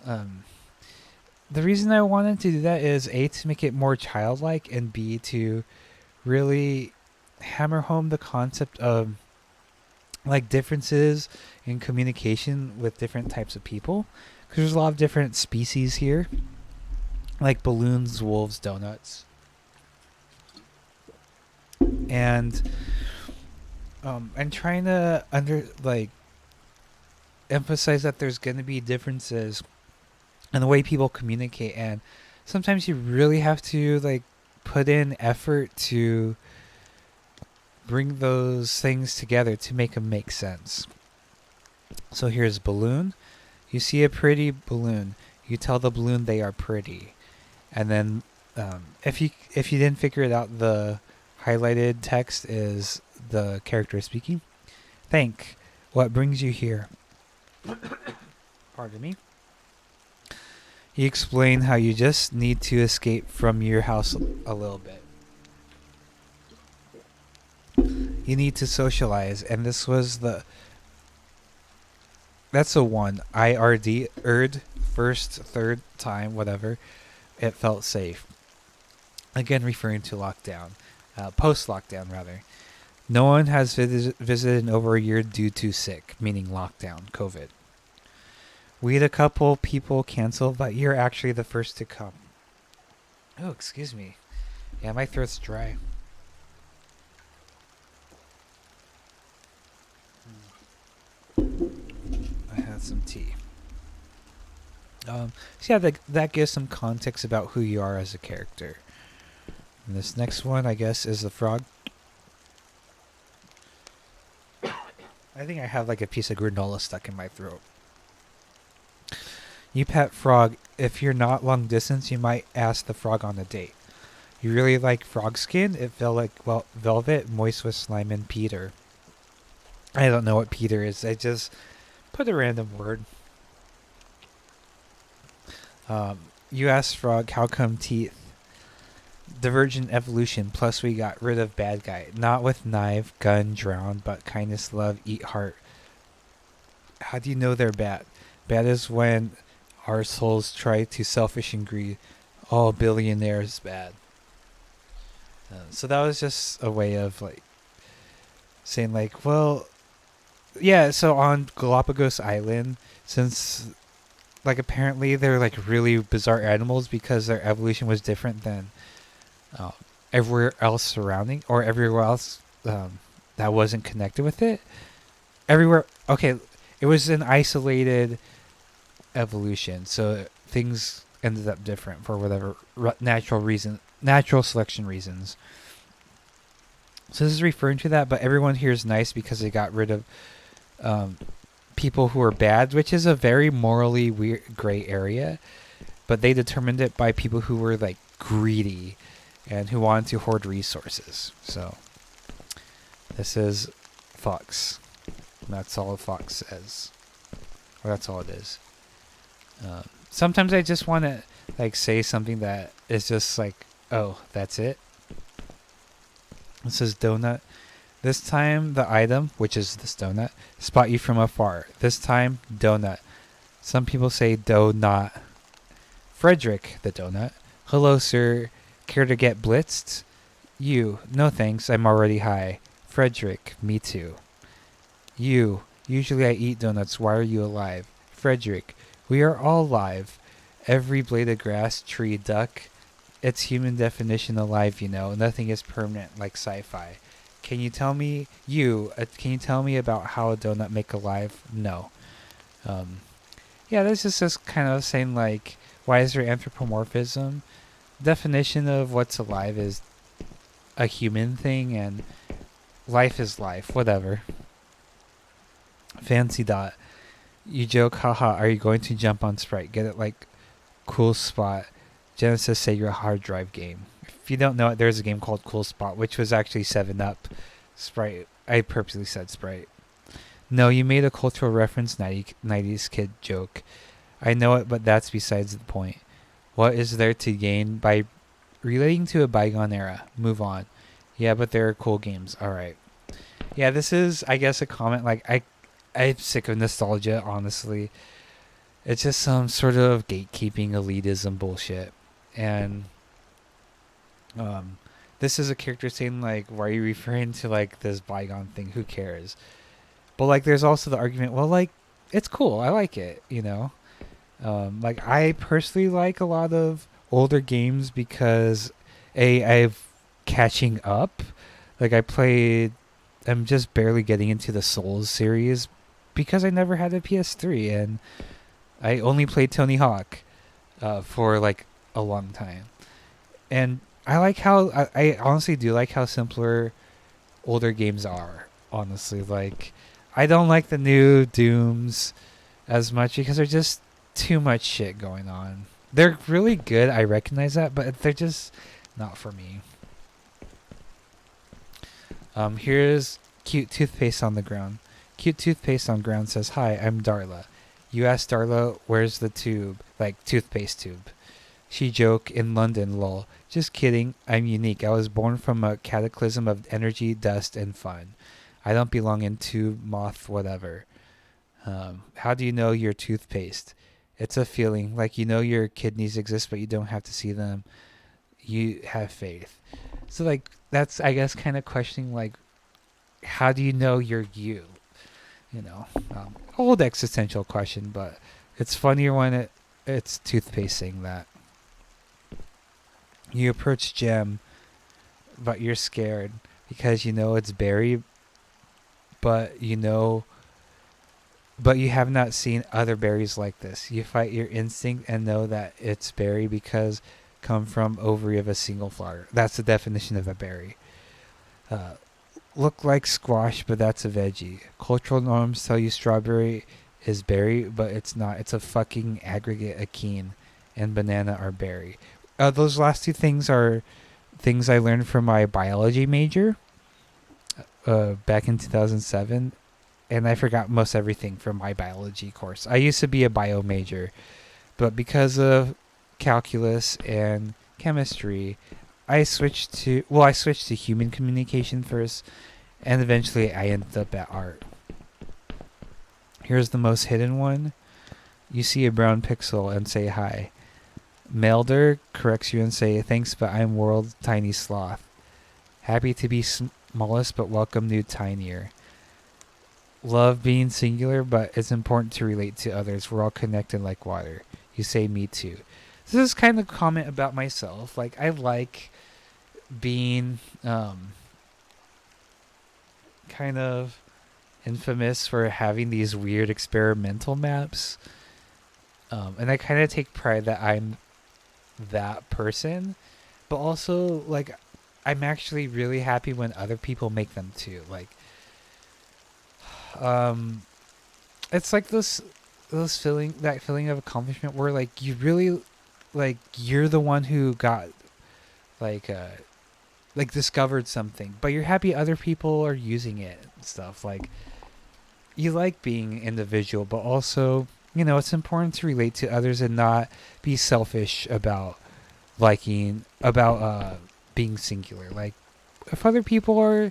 The reason I wanted to do that is A, to make it more childlike, and B, to really hammer home the concept of like differences in communication with different types of people, because there's a lot of different species here, like balloons, wolves, donuts, and trying to emphasize that there's going to be differences in the way people communicate, and sometimes you really have to like put in effort to bring those things together to make them make sense. So here's balloon. You see a pretty balloon, you tell the balloon they are pretty, and then if you didn't figure it out, the highlighted text is the character speaking. Thank. What brings you here? Pardon me. You explain how you just need to escape from your house a little bit. You need to socialize, and this was That's a one. IRD, erd, first, third time, whatever. It felt safe. Again, referring to lockdown. Post-lockdown, rather. No one has visited in over a year due to sick, meaning lockdown, COVID. We had a couple people cancel, but you're actually the first to come. Oh, excuse me. Yeah, my throat's dry. I had some tea. So yeah, that gives some context about who you are as a character. And this next one, I guess, is the frog. I think I have like a piece of granola stuck in my throat. You pet frog. If you're not long distance, you might ask the frog on a date. You really like frog skin? It felt like velvet, moist with slime and Peter. I don't know what Peter is. I just put a random word. You asked frog, how come teeth? Divergent evolution, plus we got rid of bad guy. Not with knife, gun, drown, but kindness, love, eat heart. How do you know they're bad? Bad is when our souls try to selfish and greed. All billionaires bad. So that was just a way of like saying like, well, yeah, so on Galapagos Island, since like apparently they're like really bizarre animals because their evolution was different than everywhere else surrounding, or everywhere else that wasn't connected with it. Everywhere, okay, it was an isolated evolution, so things ended up different for whatever natural selection reasons. So this is referring to that, but everyone here is nice because they got rid of people who are bad, which is a very morally weird gray area, but they determined it by people who were like greedy and who wanted to hoard resources. So this is Fox. That's all Fox says, or that's all it is. Sometimes I just want to like say something that is just like, oh, that's it. This is donut. This time the item, which is this donut, spot you from afar. This time, donut. Some people say donut. Frederick, the donut. Hello, sir. Care to get blitzed? You. No thanks, I'm already high. Frederick. Me too. You. Usually I eat donuts. Why are you alive? Frederick. We are all alive. Every blade of grass, tree, duck. It's human definition alive, you know. Nothing is permanent like sci-fi. Can you tell me about how a donut make alive? No. Yeah, this is just kind of saying like, why is there anthropomorphism? Definition of what's alive is a human thing, and life is life, whatever. Fancy dot. You joke, haha, are you going to jump on Sprite? Get it like cool spot. Genesis say your hard drive game. If you don't know it, there's a game called Cool Spot, which was actually 7-Up. Sprite. I purposely said Sprite. No, you made a cultural reference 90s kid joke. I know it, but that's besides the point. What is there to gain by relating to a bygone era? Move on. Yeah, but there are cool games. Alright. Yeah, this is, I guess, a comment. Like, I'm sick of nostalgia, honestly. It's just some sort of gatekeeping elitism bullshit. And this is a character saying like, why are you referring to like this bygone thing? Who cares? But like there's also the argument, well, like it's cool, I like it, you know. Like I personally like a lot of older games because I've catching up. Like I'm just barely getting into the Souls series because I never had a PS3 and I only played Tony Hawk for like a long time. And I like how I honestly do like how simpler older games are. Honestly, like I don't like the new Dooms as much because there's just too much shit going on. They're really good, I recognize that, but they're just not for me. Here's cute toothpaste on the ground. Cute toothpaste on ground says, "Hi, I'm Darla." You ask Darla, "Where's the tube?" Like toothpaste tube. She joke, "In London, lol." Just kidding, I'm unique. I was born from a cataclysm of energy, dust, and fun. I don't belong in tube, moth, whatever. How do you know your toothpaste? It's a feeling. Like, you know your kidneys exist, but you don't have to see them. You have faith. So, like, that's, I guess, kind of questioning, like, how do you know you're you? You know, old existential question, but it's funnier when it's toothpaste saying that. You approach Jam, but you're scared because you know it's berry, but but you have not seen other berries like this. You fight your instinct and know that it's berry because come from ovary of a single flower. That's the definition of a berry. Look like squash, but that's a veggie. Cultural norms tell you strawberry is berry, but it's not. It's a fucking aggregate. Akene and banana are berry. Those last two things are things I learned from my biology major back in 2007. And I forgot most everything from my biology course. I used to be a bio major, but because of calculus and chemistry, I switched to human communication first, and eventually I ended up at art. Here's the most hidden one. You see a brown pixel and say hi. Melder corrects you and say, thanks, but I'm world tiny sloth. Happy to be smallest, but welcome new tinier. Love being singular, but it's important to relate to others. We're all connected like water. You say me too. This is kind of a comment about myself. Like, I like being kind of infamous for having these weird experimental maps. And I kind of take pride that I'm that person. But also, like, I'm actually really happy when other people make them too. Like, it's like those feeling of accomplishment where, like, you really, like, you're the one who got like discovered something, but you're happy other people are using it and stuff. Like, you like being individual, but also, you know, it's important to relate to others and not be selfish about being singular. Like, if other people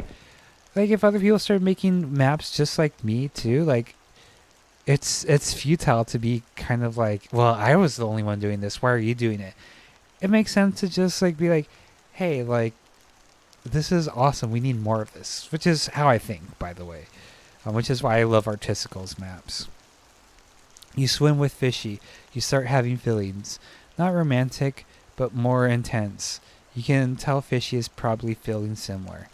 start making maps just like me too, like, it's futile to be kind of like, well, I was the only one doing this, why are you doing it? It makes sense to just, like, be like, hey, like, this is awesome, we need more of this, which is how I think, by the way, which is why I love Artistical's maps. You swim with Fishy, you start having feelings, not romantic, but more intense. You can tell Fishy is probably feeling similar.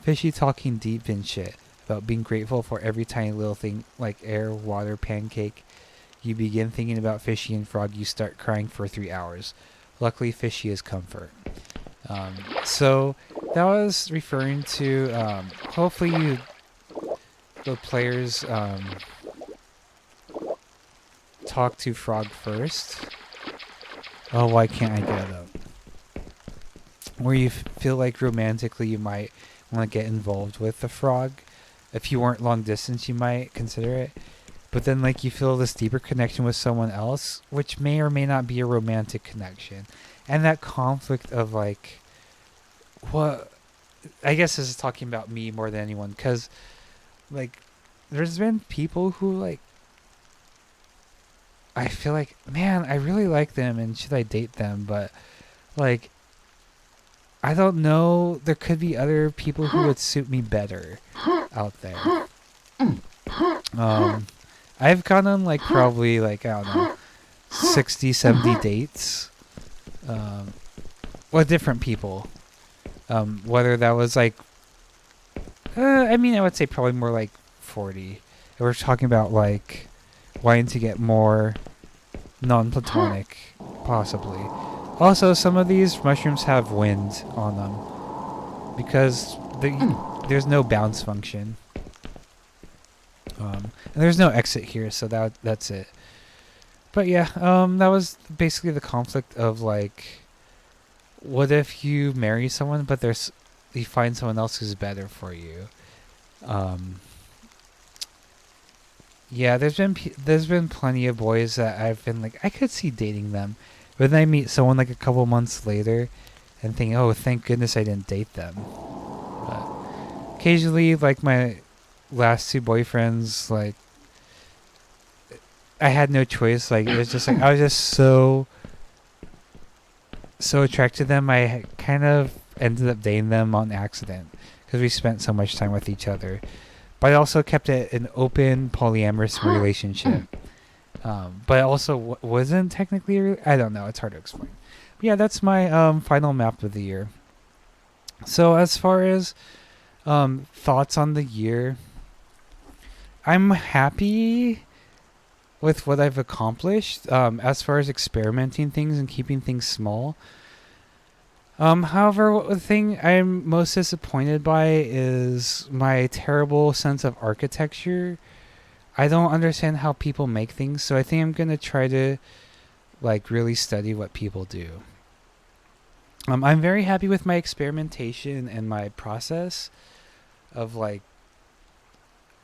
Fishy talking deep and shit about being grateful for every tiny little thing, like air, water, pancake. You begin thinking about Fishy and Frog, you start crying for 3 hours. Luckily, Fishy is comfort. So that was referring to, hopefully the players talk to Frog first. Oh, why can't I get it up? Where you feel like romantically you might want to get involved with the frog. If you weren't long distance, you might consider it. But then, like, you feel this deeper connection with someone else, which may or may not be a romantic connection. And that conflict of, like, what... I guess this is talking about me more than anyone, because, like, there's been people who, like, I feel like, man, I really like them, and should I date them? But, like, I don't know. There could be other people who would suit me better out there. I've gone on, like, probably, like, I don't know, 60, 70 dates with different people. Whether that was, like, I mean, I would say probably more like 40. We're talking about, like, wanting to get more non-platonic, possibly. Also, some of these mushrooms have wind on them because there's no bounce function. And there's no exit here, so that's it. But yeah, that was basically the conflict of, like, what if you marry someone, but you find someone else who's better for you? Yeah, there's been plenty of boys that I've been like, I could see dating them, but then I meet someone like a couple months later, and think, oh, thank goodness I didn't date them. But occasionally, like, my last two boyfriends, like, I had no choice. Like it was just like I was just so attracted to them. I kind of ended up dating them on accident because we spent so much time with each other. But I also kept it an open polyamorous relationship. But also wasn't technically. I don't know. It's hard to explain. But yeah, that's my final map of the year. So as far as thoughts on the year, I'm happy with what I've accomplished as far as experimenting things and keeping things small. However, the thing I'm most disappointed by is my terrible sense of architecture. I don't understand how people make things, so I think I'm gonna try to like really study what people do. I'm very happy with my experimentation and my process of like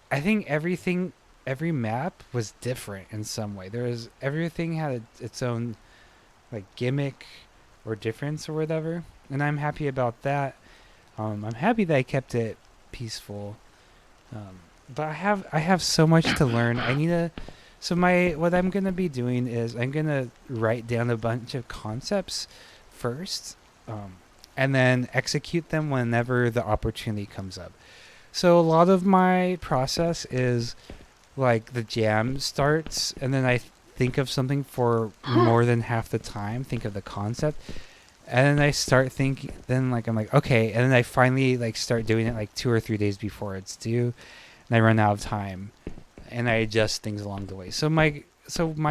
I think every map was different in some way. Everything had its own like gimmick or difference or whatever, and I'm happy about that. I'm happy that I kept it peaceful, but I have so much to learn. I need to. So my what I'm gonna be doing is I'm gonna write down a bunch of concepts first, and then execute them whenever the opportunity comes up. So a lot of my process is like the jam starts, and then I think of something for more than half the time. Think of the concept, and then I start thinking. Then like I'm like okay, and then I finally like start doing it like 2 or 3 days before it's due, and I run out of time, and I adjust things along the way. So my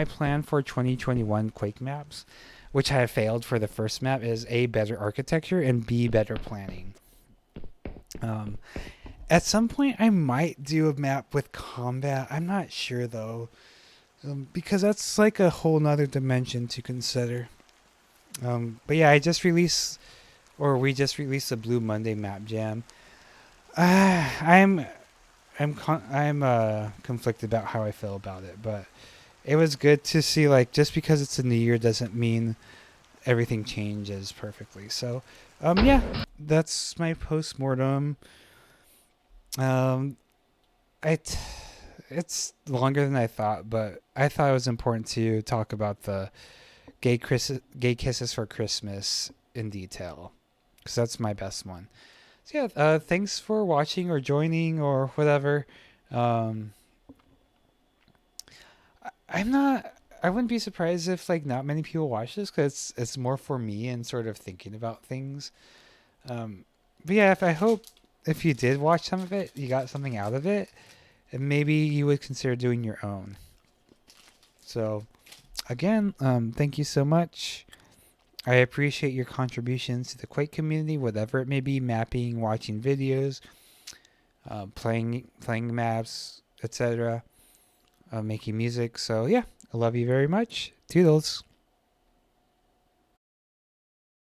plan for 2021 Quake maps, which I have failed for the first map, is A, better architecture, and B, better planning. Um, at some point, I might do a map with combat. I'm not sure though, because that's like a whole nother dimension to consider. But yeah, we just released the Blue Monday map jam. I'm conflicted about how I feel about it, but it was good to see like just because it's a new year doesn't mean everything changes perfectly. So, yeah, that's my postmortem. Um, it's longer than I thought, but I thought it was important to talk about the gay kisses for Christmas in detail because that's my best one. So yeah, thanks for watching or joining or whatever. Um, I'm not. I wouldn't be surprised if like not many people watch this because it's more for me and sort of thinking about things. But yeah, if I hope if you did watch some of it, you got something out of it, and maybe you would consider doing your own. So again, thank you so much. I appreciate your contributions to the Quake community, whatever it may be, mapping, watching videos, playing maps, etc., making music. So yeah, I love you very much. Toodles.